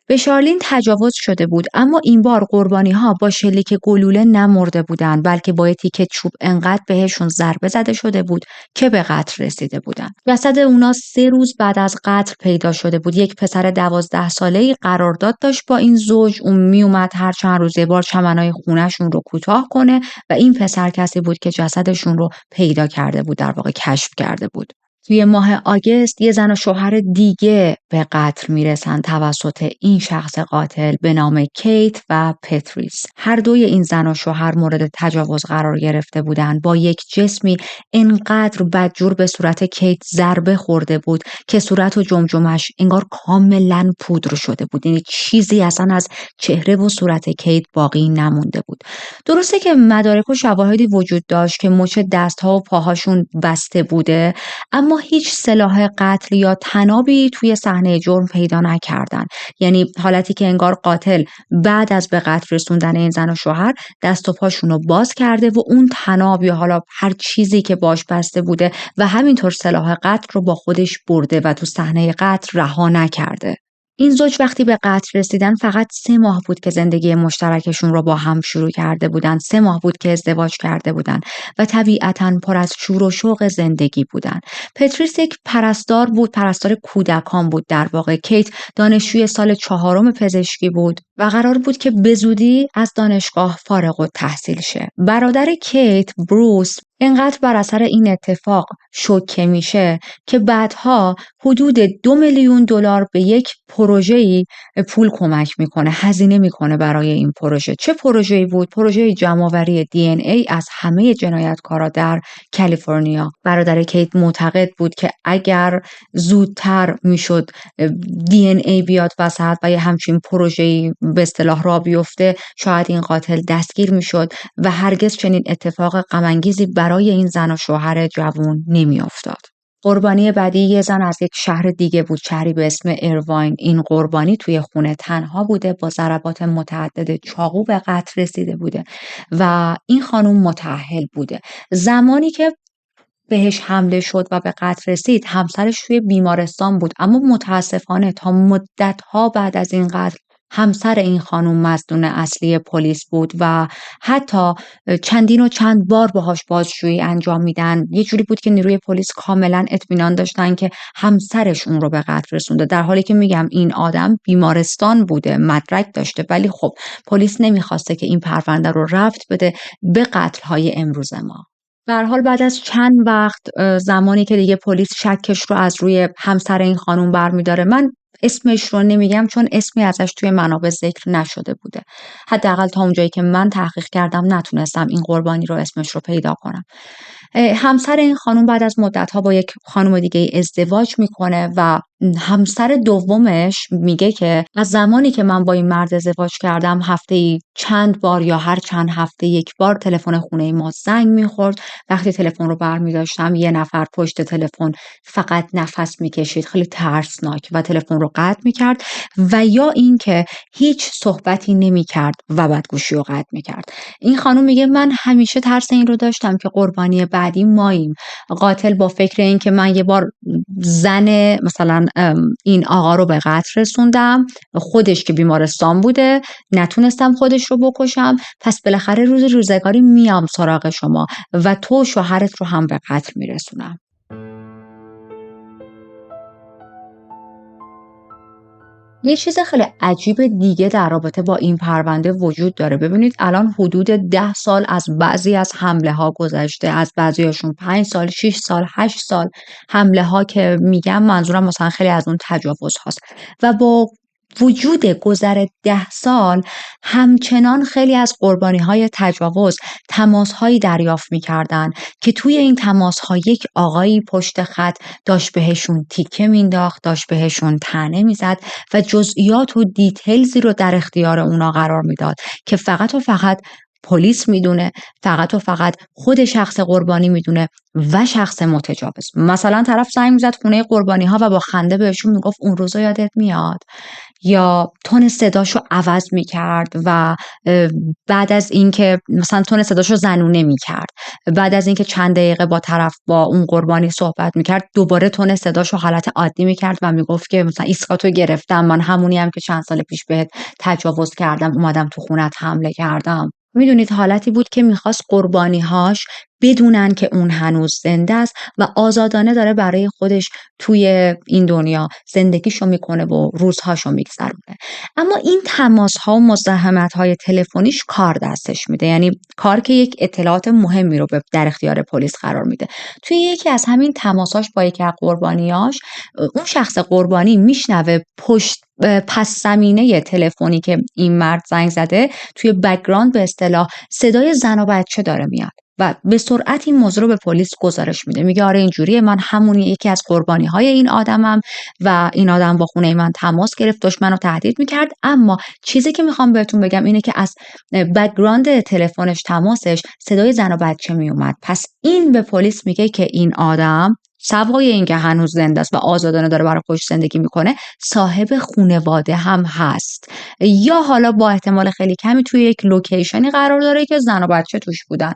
به شارلین تجاوز شده بود، اما این بار قربانی‌ها با شلیک گلوله نمرده بودند، بلکه با تیکه چوب انقدر بهشون ضربه زده شده بود که به قتل رسیده بودند. جسد اونا 3 روز بعد از قتل پیدا شده بود. یک پسر 12 ساله‌ای قرارداد داشت با این زوج. اون میومد هر چند روز یه بار چمنای خونه‌شون رو کوتاه کنه و این پسر کسی بود که جسدشون رو پیدا کرده بود، در واقع کشف کرده بود. توی ماه آگوست یه زن و شوهر دیگه به قتل میرسن توسط این شخص قاتل به نام کیت و پتریس. هر دوی این زن و شوهر مورد تجاوز قرار گرفته بودن. با یک جسمی انقدر بدجور به صورت کیت ضربه خورده بود که صورت و جمجمش انگار کاملا پودر شده بود. یعنی چیزی اصلا از چهره و صورت کیت باقی نمونده بود. درسته که مدارک و شواهدی وجود داشت که مچ دست‌ها و پاهاشون بسته بوده، اما هیچ سلاح قتل یا طنابی توی صحنه جرم پیدا نکردن. یعنی حالتی که انگار قاتل بعد از به قتل رسوندن این زن و شوهر دست و پاشون رو باز کرده و اون طناب یا حالا هر چیزی که باش بسته بوده و همینطور سلاح قتل رو با خودش برده و تو صحنه قتل رها نکرده. این زوج وقتی به قتل رسیدن فقط 3 ماه بود که زندگی مشترکشون رو با هم شروع کرده بودن. 3 ماه بود که ازدواج کرده بودن و طبیعتاً پر از شور و شوق زندگی بودن. پتریس یک پرستار بود، پرستار کودکان بود در واقع. کیت دانشجوی سال 4 پزشکی بود و قرار بود که به زودی از دانشگاه فارغ التحصیل شه. برادر کیت، بروس، اینقدر بر اثر این اتفاق شوکه میشه که بعدها حدود 2 میلیون دلار به یک پروژه‌ای پول کمک میکنه، هزینه میکنه برای این پروژه. چه پروژه‌ای بود؟ پروژه جمع‌آوری DNA از همه جنایتکارا در کالیفرنیا. برادر کیت معتقد بود که اگر زودتر میشد DNA بیاد وسط و یه همچین پروژه‌ای به اصطلاح راه بیفته، شاید این قاتل دستگیر میشد و هرگز چنین اتفاق غم‌انگیزی برای این زن و شوهر جوان نمیافتاد. قربانی بعدی یه زن از یک شهر دیگه بود، شهری به اسم ایرواین. این قربانی توی خونه تنها بوده، با ضربات متعدد چاقو به قتل رسیده بوده و این خانم متأهل بوده. زمانی که بهش حمله شد و به قتل رسید، همسرش توی بیمارستان بود، اما متاسفانه تا مدت‌ها بعد از این قتل همسر این خانم مظنون اصلی پلیس بود و حتی چندین و چند بار باهاش بازجویی انجام میدن. یه جوری بود که نیروی پلیس کاملا اطمینان داشتن که همسرش اون رو به قتل رسونده، در حالی که میگم این آدم بیمارستان بوده، مدرک داشته، ولی خب پلیس نمیخواسته که این پرونده رو ربط بده به قتل‌های امروز ما. به هر حال بعد از چند وقت، زمانی که دیگه پلیس شکش رو از روی همسر این خانم برمیداره، من اسمش رو نمیگم چون اسمی ازش توی منابع ذکر نشده بوده، حداقل تا اونجایی که من تحقیق کردم نتونستم این قربانی رو اسمش رو پیدا کنم. همسر این خانم بعد از مدت‌ها با یک خانم دیگه ازدواج میکنه و همسر دومش میگه که از زمانی که من با این مرد ازدواج کردم هفته‌ای چند بار یا هر چند هفته یک بار تلفن خونه ما زنگ میخورد. وقتی تلفن رو برمی‌داشتم یه نفر پشت تلفن فقط نفس میکشید، خیلی ترسناک، و تلفن رو قطع میکرد، و یا اینکه هیچ صحبتی نمیکرد و بعد گوشی رو قطع میکرد. این خانم میگه من همیشه ترس این رو داشتم که قربانی بعدی ماییم. قاتل با فکر این که من یه بار زن مثلا این آقا رو به قتل رسوندم، خودش که بیمارستان بوده، نتونستم خودش رو بکشم، پس بالاخره روزگاری میام سراغ شما و تو شوهرت رو هم به قتل میرسونم. یه چیز خیلی عجیب دیگه در رابطه با این پرونده وجود داره. ببینید الان حدود 10 سال از بعضی از حمله ها گذشته، از بعضیاشون 5 سال، 6 سال، 8 سال. حمله ها که میگم منظورم مثلا خیلی از اون تجاوز هاست، و با وجود گذر 10 سال همچنان خیلی از قربانی های تجاوز تماس هایی دریافت میکردن که توی این تماس ها یک آقایی پشت خط داشت بهشون تیکه مینداخت، داشت بهشون طعنه میزد و جزئیات و دیتیلزی رو در اختیار اونا قرار میداد که فقط و فقط پلیس میدونه، فقط و فقط خود شخص قربانی میدونه و شخص متجاوز. مثلا طرف زنگ میزد خونه قربانی ها و با خنده بهشون میگفت اون روزا یادت میاد، یا تون صداشو عوض میکرد و بعد از اینکه مثلا تون صداشو زنونه میکرد، بعد از اینکه چند دقیقه با طرف با اون قربانی صحبت میکرد دوباره تون صداشو حالت عادی میکرد و میگفت که مثلا ایسکاتو گرفتم، من همونی هم که چند سال پیش بهت تجاوز کردم، اومدم تو خونت حمله کردم. میدونید حالتی بود که میخواست قربانی‌هاش بدونن که اون هنوز زنده است و آزادانه داره برای خودش توی این دنیا زندگیشو میکنه و روزهاشو میگذرونه. اما این تماس‌ها و مزاحمت‌های تلفنیش کار دستش میده، یعنی کار که یک اطلاعات مهمی رو در اختیار پلیس قرار میده. توی یکی از همین تماساش با یکی از قربانیاش، اون شخص قربانی میشنوه پس زمینه تلفنی که این مرد زنگ زده توی بک‌گراند به اصطلاح صدای زن و بچه داره میاد و به سرعت این موضوع رو به پلیس گزارش میده. میگه آره اینجوریه، من همونی یکی از قربانی های این آدمم و این آدم با خونه من تماس گرفت، داشت منو تهدید میکرد. اما چیزی که میخوام بهتون بگم اینه که از بک‌گراند تلفنش، تماسش، صدای زن و بچه میومد. پس این به پلیس میگه که این آدم سوای اینکه هنوز زنده است و آزادانه داره برای خودش زندگی میکنه، صاحب خانواده هم هست، یا حالا با احتمال خیلی کمی توی یک لوکیشنی قرار داره که زن و بچه توش بودن.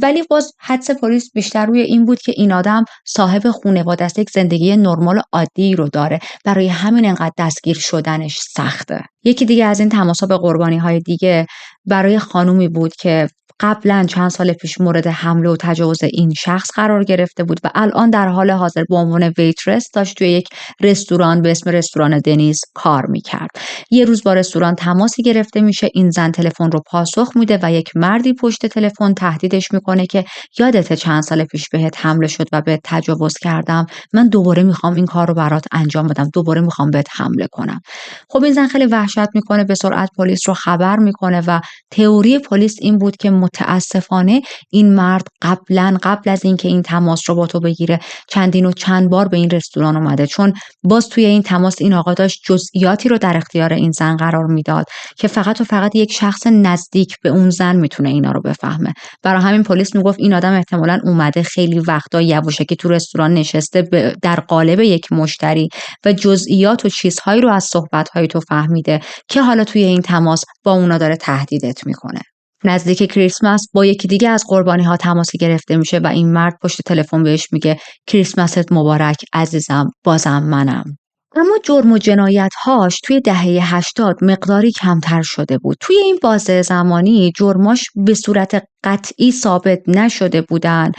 ولی باز حدس پلیس بیشتر روی این بود که این آدم صاحب خانواده است، یک زندگی نرمال و عادی رو داره، برای همین انقدر دستگیر شدنش سخته. یکی دیگه از این تماس‌ها به قربانی‌های دیگه برای خانومی بود که قبلا چند سال پیش مورد حمله و تجاوز این شخص قرار گرفته بود و الان در حال حاضر به عنوان ویترس داشت توی یک رستوران به اسم رستوران دنیز کار میکرد. یه روز با رستوران تماسی گرفته میشه، این زن تلفن رو پاسخ میده و یک مردی پشت تلفن تهدیدش میکنه که یادت چند سال پیش بهت حمله شد و بهت تجاوز کردم، من دوباره میخوام این کار رو برات انجام بدم، دوباره میخوام بهت حمله کنم. خب این زن خیلی وحشت میکنه، به سرعت پلیس رو خبر میکنه و تئوری پلیس این بود که متاسفانه این مرد قبل از اینکه این تماس رو با تو بگیره چندین و چند بار به این رستوران اومده، چون باز توی این تماس این آقا داشت جزئیاتی رو در اختیار این زن قرار میداد که فقط و فقط یک شخص نزدیک به اون زن میتونه اینا رو بفهمه. برای همین پلیس میگفت این آدم احتمالاً اومده خیلی وقتا یواشکی تو رستوران نشسته در قالب یک مشتری و جزئیات و چیزهایی رو از صحبت‌های تو فهمیده که حالا توی این تماس با اونا داره تهدیدت میکنه. نزدیک کریسمس با یکی دیگه از قربانی‌ها تماسی گرفته میشه و این مرد پشت تلفن بهش میگه کریسمست مبارک عزیزم، بازم منم. اما جرم و جنایت‌هاش توی دهه 80 مقداری کمتر شده بود. توی این بازه زمانی جرماش به صورت قطعی ثابت نشده بودن،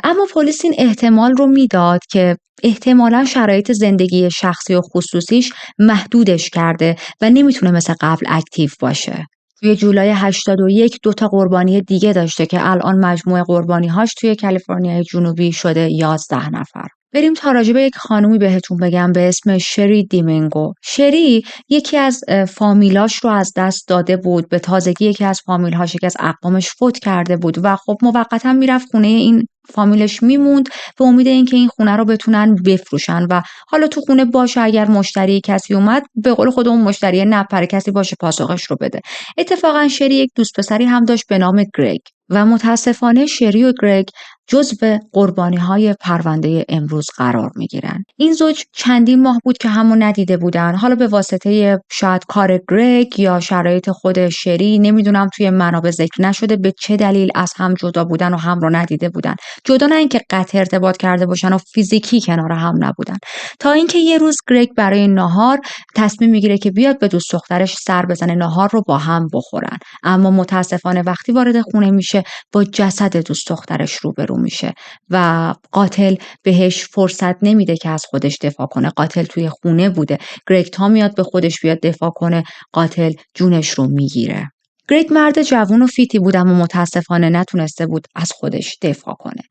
اما پلیس این احتمال رو میداد که احتمالاً شرایط زندگی شخصی و خصوصیش محدودش کرده و نمیتونه مثل قبل اکتیو باشه. توی جولای 81 تا قربانی دیگه داشته که الان مجموع قربانی‌هاش توی کالیفرنیای جنوبی شده 11 نفر. بریم تا راجع به یک خانومی بهتون بگم به اسم شری دیمنگو. شری یکی از فامیلاش رو از دست داده بود، به تازگی یکی از فامیل‌هاش، یکی از اقوامش فوت کرده بود و خب موقتا میرفت خونه این فامیلش میموند به امید اینکه این خونه رو بتونن بفروشن و حالا تو خونه باشه، اگر مشتری کسی اومد به قول خود اون مشتری نپره، کسی باشه پاسخش رو بده. اتفاقا شری یک دوست پسری هم داشت به نام گرگ و متاسفانه شری و گرگ جزو قربانی‌های پرونده امروز قرار می‌گیرن. این زوج چندین ماه بود که همو ندیده بودن. حالا به واسطه شاید کار گرگ یا شرایط خود شری، نمیدونم توی منابع ذکر نشده به چه دلیل از هم جدا بودن و هم رو ندیده بودن. جدا نه اینکه قطع ارتباط کرده باشن و فیزیکی کنار هم نبودن. تا اینکه یه روز گرگ برای ناهار تصمیم میگیره که بیاد به دوست دخترش سر بزنه، ناهار رو با هم بخورن. اما متاسفانه وقتی وارد خونه میشه با جسد دوست دخترش روبرو میشه و قاتل بهش فرصت نمیده که از خودش دفاع کنه. قاتل توی خونه بوده. گرگ تا میاد به خودش بیاد دفاع کنه، قاتل جونش رو میگیره. گرگ مرد جوان و فیتی بود اما متاسفانه نتونسته بود از خودش دفاع کنه.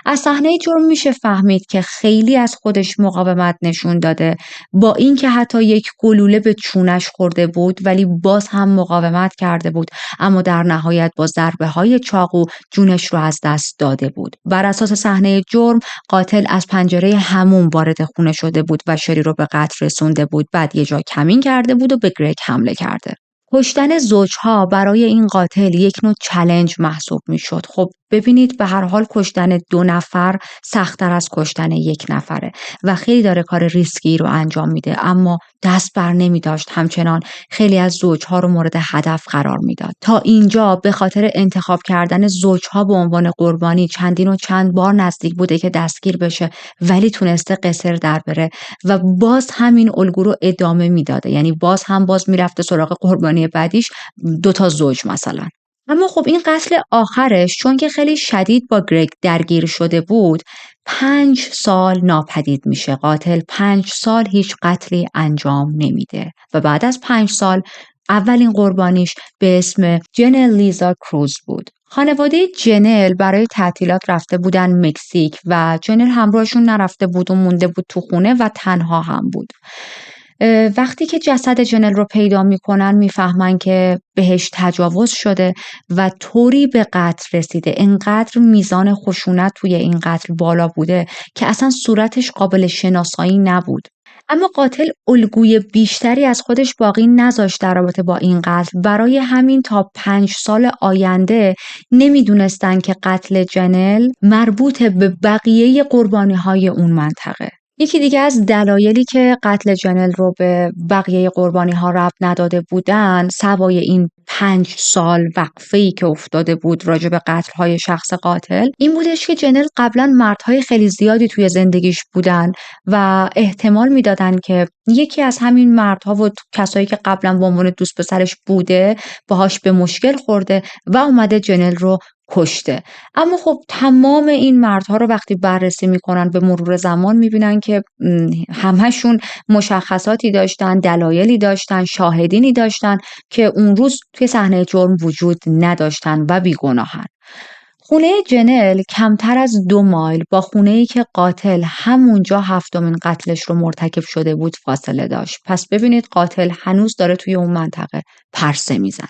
از صحنه جرم میشه فهمید که خیلی از خودش مقاومت نشون داده، با اینکه حتی یک گلوله به چونش خورده بود ولی باز هم مقاومت کرده بود، اما در نهایت با ضربه‌های چاقو جونش رو از دست داده بود. بر اساس صحنه جرم قاتل از پنجره حموم وارد خونه شده بود و شری رو به قتل رسونده بود، بعد یه جا کمین کرده بود و به گرگ حمله کرده. کشتن زوجها برای این قاتل یک نوع چالش محسوب میشد. خب ببینید به هر حال کشتن 2 نفر سخت‌تر از کشتن 1 نفره و خیلی داره کار ریسکی رو انجام میده، اما دست بر نمی داشت همچنان خیلی از زوجها رو مورد هدف قرار میداد. تا اینجا به خاطر انتخاب کردن زوجها به عنوان قربانی چندین و چند بار نزدیک بوده که دستگیر بشه ولی تونسته قصر در بره و باز همین الگو رو ادامه میداده، یعنی باز میرفته سراغ قربانی بعدیش 2 تا زوج مثلا. اما خب این قتل آخرش چون که خیلی شدید با گرگ درگیر شده بود 5 سال ناپدید میشه. قاتل 5 سال هیچ قتلی انجام نمیده و بعد از 5 سال اولین قربانیش به اسم جنل لیزا کروز بود. خانواده جنل برای تعطیلات رفته بودن مکزیک و جنل همراهشون نرفته بود و مونده بود تو خونه و تنها هم بود. وقتی که جسد جنل رو پیدا میکنن میفهمن که بهش تجاوز شده و طوری به قتل رسیده، اینقدر میزان خشونت توی این قتل بالا بوده که اصلا صورتش قابل شناسایی نبود. اما قاتل الگوی بیشتری از خودش باقی نذاشت در رابطه با این قتل. برای همین تا 5 سال آینده نمیدونستن که قتل جنل مربوط به بقیه قربانی‌های اون منطقه. یکی دیگه از دلایلی که قتل جنل رو به بقیه قربانی‌ها ربط نداده بودن سوای این 5 سال وقفه‌ای که افتاده بود راجع به قتل‌های شخص قاتل این بودش که جنل قبلا مردهای خیلی زیادی توی زندگیش بودن و احتمال میدادن که یکی از همین مردها و کسایی که قبلا به عنوان دوست پسرش بوده باهاش به مشکل خورده و اومده جنل رو کشته. اما خب تمام این مردها رو وقتی بررسی میکنن به مرور زمان میبینن که همهشون مشخصاتی داشتن، دلایلی داشتن، شاهدینی داشتن که اون روز توی صحنه جرم وجود نداشتن و بیگناهن. خونه جنل کمتر از 2 مایل با خونه‌ای که قاتل همونجا 7مین قتلش رو مرتکب شده بود فاصله داشت. پس ببینید قاتل هنوز داره توی اون منطقه پرسه میزنه.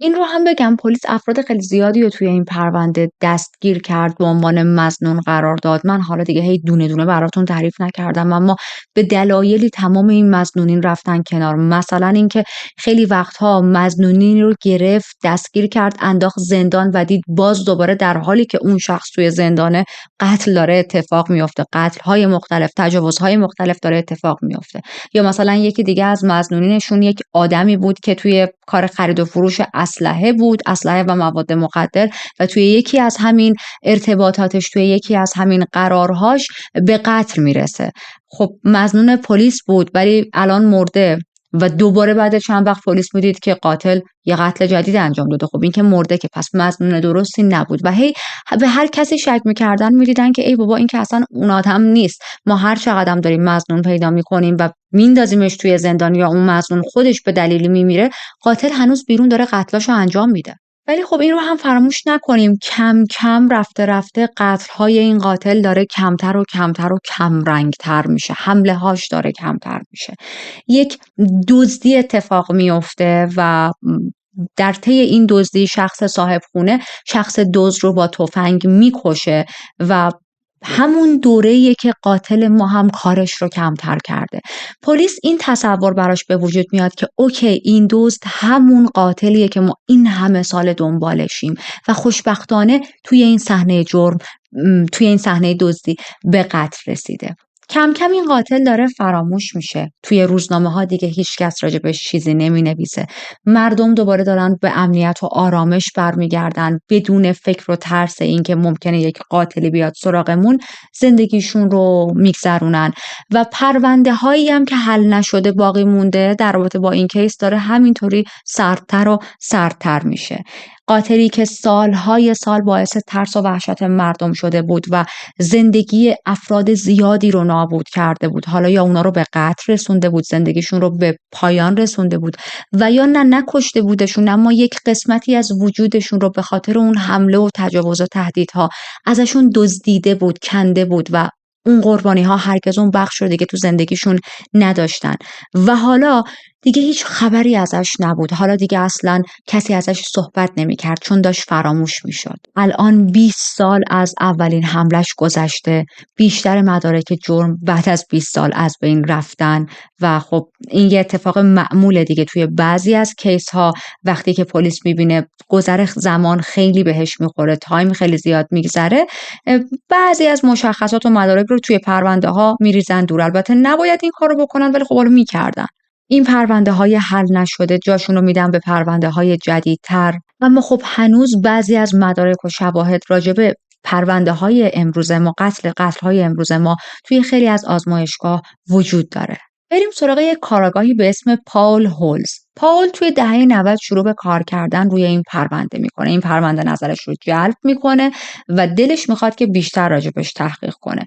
این رو هم بگم پلیس افراد خیلی زیادی رو توی این پرونده دستگیر کرد، به عنوان مظنون قرار داد. من حالا دیگه هی دونه دونه براتون تعریف نکردم، اما به دلایلی تمام این مظنونین رفتن کنار. مثلا اینکه خیلی وقتها مظنونین رو گرفت، دستگیر کرد، انداخت زندان و دید باز دوباره در حالی که اون شخص توی زندانه قتل داره اتفاق میفته، قتل‌های مختلف، تجاوزهای مختلف داره اتفاق میفته. یا مثلا یکی دیگه از مظنونینشون یک آدمی بود که توی کار خرید و فروش اسلحه بود، اسلحه و مواد مخدر، و توی یکی از همین ارتباطاتش، توی یکی از همین قرارهاش به قتل میرسه. خب مظنون پلیس بود ولی الان مرده و دوباره بعد چند وقت پلیس میدید که قاتل یه قتل جدید انجام داده. خب این که مرده که پس مظنون درستی نبود و هی به هر کسی شک میکردن میدیدن که ای بابا این که اصلا اون آدم نیست، ما هر چقدر داریم مظنون پیدا میکنیم و میندازیمش توی زندان یا اون مظنون خودش به دلیلی میمیره، قاتل هنوز بیرون داره قتلاشو انجام میده. ولی خب این رو هم فراموش نکنیم کم کم رفته رفته قتل‌های این قاتل داره کمتر و کمتر و کم رنگتر میشه، حمله هاش داره کمتر میشه. یک دزدی اتفاق میفته و در طی این دزدی شخص صاحب خونه شخص دزد رو با تفنگ میکشه و همون دوره‌ایه که قاتل ما هم کارش رو کمتر کرده. پلیس این تصور براش به وجود میاد که اوکی این دزد همون قاتلیه که ما این همه سال دنبالشیم و خوشبختانه توی این صحنه جرم، توی این صحنه دزدی به قتل رسیده. کم کم این قاتل داره فراموش میشه. توی روزنامه ها دیگه هیچ کس راجبش چیزی نمی نویسه. مردم دوباره دارن به امنیت و آرامش برمیگردن بدون فکر و ترس اینکه ممکنه یک قاتلی بیاد سراغمون، زندگیشون رو میگذرونن و پرونده هایی هم که حل نشده باقی مونده در رابطه با این کیس داره همینطوری سردتر و سردتر میشه. قاتلی که سالهای سال باعث ترس و وحشت مردم شده بود و زندگی افراد زیادی رو نابود کرده بود، حالا یا اونا رو به قتل رسونده بود، زندگیشون رو به پایان رسونده بود و یا نه نکشته بودشون اما یک قسمتی از وجودشون رو به خاطر اون حمله و تجاوز و تهدیدها ازشون دزدیده بود، کنده بود و اون قربانی ها هرگز اون بخش رو دیگه تو زندگیشون نداشتن و حالا دیگه هیچ خبری ازش نبود. حالا دیگه اصلا کسی ازش صحبت نمی‌کرد چون داشت فراموش میشد. الان 20 سال از اولین حملش گذشته، بیشتر مدارک جرم بعد از 20 سال از بین رفتن و خب این یه اتفاق معموله دیگه توی بعضی از کیس ها. وقتی که پلیس میبینه گذر زمان خیلی بهش میخوره، تایم خیلی زیاد میگذره، بعضی از مشخصات و مدارک رو توی پرونده ها میریزن دور. البته نباید این کارو بکنن ولی خب حالا میکردن. این پرونده های حل نشده جاشون رو میدن به پرونده های جدیدتر، اما خب هنوز بعضی از مدارک و شواهد راجبه پرونده های امروز ما، قتل های امروز ما توی خیلی از آزمایشگاه وجود داره. بریم سراغ یک کارآگاهی به اسم پاول هولز. پاول توی دهه 90 شروع به کار کردن روی این پرونده میکنه. این پرونده نظرش رو جلب میکنه و دلش میخواد که بیشتر راجبش تحقیق کنه.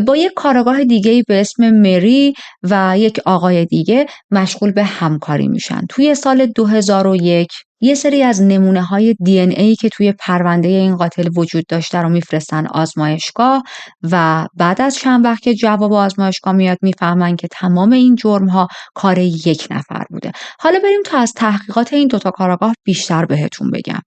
با یک کارآگاه دیگه به اسم مری و یک آقای دیگه مشغول به همکاری میشن. توی سال 2001 یه سری از نمونه های DNA که توی پرونده این قاتل وجود داشته رو میفرستن آزمایشگاه و بعد از چند وقت که جواب آزمایشگاه میاد میفهمن که تمام این جرم ها کار یک نفر بوده. حالا بریم تا از تحقیقات این دوتا کارآگاه بیشتر بهتون بگم.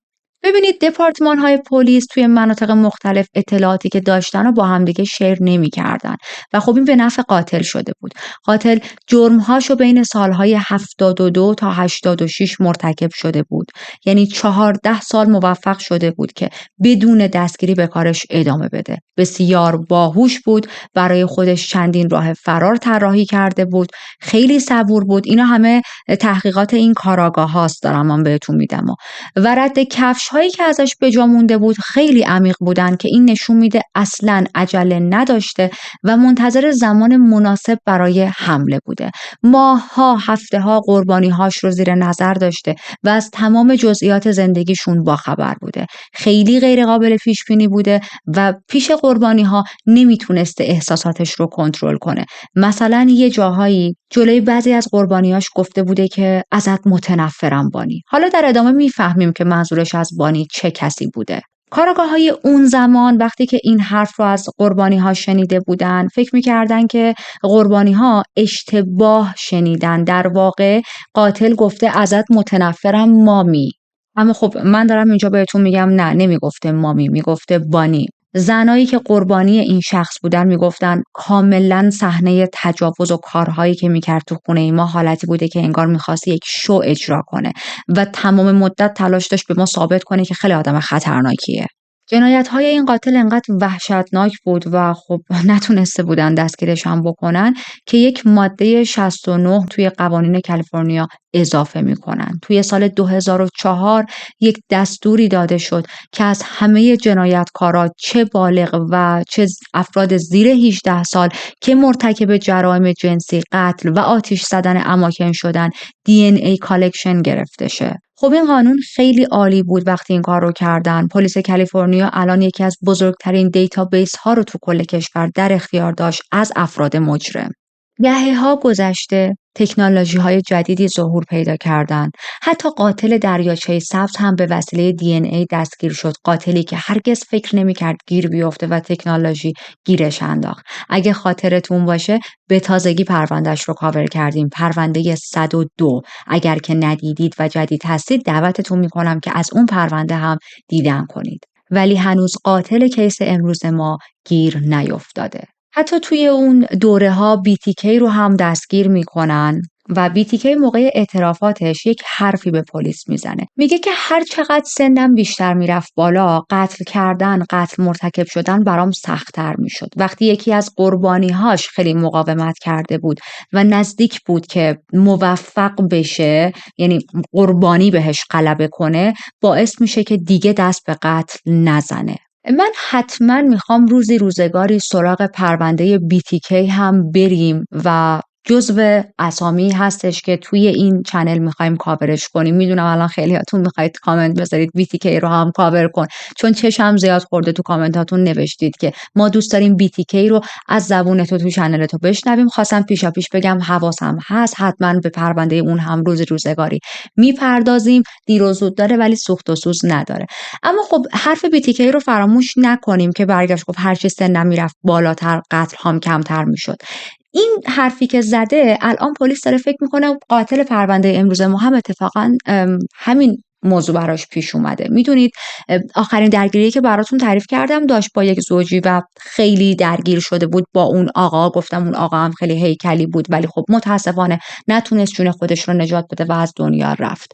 ببینید دپارتمان های پلیس توی مناطق مختلف اطلاعاتی که داشتن رو با همدیگه شیر نمی کردن و خب این به نفع قاتل شده بود. قاتل جرمهاشو بین سالهای 72 تا 86 مرتکب شده بود. یعنی 14 سال موفق شده بود که بدون دستگیری به کارش ادامه بده. بسیار باهوش بود، برای خودش چندین راه فرار طراحی کرده بود، خیلی صبور بود. اینا همه تحقیقات این کارآگاه هاست دارم من بهتون میدم و رد کفش هایی که ازش به جا مونده بود خیلی عمیق بودن که این نشون میده اصلاً عجله نداشته و منتظر زمان مناسب برای حمله بوده. ماه‌ها، هفته‌ها قربانی‌هاش رو زیر نظر داشته و از تمام جزئیات زندگیشون باخبر بوده. خیلی غیر قابل پیش بینی بوده و پیش قربانی‌ها نمیتونسته احساساتش رو کنترل کنه. مثلا یه جاهایی جلوی بعضی از قربانیاش گفته بوده که ازت متنفرم بانی. حالا در ادامه میفهمیم که منظورش از بانی چه کسی بوده. کارآگاه‌های اون زمان وقتی که این حرف رو از قربانی‌ها شنیده بودن فکر می‌کردن که قربانی‌ها اشتباه شنیدن. در واقع قاتل گفته ازت متنفرم مامی. اما خب من دارم اینجا بهتون میگم نه، نمیگفته مامی، میگفته بانی. زنایی که قربانی این شخص بودن میگفتن کاملا صحنه تجاوز و کارهایی که میکرد تو خونه ما حالتی بوده که انگار میخواست یک شو اجرا کنه و تمام مدت تلاش داشت به ما ثابت کنه که خیلی آدم خطرناکیه. جنایت‌های این قاتل انقدر وحشتناک بود و خب نتونسته بودن دستگیرش هم بکنن که یک ماده 69 توی قوانین کالیفرنیا اضافه میکنن. توی سال 2004 یک دستوری داده شد که از همه جنایتکارا، چه بالغ و چه افراد زیر 18 سال که مرتکب جرایم جنسی، قتل و آتش زدن اماکن شدن، DNA کالکشن گرفته شه. خب این قانون خیلی عالی بود وقتی این کار رو کردن. پلیس کالیفرنیا الان یکی از بزرگترین دیتابیس ها رو تو کل کشور در اختیار داشت از افراد مجرم. دهه‌ها گذشته، تکنولوژی‌های جدیدی ظهور پیدا کردن. حتی قاتل دریاچه سبز هم به وسیله DNA دستگیر شد. قاتلی که هرگز فکر نمی‌کرد گیر بیفته و تکنولوژی گیرش انداخت. اگه خاطرتون باشه به تازگی پروندهش رو کاور کردیم. پرونده 102. اگر که ندیدید و جدید هستید دعوتتون می‌کنم که از اون پرونده هم دیدن کنید. ولی هنوز قاتل کیس امروز ما گیر نیفتاده. حتی توی اون دوره‌ها BTK رو هم دستگیر میکنن و BTK موقع اعترافاتش یک حرفی به پلیس میزنه. میگه که هر چقدر سنم بیشتر میرفت بالا، قتل کردن، قتل مرتکب شدن برام سخت‌تر میشد. وقتی یکی از قربانی‌هاش خیلی مقاومت کرده بود و نزدیک بود که موفق بشه، یعنی قربانی بهش غلبه کنه، باعث میشه که دیگه دست به قتل نزنه. من حتما میخوام روزگاری سراغ پرونده BTK هم بریم و جزو اسامی هستش که توی این چنل میخوایم کاورش کنیم. میدونم الان خیلیاتون میخواید کامنت بذارید BTK رو هم کاور کن، چون چشم زیاد خورده تو کامنتاتون نوشتید که ما دوست داریم BTK رو از زبون تو چنل تو بشنویم. خواستم پیشا پیش بگم حواسم هست، حتما به پرونده اون هم روزگاری میپردازیم. دیر و زود داره ولی سوخت و سوز نداره. اما خب حرف BTK رو فراموش نکنیم که برگشت گفت هرچی سنم میرفت بالاتر قتل هم کمتر میشد. این حرفی که زده الان پلیس داره فکر میکنه قاتل پرونده امروز ما هم اتفاقا همین موضوع براش پیش اومده. میدونید آخرین درگیری که براتون تعریف کردم داشت با یک زوجی و خیلی درگیر شده بود با اون آقا. گفتم اون آقا هم خیلی هیکلی بود ولی خب متاسفانه نتونست جون خودش رو نجات بده و از دنیا رفت.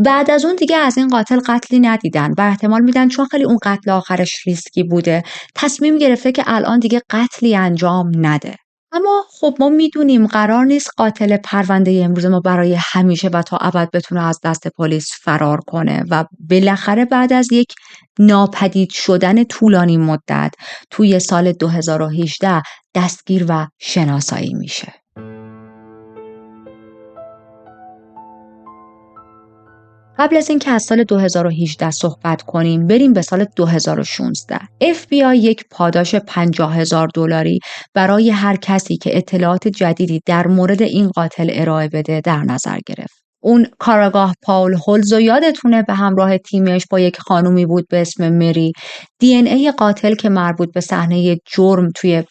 بعد از اون دیگه از این قاتل قتلی ندیدن و احتمال میدن چون خیلی اون قتل آخرش ریسکی بوده تصمیم گرفته که الان دیگه قتلی انجام نده. اما خب ما میدونیم قرار نیست قاتل پرونده امروز ما برای همیشه و تا ابد بتونه از دست پلیس فرار کنه و بالاخره بعد از یک ناپدید شدن طولانی مدت توی سال 2018 دستگیر و شناسایی میشه. قبل از اینکه از سال 2018 صحبت کنیم بریم به سال 2016. FBI یک پاداش $50,000 برای هر کسی که اطلاعات جدیدی در مورد این قاتل ارائه بده در نظر گرفت. اون کاراگاه پاول هولز رو یادتونه به همراه تیمش با یک خانومی بود به اسم مری. DNA قاتل که مربوط به صحنه جرم توی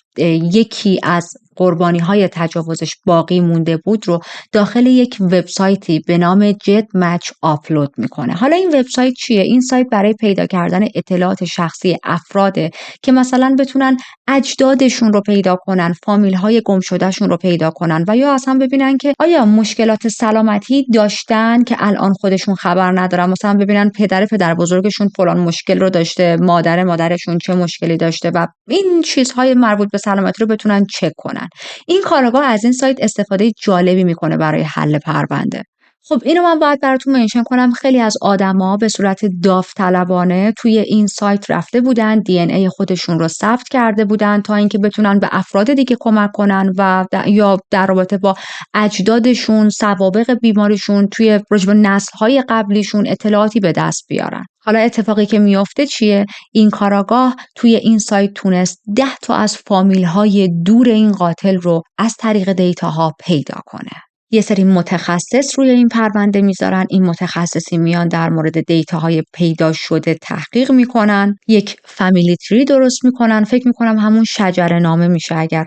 یکی از قربانی‌های تجاوزش باقی مونده بود رو داخل یک وبسایتی به نام جت مچ آپلود میکنه. حالا این وبسایت چیه؟ این سایت برای پیدا کردن اطلاعات شخصی افراده که مثلا بتونن اجدادشون رو پیدا کنن، فامیل‌های گم شدهشون رو پیدا کنن و یا اصلا ببینن که آیا مشکلات سلامتی داشتن که الان خودشون خبر ندارن. مثلا ببینن پدر بزرگشون فلان مشکل رو داشته، مادرشون چه مشکلی داشته و این چیزهای مربوط به سلامتی رو بتونن چک کنن. این کارآگاه از این سایت استفاده جالبی میکنه برای حل پرونده. خب اینو من باید براتون منشن کنم. خیلی از آدما به صورت داوطلبانه توی این سایت رفته بودن، DNA خودشون رو ثبت کرده بودن تا اینکه بتونن به افراد دیگه کمک کنن و یا در رابطه با اجدادشون، سوابق بیماریشون، توی راجع به نسل‌های قبلیشون اطلاعاتی به دست بیارن. حالا اتفاقی که میفته چیه؟ این کاراگاه توی این سایت تونست 10 تا از فامیل‌های دور این قاتل رو از طریق دیتاها پیدا کنه. یه سری متخصص روی این پرونده میذارن. این متخصصی میان در مورد دیتاهای پیدا شده تحقیق میکنن، یک فامیلی تری درست میکنن. فکر میکنم همون شجره نامه میشه اگر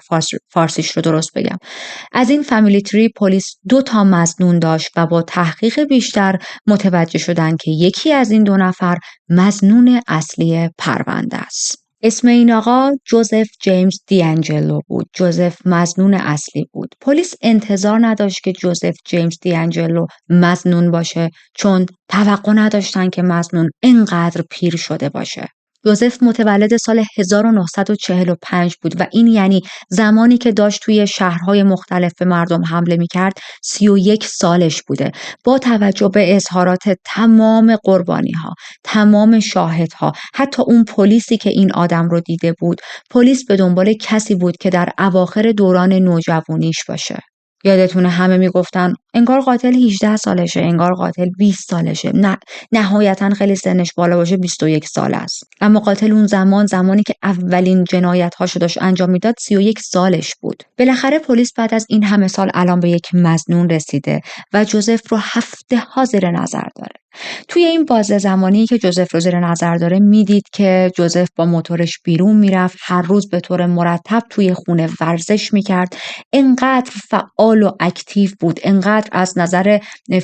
فارسیش رو درست بگم. از این فامیلی تری پلیس 2 تا مظنون داشت و با تحقیق بیشتر متوجه شدن که یکی از این 2 نفر مظنون اصلی پرونده است. اسم این آقا جوزف جیمز دیانجلو بود. جوزف مظنون اصلی بود. پلیس انتظار نداشت که جوزف جیمز دیانجلو مظنون باشه چون توقع نداشتن که مظنون اینقدر پیر شده باشه. جوزف متولد سال 1945 بود و این یعنی زمانی که داشت توی شهرهای مختلف به مردم حمله می‌کرد 31 سالش بوده. با توجه به اظهارات تمام قربانی‌ها، تمام شاهدها، حتی اون پلیسی که این آدم رو دیده بود، پلیس به دنبال کسی بود که در اواخر دوران نوجوانیش باشه. یادتونه همه میگفتن انگار قاتل 18 سالشه، انگار قاتل 20 سالشه. نه، نهایتا خیلی سنش بالا باشه 21 سال است. اما قاتل اون زمانی که اولین جنایت‌هاشو داشت انجام میداد 31 سالش بود. بالاخره پلیس بعد از این همه سال الان به یک مظنون رسیده و جوزف رو هفته‌ها زیر نظر داره. توی این بازه زمانی که جوزف رو زیر نظر داره میدید که جوزف با موتورش بیرون میرفت، هر روز به طور مرتب توی خونه ورزش میکرد، انقدر فعال و اکتیو بود، انقدر از نظر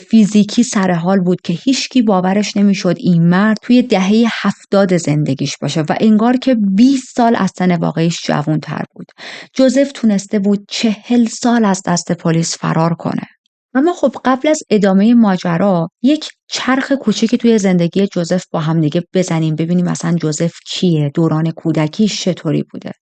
فیزیکی سرحال بود که هیچکی باورش نمیشد این مرد توی دهه 70 زندگیش باشه و انگار که 20 سال از سن واقعیش جوان‌تر بود. جوزف تونسته بود 40 سال از دست پلیس فرار کنه. اما خب قبل از ادامه ماجرا یک چرخ کوچیکی توی زندگی جوزف با هم دیگه بزنیم، ببینیم مثلا جوزف کیه، دوران کودکیش چطوری بوده.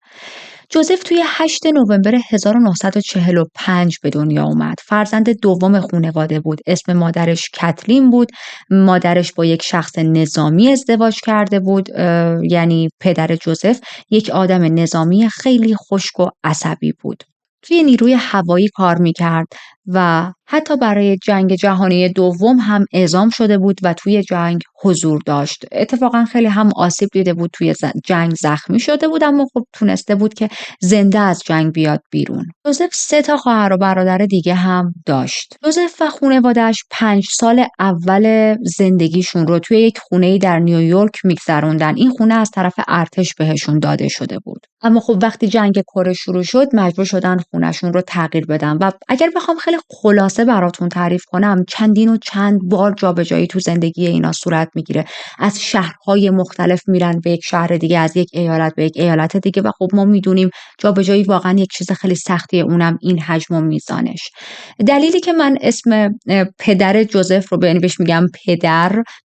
جوزف توی 8 نوامبر 1945 به دنیا اومد. فرزند دوم خانواده بود. اسم مادرش کتلین بود. مادرش با یک شخص نظامی ازدواج کرده بود. یعنی پدر جوزف یک آدم نظامی خیلی خشک و عصبی بود. توی نیروی هوایی کار میکرد و حتی برای جنگ جهانی دوم هم اعزام شده بود و توی جنگ حضور داشت. اتفاقا خیلی هم آسیب دیده بود، توی جنگ زخمی شده بود، اما خب تونسته بود که زنده از جنگ بیاد بیرون. جوزف 3 تا خواهر و برادر دیگه هم داشت. جوزف و خانواده‌اش 5 سال اول زندگیشون رو توی یک خونه‌ای در نیویورک میگذروندن. این خونه از طرف ارتش بهشون داده شده بود. اما خب وقتی جنگ کره شروع شد مجبور شدن خونه‌شون رو تغییر بدن و اگر بخوام خیلی خلاصه براتون تعریف کنم چندین و چند بار جابجایی تو زندگی اینا صورت میگیره. از شهرهای مختلف میرن به یک شهر دیگه، از یک ایالت به یک ایالت دیگه و خب ما میدونیم جابجایی واقعا یک چیز خیلی سختیه، اونم این حجم و میزانش. دلیلی که من اسم پدر جوزف رو یعنی بهش میگم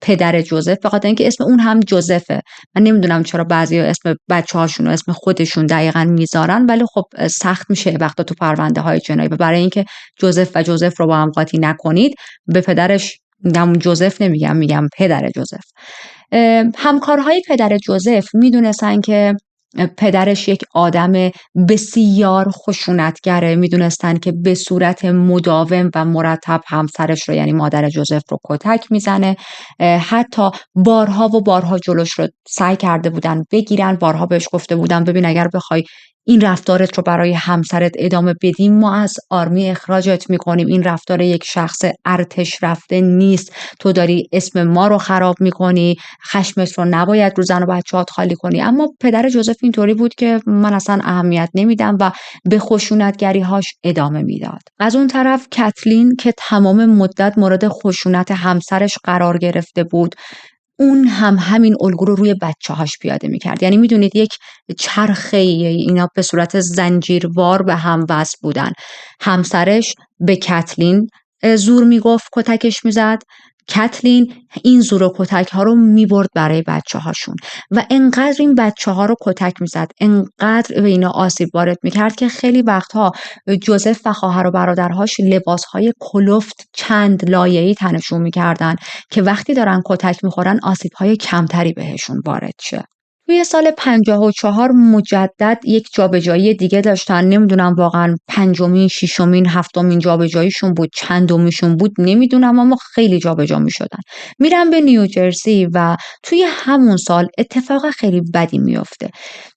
پدر جوزف به خاطر اینکه اسم اون هم جوزفه. من نمیدونم چرا بعضیا اسم بچه‌هاشون و اسم خودشون دقیقاً میذارن، ولی خب سخت میشه وقتا تو پرونده های جنایی. برای اینکه جوزف رو با هم قاطی نکنید به پدرش جوزف نمیگم، میگم پدر جوزف. همکارهای پدر جوزف میدونستن که پدرش یک آدم بسیار خشونتگره، میدونستن که به صورت مداوم و مرتب همسرش رو یعنی مادر جوزف رو کتک میزنه. حتی بارها و بارها جلوش رو سعی کرده بودن بگیرن، بارها بهش گفته بودن ببین اگر بخوای این رفتارت رو برای همسرت ادامه بدیم ما از آرمی اخراجت میکنیم، این رفتار یک شخص ارتش رفته نیست، تو داری اسم ما رو خراب میکنی، خشمت رو نباید رو زن و بچه‌هات خالی کنی. اما پدر جوزف اینطوری بود که من اصلا اهمیت نمیدم و به خشونتگری‌هاش ادامه میداد. از اون طرف کتلین که تمام مدت مورد خشونت همسرش قرار گرفته بود، اون هم همین الگو رو روی بچه‌هاش پیاده می‌کرد. یعنی میدونید یک چرخه اینا به صورت زنجیروار به هم وصل بودن. همسرش به کتلین زور میگفت، کتکش میزد. کتلین این زور و کتک ها رو میبرد برای بچه هاشون و انقدر این بچه ها رو کتک میزد، انقدر به اینا آسیب وارد میکرد که خیلی وقتها جوزف و خواهر و برادرهاش لباس های کلفت چند لایه‌ای تنشون میکردن که وقتی دارن کتک میخورن آسیب های کمتری بهشون وارد شه. توی سال 54 مجدد یک جابجایی دیگه داشتن، نمیدونم واقعا 5مین، 6مین، 7مین جابجاییشون بود، چندمیشون بود نمیدونم، اما خیلی جابجا میشدن. میرن به نیوجرسی و توی همون سال اتفاق خیلی بدی میفته.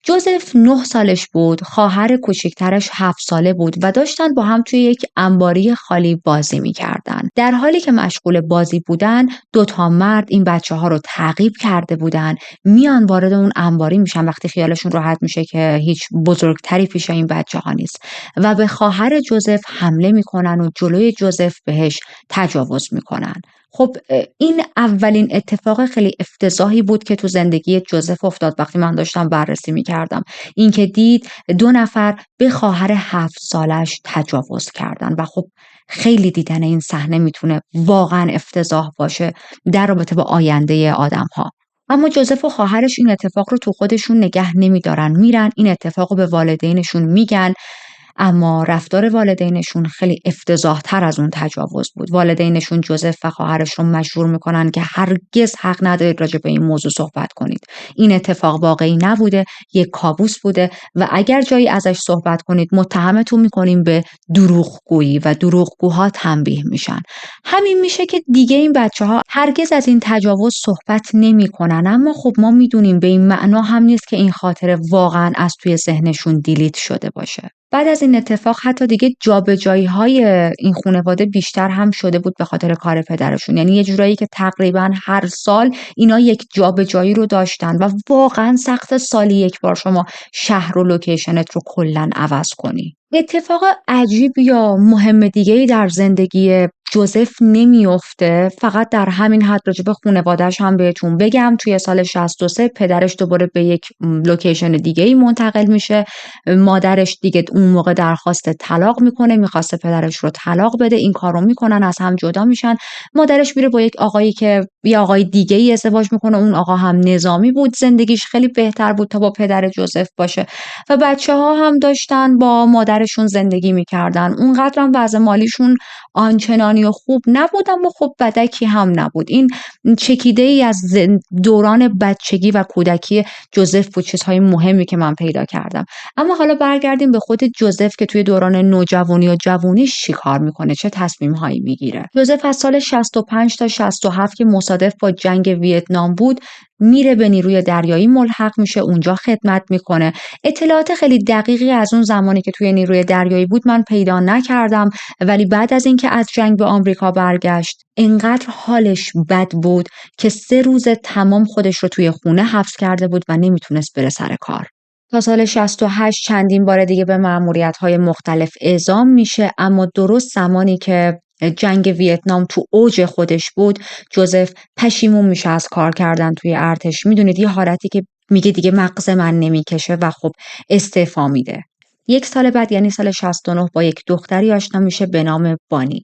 جوزف 9 سالش بود، خواهر کوچکترش 7 ساله بود و داشتن با هم توی یک انباری خالی بازی میکردن. در حالی که مشغول بازی بودن 2 تا مرد این بچه‌ها رو تعقیب کرده بودن، میان وارد اون انباری میشن وقتی خیالشون راحت میشه که هیچ بزرگتری پیش این بچه‌ها نیست و به خواهر جوزف حمله میکنن و جلوی جوزف بهش تجاوز میکنن. خب این اولین اتفاق خیلی افتضاحی بود که تو زندگی جوزف افتاد وقتی من داشتم بررسی میکردم. این که دید 2 نفر به خواهر 7 سالش تجاوز کردن و خب خیلی دیدن این صحنه میتونه واقعا افتضاح باشه در رابطه با آینده آدم ها. اما جوزف و خواهرش این اتفاق رو تو خودشون نگه نمیدارن، میرن این اتفاق رو به والدینشون میگن. اما رفتار والدینشون خیلی افتضاح‌تر از اون تجاوز بود. والدینشون جوزف و خواهرش رو مجبور میکنن که هرگز حق ندارید راجع به این موضوع صحبت کنید. این اتفاق واقعی نبوده، یک کابوس بوده و اگر جایی ازش صحبت کنید متهمتون میکنیم به دروغگویی و دروغگوها تنبیه میشن. همین میشه که دیگه این بچه‌ها هرگز از این تجاوز صحبت نمیکنن. اما خب ما میدونیم به این معنا هم نیست که این خاطره واقعا از توی ذهنشون دیلیت شده باشه. بعد از این اتفاق حتی دیگه جابجایی‌های این خانواده بیشتر هم شده بود به خاطر کار پدرشون. یعنی یه جورایی که تقریبا هر سال اینا یک جابجایی رو داشتن و واقعا سخت سالی یک بار شما شهر و لوکیشنت رو کلا عوض کنی. اتفاق عجیب یا مهم دیگه‌ای در زندگی جوزف نمیفته. فقط در همین حد راجع به خانواده‌اش هم بهتون بگم توی سال 63 پدرش دوباره به یک لوکیشن دیگه‌ای منتقل میشه. مادرش دیگه اون موقع درخواست طلاق میکنه، میخواسته پدرش رو طلاق بده، این کارو میکنن، از هم جدا میشن. مادرش میره با یک آقایی که یه آقای دیگه‌ای ازدواج میکنه، اون آقا هم نظامی بود، زندگیش خیلی بهتر بود تا با پدر جوزف باشه و بچه‌ها هم داشتن با مادرشون زندگی میکردن. اونقدر هم وضع مالیشون آنچنانی و خوب نبود، اما خب بدکی هم نبود. این چکیده ای از دوران بچگی و کودکی جوزف بود، چیزهای مهمی که من پیدا کردم. اما حالا برگردیم به خود جوزف که توی دوران نوجوانی و جوونیش چی کار میکنه، چه تصمیم‌هایی میگیره. جوزف از سال 65 تا 67 که مصادف با جنگ ویتنام بود میره به نیروی دریایی ملحق میشه، اونجا خدمت میکنه. اطلاعات خیلی دقیقی از اون زمانی که توی نیروی دریایی بود من پیدا نکردم، ولی بعد از اینکه از جنگ به آمریکا برگشت انقدر حالش بد بود که 3 روز تمام خودش رو توی خونه حبس کرده بود و نمیتونست بره سر کار. تا سال 68 چندین بار دیگه به مأموریت‌های مختلف اعزام میشه، اما درست زمانی که جنگ ویتنام تو اوج خودش بود جوزف پشیمون میشه از کار کردن توی ارتش. میدونید یه حالتی که میگه دیگه مغز من نمیکشه و خب استعفا میده. 1 سال بعد یعنی سال 69 با یک دختری آشنا میشه به نام بانی.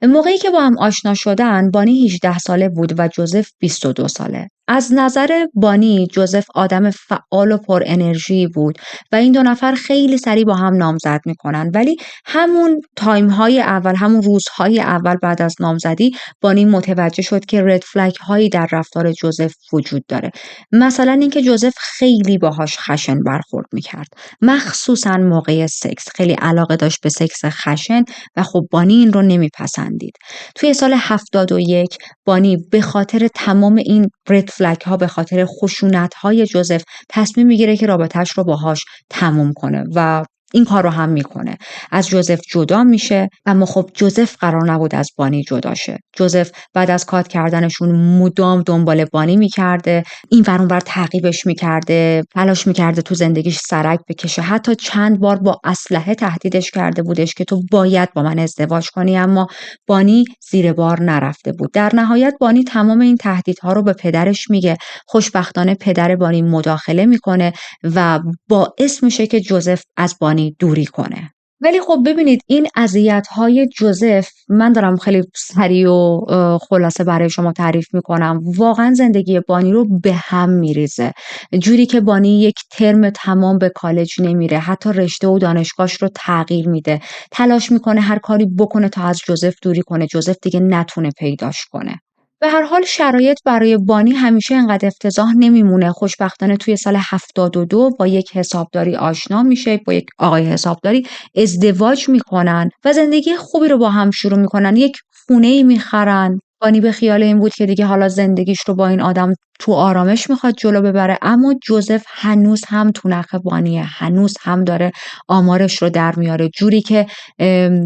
موقعی که با هم آشنا شدن بانی 18 ساله بود و جوزف 22 ساله. از نظر بانی جوزف آدم فعال و پر انرژی بود و این 2 نفر خیلی سریع با هم نامزد میکنن، ولی همون تایم های اول، همون روزهای اول بعد از نامزدی بانی متوجه شد که رد فلگ هایی در رفتار جوزف وجود داره. مثلا اینکه جوزف خیلی باهاش خشن برخورد میکرد، مخصوصا موقع سکس خیلی علاقه داشت به سکس خشن و خب بانی این رو نمیپسندید. توی سال 71 بانی به خاطر تمام این رد فلگ ها، به خاطر خشونت های جوزف تصمیم میگیره که رابطهش رو باهاش تموم کنه و این کار رو هم میکنه. از جوزف جدا میشه، اما خب جوزف قرار نبود از بانی جدا شه. جوزف بعد از کات کردنشون مدام دنبال بانی میکرده، این ور اون ور تعقیبش میکرده، تلاش میکرده تو زندگیش سرک بکشه. حتی چند بار با اسلحه تهدیدش کرده بودش که تو باید با من ازدواج کنی، اما بانی زیر بار نرفته بود. در نهایت بانی تمام این تهدیدها رو به پدرش میگه. خوشبختانه پدر بانی مداخله میکنه و باعث میشه که جوزف از بانی دوری کنه. ولی خب ببینید این اذیت‌های جوزف، من دارم خیلی سریع و خلاصه برای شما تعریف میکنم، واقعا زندگی بانی رو به هم میریزه. جوری که بانی یک ترم تمام به کالج نمیره، حتی رشته و دانشگاهش رو تغییر میده، تلاش میکنه هر کاری بکنه تا از جوزف دوری کنه، جوزف دیگه نتونه پیداش کنه. به هر حال شرایط برای بانی همیشه انقدر افتضاح نمیمونه. خوشبختانه توی سال 72 با یک حسابداری آشنا میشه، با یک آقای حسابداری ازدواج میکنن و زندگی خوبی رو با هم شروع میکنن. یک خونه‌ای میخرن. بانی به خیال این بود که دیگه حالا زندگیش رو با این آدم تو آرامش میخواد جلو ببره، اما جوزف هنوز هم تو نخ بانیه، هنوز هم داره آمارش رو در میاره. جوری که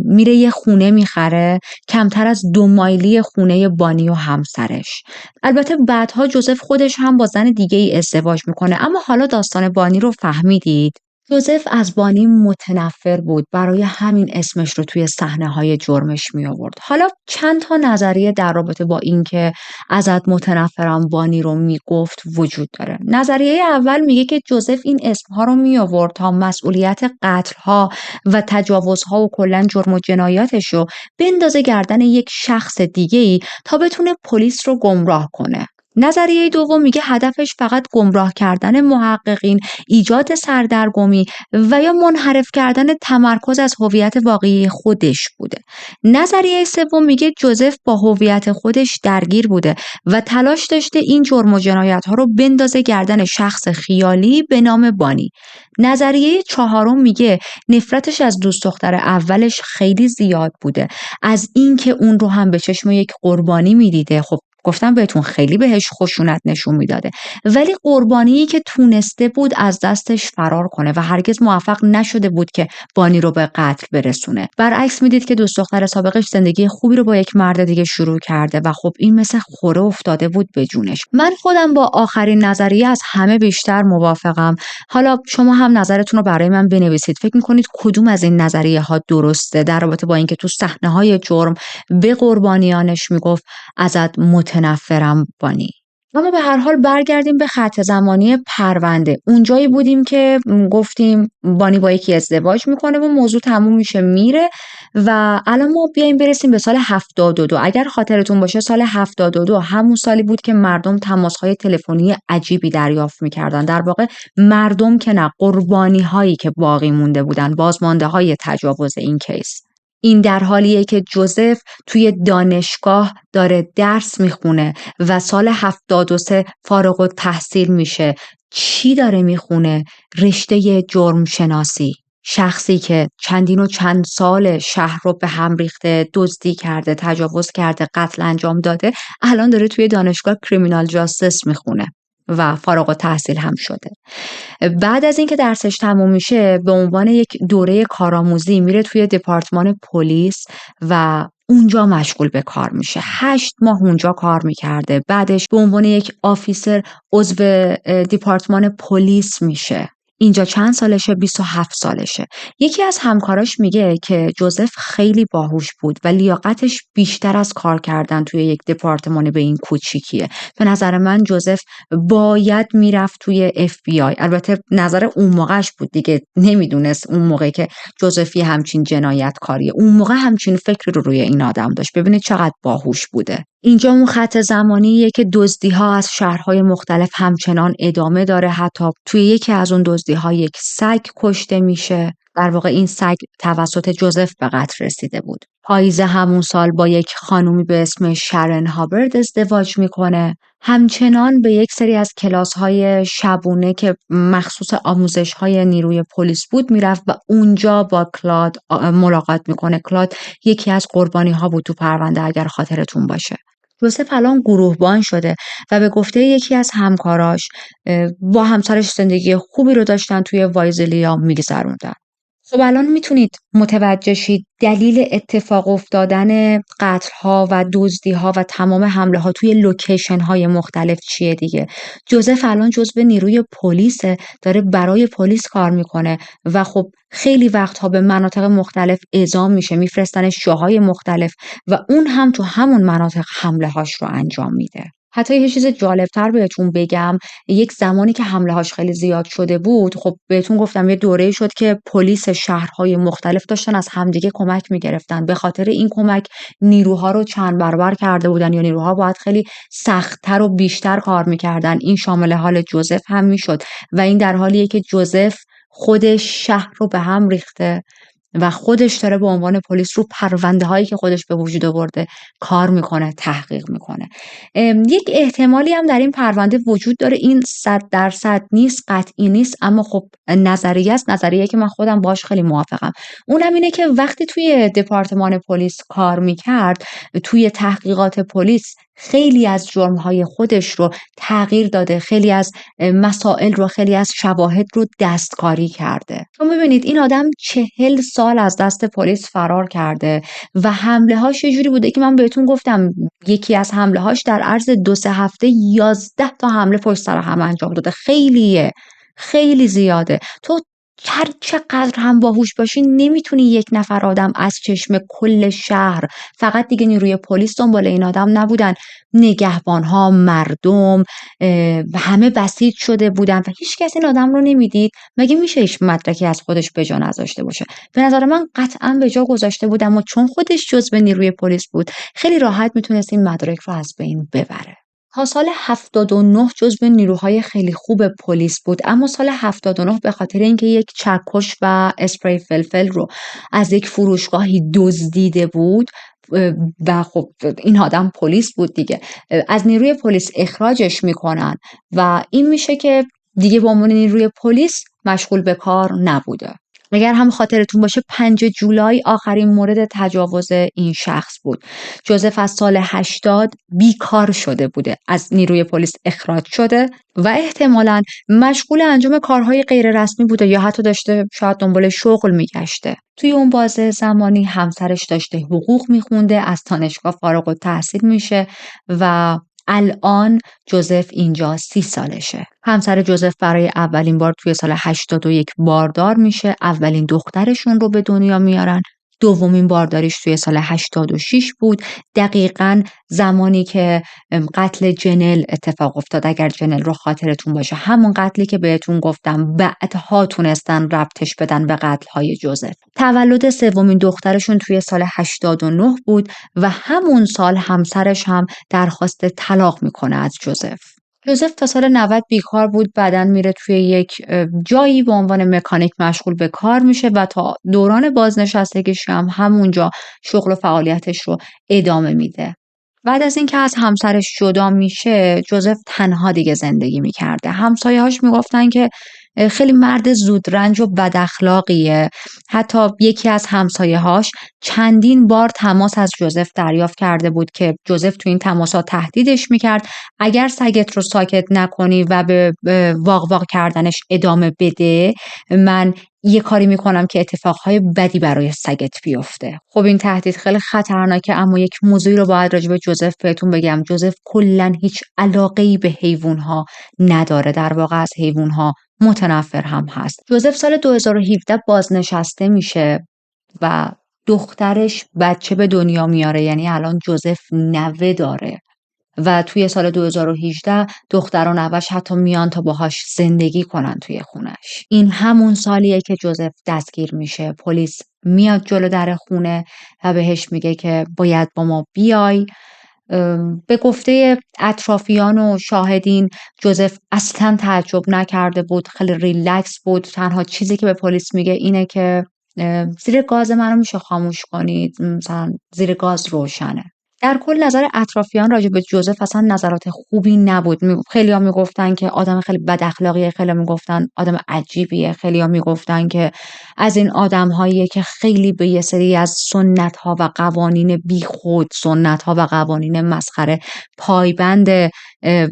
میره یه خونه میخره کمتر از 2 مایلی خونه بانی و همسرش. البته بعدها جوزف خودش هم با زن دیگه ای ازدواج میکنه، اما حالا داستان بانی رو فهمیدید. جوزف از بانی متنفر بود، برای همین اسمش رو توی صحنه‌های جرمش می آورد. حالا چند تا نظریه در رابطه با این که ازت متنفرم بانی رو میگفت وجود داره. نظریه اول میگه که جوزف این اسمها رو می آورد تا مسئولیت قتل‌ها و تجاوزها و کلاً جرم و جنایاتش رو بندازه گردن یک شخص دیگه‌ای تا بتونه پلیس رو گمراه کنه. نظریه دوم میگه هدفش فقط گمراه کردن محققین، ایجاد سردرگمی و یا منحرف کردن تمرکز از هویت واقعی خودش بوده. نظریه سوم میگه جوزف با هویت خودش درگیر بوده و تلاش داشته این جرم و جنایت ها رو بندازه گردن شخص خیالی به نام بانی. نظریه چهارم میگه نفرتش از دوست دختر اولش خیلی زیاد بوده، از اینکه اون رو هم به چشم یک قربانی میدیده. خب گفتم بهتون خیلی بهش خشونت نشون میداده، ولی قربانی که تونسته بود از دستش فرار کنه و هرگز موفق نشده بود که بانی رو به قتل برسونه. برعکس میدید که دوست دختر سابقش زندگی خوبی رو با یک مرد دیگه شروع کرده و خب این مثل خوره افتاده بود به جونش. من خودم با آخرین نظریه از همه بیشتر موافقم. حالا شما هم نظرتون رو برای من بنویسید. فکر میکنید کدوم از این نظریه ها درسته در رابطه با اینکه تو صحنه‌های جرم به قربانیانش میگفت ازت متنفرم بانی. اما به هر حال برگردیم به خط زمانی پرونده. اونجایی بودیم که گفتیم بانی با یکی ازدواج میکنه و موضوع تموم میشه میره و الان ما بیایم برسیم به سال 72. اگر خاطرتون باشه سال 72 همون سالی بود که مردم تماسهای تلفنی عجیبی دریافت میکردن. در واقع مردم که نه، قربانی هایی که باقی مونده بودن، بازمانده های تجاوز این کیس. این در حالیه که جوزف توی دانشگاه داره درس میخونه و سال 73 فارغ التحصیل میشه. چی داره میخونه؟ رشته جرم شناسی. شخصی که چندین و چند سال شهر رو به هم ریخته، دزدی کرده، تجاوز کرده، قتل انجام داده، الان داره توی دانشگاه کریمینال جاستس میخونه و فارغ التحصیل هم شده. بعد از اینکه درسش تموم میشه به عنوان یک دوره کارآموزی میره توی دپارتمان پلیس و اونجا مشغول به کار میشه. 8 ماه اونجا کار میکرده. بعدش به عنوان یک آفیسر عضو دپارتمان پلیس میشه. اینجا چند سالشه؟ 27 سالشه. یکی از همکاراش میگه که جوزف خیلی باهوش بود و لیاقتش بیشتر از کار کردن توی یک دپارتمان به این کوچیکیه. به نظر من جوزف باید میرفت توی FBI. البته نظر اون موقعش بود دیگه، نمیدونست اون موقع که جوزفی همچین جنایتکاریه. اون موقع همچین فکری رو روی این آدم داشت. ببینید چقدر باهوش بوده. اینجا اون خط زمانیه که دزدی‌ها از شهرهای مختلف همچنان ادامه داره. حتی توی یکی از اون دزدی‌ها یک سگ کشته میشه. در واقع این سگ توسط جوزف به قتل رسیده بود. پاییز همون سال با یک خانومی به اسم شرن هابرد ازدواج میکنه. همچنان به یک سری از کلاس‌های شبونه که مخصوص آموزش‌های نیروی پلیس بود میرفت و اونجا با کلاد ملاقات میکنه. کلاد یکی از قربانی‌ها بود تو پرونده اگر خاطرتون باشه. جوزف الان گروهبان شده و به گفته یکی از همکاراش با همسرش زندگی خوبی رو داشتن توی وایزلیا میگذروندن. خب الان میتونید متوجه شید دلیل اتفاق افتادن قتل‌ها و دزدی‌ها و تمام حمله‌ها توی لوکیشن‌های مختلف چیه دیگه. جوزف الان جزو نیروی پلیسه، داره برای پلیس کار میکنه و خب خیلی وقتها به مناطق مختلف اعزام میشه، میفرستنش جاهای مختلف و اون هم تو همون مناطق حمله‌هاش رو انجام میده. حتی یه چیز جالبتر بهتون بگم، یک زمانی که حمله‌هاش خیلی زیاد شده بود، خب بهتون گفتم یه دوره‌ای شد که پلیس شهرهای مختلف داشتن از همدیگه کمک می‌گرفتن. به خاطر این کمک نیروها رو چند برابر کرده بودن یا نیروها باید خیلی سخت‌تر و بیشتر کار می‌کردن. این شامل حال جوزف هم میشد و این در حالیه که جوزف خودش شهر رو به هم ریخته و خودش داره به عنوان پلیس رو پرونده هایی که خودش به وجود آورده کار میکنه، تحقیق میکنه. یک احتمالی هم در این پرونده وجود داره، این 100% نیست، قطعی نیست، اما خب نظریه است، نظریه که من خودم باش خیلی موافقم. اونم اینه که وقتی توی دپارتمان پلیس کار میکرد، توی تحقیقات پلیس خیلی از جرم‌های خودش رو تغییر داده، خیلی از مسائل رو، خیلی از شواهد رو دستکاری کرده. چون ببینید این آدم 40 سال از دست پلیس فرار کرده و حمله هاش یه جوری بوده که من بهتون گفتم یکی از حمله هاش در عرض 2-3 هفته 11 تا حمله پشت سر هم انجام داده. خیلیه، خیلی زیاده. تو هر چقدر هم باهوش باشی نمیتونی یک نفر آدم از چشم کل شهر، فقط دیگه نیروی پلیس دنبال این آدم نبودن، نگهبانها، مردم همه بسیج شده بودن و هیچ کس این آدم رو نمیدید. مگه میشه هیچ مدرکی از خودش به جا نذاشته باشه؟ به نظر من قطعا به جا گذاشته بود، اما چون خودش جزو نیروی پلیس بود خیلی راحت میتونست این مدرک رو از بین ببره. تا سال 79 جزو نیروهای خیلی خوب پلیس بود، اما سال 79 به خاطر اینکه یک چکش و اسپری فلفل رو از یک فروشگاهی دزدیده بود و خب این آدم پلیس بود دیگه، از نیروی پلیس اخراجش میکنن و این میشه که دیگه به عنوان نیروی پلیس مشغول به کار نبوده. اگر هم خاطرتون باشه 5 جولای آخرین مورد تجاوز این شخص بود. جوزف از سال 80 بیکار شده بوده، از نیروی پلیس اخراج شده و احتمالاً مشغول انجام کارهای غیر رسمی بوده یا حتی داشته شاید دنبال شغل میگشته. توی اون بازه زمانی همسرش داشته حقوق میخونده، از دانشگاه فارغ التحصیل میشه و الان جوزف اینجا 30 سالشه. همسر جوزف برای اولین بار توی سال 81 باردار میشه، اولین دخترشون رو به دنیا میارن. دومین بارداریش توی سال 86 بود، دقیقاً زمانی که قتل جنل اتفاق افتاد. اگر جنل رو خاطرتون باشه، همون قتلی که بهتون گفتم بعدها تونستن ربطش بدن به قتل‌های جوزف. تولد سومین دخترشون توی سال 89 بود و همون سال همسرش هم درخواست طلاق میکنه از جوزف. جوزف تا سال 90 بیکار بود، بعداً میره توی یک جایی به عنوان مکانیک مشغول به کار میشه و تا دوران بازنشستگیش هم همونجا شغل و فعالیتش رو ادامه میده. بعد از اینکه از همسرش جدا میشه، جوزف تنها دیگه زندگی میکرده. همسایه‌هاش میگفتن که خیلی مرد زودرنج و بد اخلاقیه. حتی یکی از همسایه‌هاش چندین بار تماس از جوزف دریافت کرده بود که جوزف تو این تماسات تهدیدش میکرد اگر سگت رو ساکت نکنی و به واق واق کردنش ادامه بده، من یه کاری میکنم که اتفاقهای بدی برای سگت بیفته. خب این تهدید خیلی خطرناکه، اما یک موضوعی رو باید راجع به جوزف بهتون بگم. جوزف کلاً هیچ علاقه‌ای به حیوانها نداره، در واقع از حیوانها متنفر هم هست. جوزف سال 2017 بازنشسته میشه و دخترش بچه به دنیا میاره، یعنی الان جوزف نوه داره و توی سال 2018 دختر و نوش حتی میان تا باهاش زندگی کنن توی خونش. این همون سالیه که جوزف دستگیر میشه. پلیس میاد جلو در خونه و بهش میگه که باید با ما بیای. به گفته اطرافیان و شاهدین جوزف اصلا تعجب نکرده بود، خیلی ریلکس بود. تنها چیزی که به پلیس میگه اینه که زیر گاز منو میشه خاموش کنید، مثلا زیر گاز روشنه. در کل نظر اطرافیان راجع به جوزف اصلا نظرات خوبی نبود. خیلی‌ها میگفتن که آدم خیلی بد اخلاقیه، خیلی‌ها میگفتن آدم عجیبیه، خیلی‌ها میگفتن که از این آدم‌هایی که خیلی به یه سری از سنت‌ها و قوانین بیخود، سنت‌ها و قوانین مسخره پایبند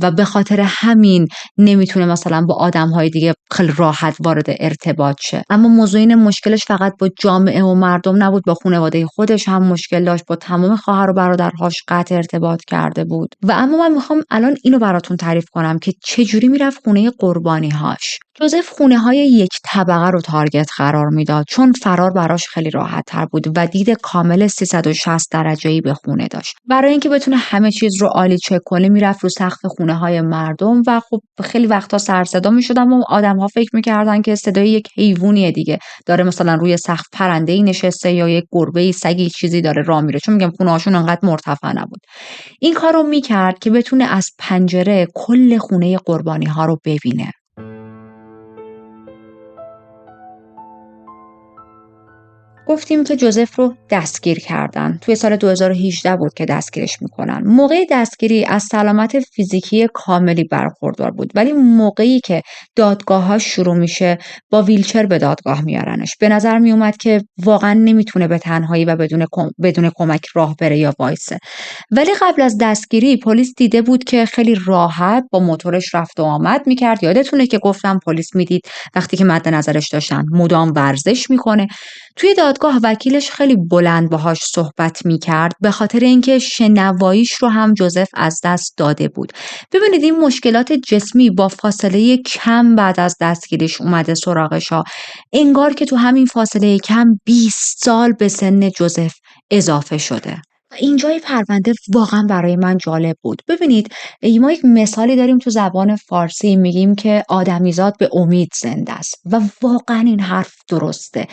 و به خاطر همین نمیتونه مثلا با آدم‌های دیگه خیلی راحت وارد ارتباط شه. اما موضوع این مشکلش فقط با جامعه و مردم نبود، با خانواده خودش هم مشکل داشت، با تمام خواهر و برادرهاش قطع ارتباط کرده بود. و اما من میخوام الان اینو براتون تعریف کنم که چجوری میرفت خونه قربانی‌هاش. جوزف خونه‌های یک طبقه رو تارگت قرار میداد، چون فرار براش خیلی راحت تر بود و دید کامل 360 درجه‌ای به خونه داشت. برای اینکه بتونه همه چیز رو عالی چک کنه میرفت رو سقف خونه‌های مردم و خب خیلی وقتا سر صدا میشد، اما آدم‌ها فکر می‌کردن که صدای یک حیوانیه دیگه، داره مثلا روی سقف پرنده‌ای نشسته یا یک گربه‌ای، سگی، چیزی داره راه میره، چون میگم خونه‌هاشون انقدر مرتفع نبود. این کارو میکرد که بتونه از پنجره کل خونه قربانی‌ها رو ببینه. گفتیم که جوزف رو دستگیر کردن. توی سال 2018 بود که دستگیرش میکنن. موقع دستگیری از سلامت فیزیکی کاملی برخوردار بود، ولی موقعی که دادگاه‌هاش شروع میشه با ویلچر به دادگاه میارنش. به نظر میومد که واقعا نمیتونه به تنهایی و بدون کمک راه بره یا وایسه. ولی قبل از دستگیری پلیس دیده بود که خیلی راحت با موتورش رفت و آمد میکرد. یادتونه که گفتم پلیس میدید وقتی که مد نظرش داشتن مدام ورزش میکنه. توی دادگاه وکیلش خیلی بلند باهاش صحبت میکرد، به خاطر اینکه شنواییش رو هم جوزف از دست داده بود. ببینید این مشکلات جسمی با فاصله کم بعد از دستگیریش اومده سراغشا. انگار که تو همین فاصله کم 20 سال به سن جوزف اضافه شده. اینجای پرونده واقعا برای من جالب بود. ببینید ما یک مثالی داریم تو زبان فارسی، میگیم که آدمیزاد به امید زنده است و واقعا این حرف درسته.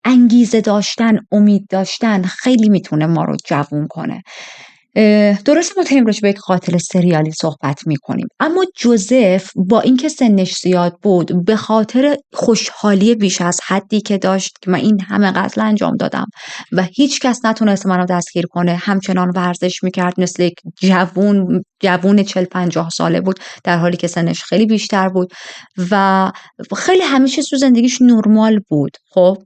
انگیزه داشتن، امید داشتن خیلی میتونه ما رو جوون کنه. درسته ما داریم راجع به یک قاتل سریالی صحبت میکنیم، اما جوزف با اینکه سنش زیاد بود به خاطر خوشحالی بیش از حدی که داشت که من این همه قتل انجام دادم و هیچ کس نتونست منو دستگیر کنه، همچنان ورزش میکرد مثل یک جوون 40-50 ساله بود، در حالی که سنش خیلی بیشتر بود و خیلی همه چیز تو زندگیش نرمال بود. خب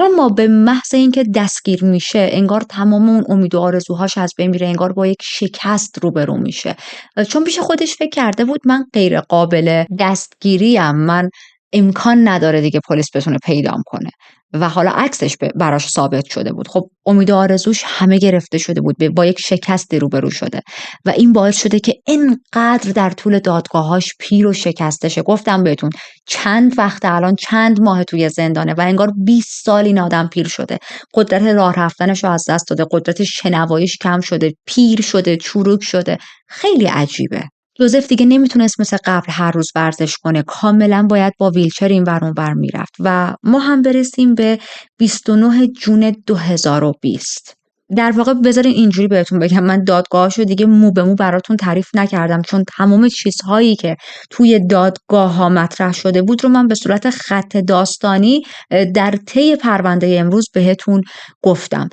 اما به محض اینکه دستگیر میشه انگار تمام اون امید و آرزوهاش از بین میره، انگار با یک شکست روبرو میشه، چون پیش خودش فکر کرده بود من غیر قابل دستگیریم، من امکان نداره دیگه پلیس بتونه پیدام کنه و حالا عکسش براش ثابت شده بود. خب امید و آرزوش همه گرفته شده بود، با یک شکست روبرو شده و این باعث شده که اینقدر در طول دادگاهاش پیر و شکسته شه. گفتم بهتون چند وقت، الان چند ماه توی زندانه و انگار 20 سال این آدم پیر شده، قدرت راه رفتنش رو از دست داده، قدرت شنواییش کم شده، پیر شده، چروک شده. خیلی عجیبه. جوزف دیگه نمیتونست مثل قبل هر روز ورزش کنه، کاملا باید با ویلچر این ور اون ور میرفت و ما هم برسیم به 29 جون 2020. در واقع بذارین اینجوری بهتون بگم، من دادگاهشو دیگه مو به مو براتون تعریف نکردم، چون تمام چیزهایی که توی دادگاه ها مطرح شده بود رو من به صورت خط داستانی در طی پرونده امروز بهتون گفتم.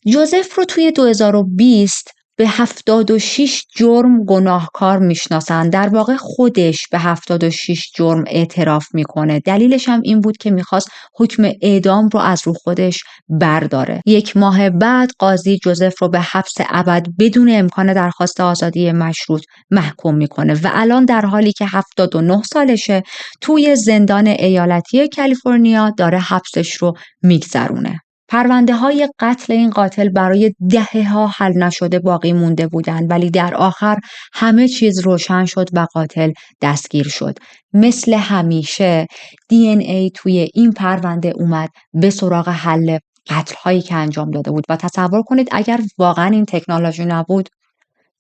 جوزف رو توی 2020 به 76 جرم گناهکار میشناسن. در واقع خودش به 76 جرم اعتراف میکنه. دلیلش هم این بود که میخواست حکم اعدام رو از رو خودش برداره. 1 ماه بعد قاضی جوزف رو به حبس ابد بدون امکان درخواست آزادی مشروط محکوم میکنه و الان در حالی که 79 سالشه توی زندان ایالتی کالیفرنیا داره حبسش رو میگذرونه. پرونده های قتل این قاتل برای دهه‌ها حل نشده باقی مونده بودند، ولی در آخر همه چیز روشن شد و قاتل دستگیر شد. مثل همیشه DNA توی این پرونده اومد به سراغ حل قتل هایی که انجام داده بود و تصور کنید اگر واقعا این تکنولوژی نبود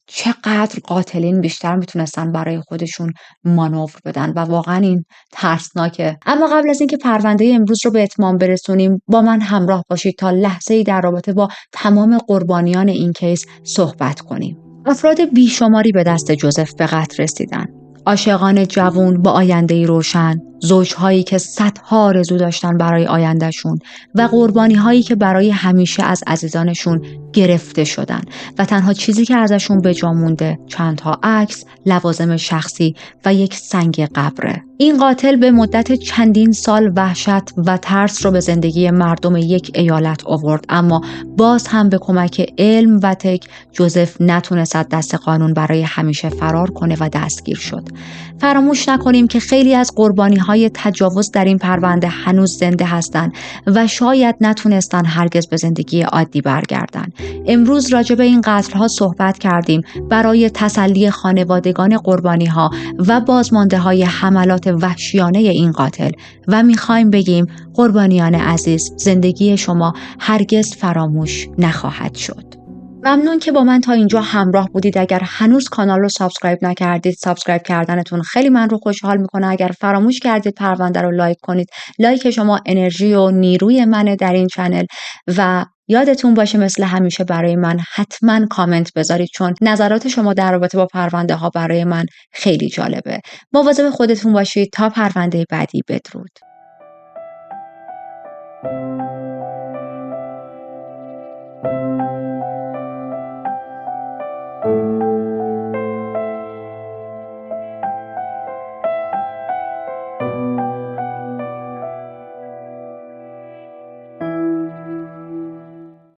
چقدر قاتلین بیشتر میتونستن برای خودشون مانور بدن و واقعا این ترسناکه. اما قبل از اینکه پرونده امروز رو به اتمام برسونیم با من همراه باشید تا لحظه‌ای در رابطه با تمام قربانیان این کیس صحبت کنیم. افراد بیشماری به دست جوزف به قتل رسیدن. عاشقان جوان با آینده‌ای روشن، زوجهایی که صدها آرزو داشتن برای آیندهشون و قربانی‌هایی که برای همیشه از عزیزانشون گرفته شدن و تنها چیزی که ازشون به جا مونده چندتا عکس، لوازم شخصی و یک سنگ قبره. این قاتل به مدت چندین سال وحشت و ترس رو به زندگی مردم یک ایالت آورد، اما باز هم به کمک علم و تک جوزف نتونست از دست قانون برای همیشه فرار کنه و دستگیر شد. فراموش نکنیم که خیلی از قربانی‌های تجاوز در این پرونده هنوز زنده هستند و شاید نتونستن هرگز به زندگی عادی برگردن. امروز راجع به این قتل‌ها صحبت کردیم برای تسلی خانوادگان قربانی‌ها و بازمانده‌های حملات وحشیانه این قاتل و می‌خوایم بگیم قربانیان عزیز، زندگی شما هرگز فراموش نخواهد شد. ممنون که با من تا اینجا همراه بودید. اگر هنوز کانال رو سابسکرایب نکردید، سابسکرایب کردنتون خیلی من رو خوشحال میکنه. اگر فراموش کردید پرونده رو لایک کنید، لایک شما انرژی و نیروی منه در این چنل و یادتون باشه مثل همیشه برای من حتما کامنت بذارید، چون نظرات شما در رابطه با پرونده ها برای من خیلی جالبه. مواظب خودتون باشید تا پرونده بعدی. بدرود.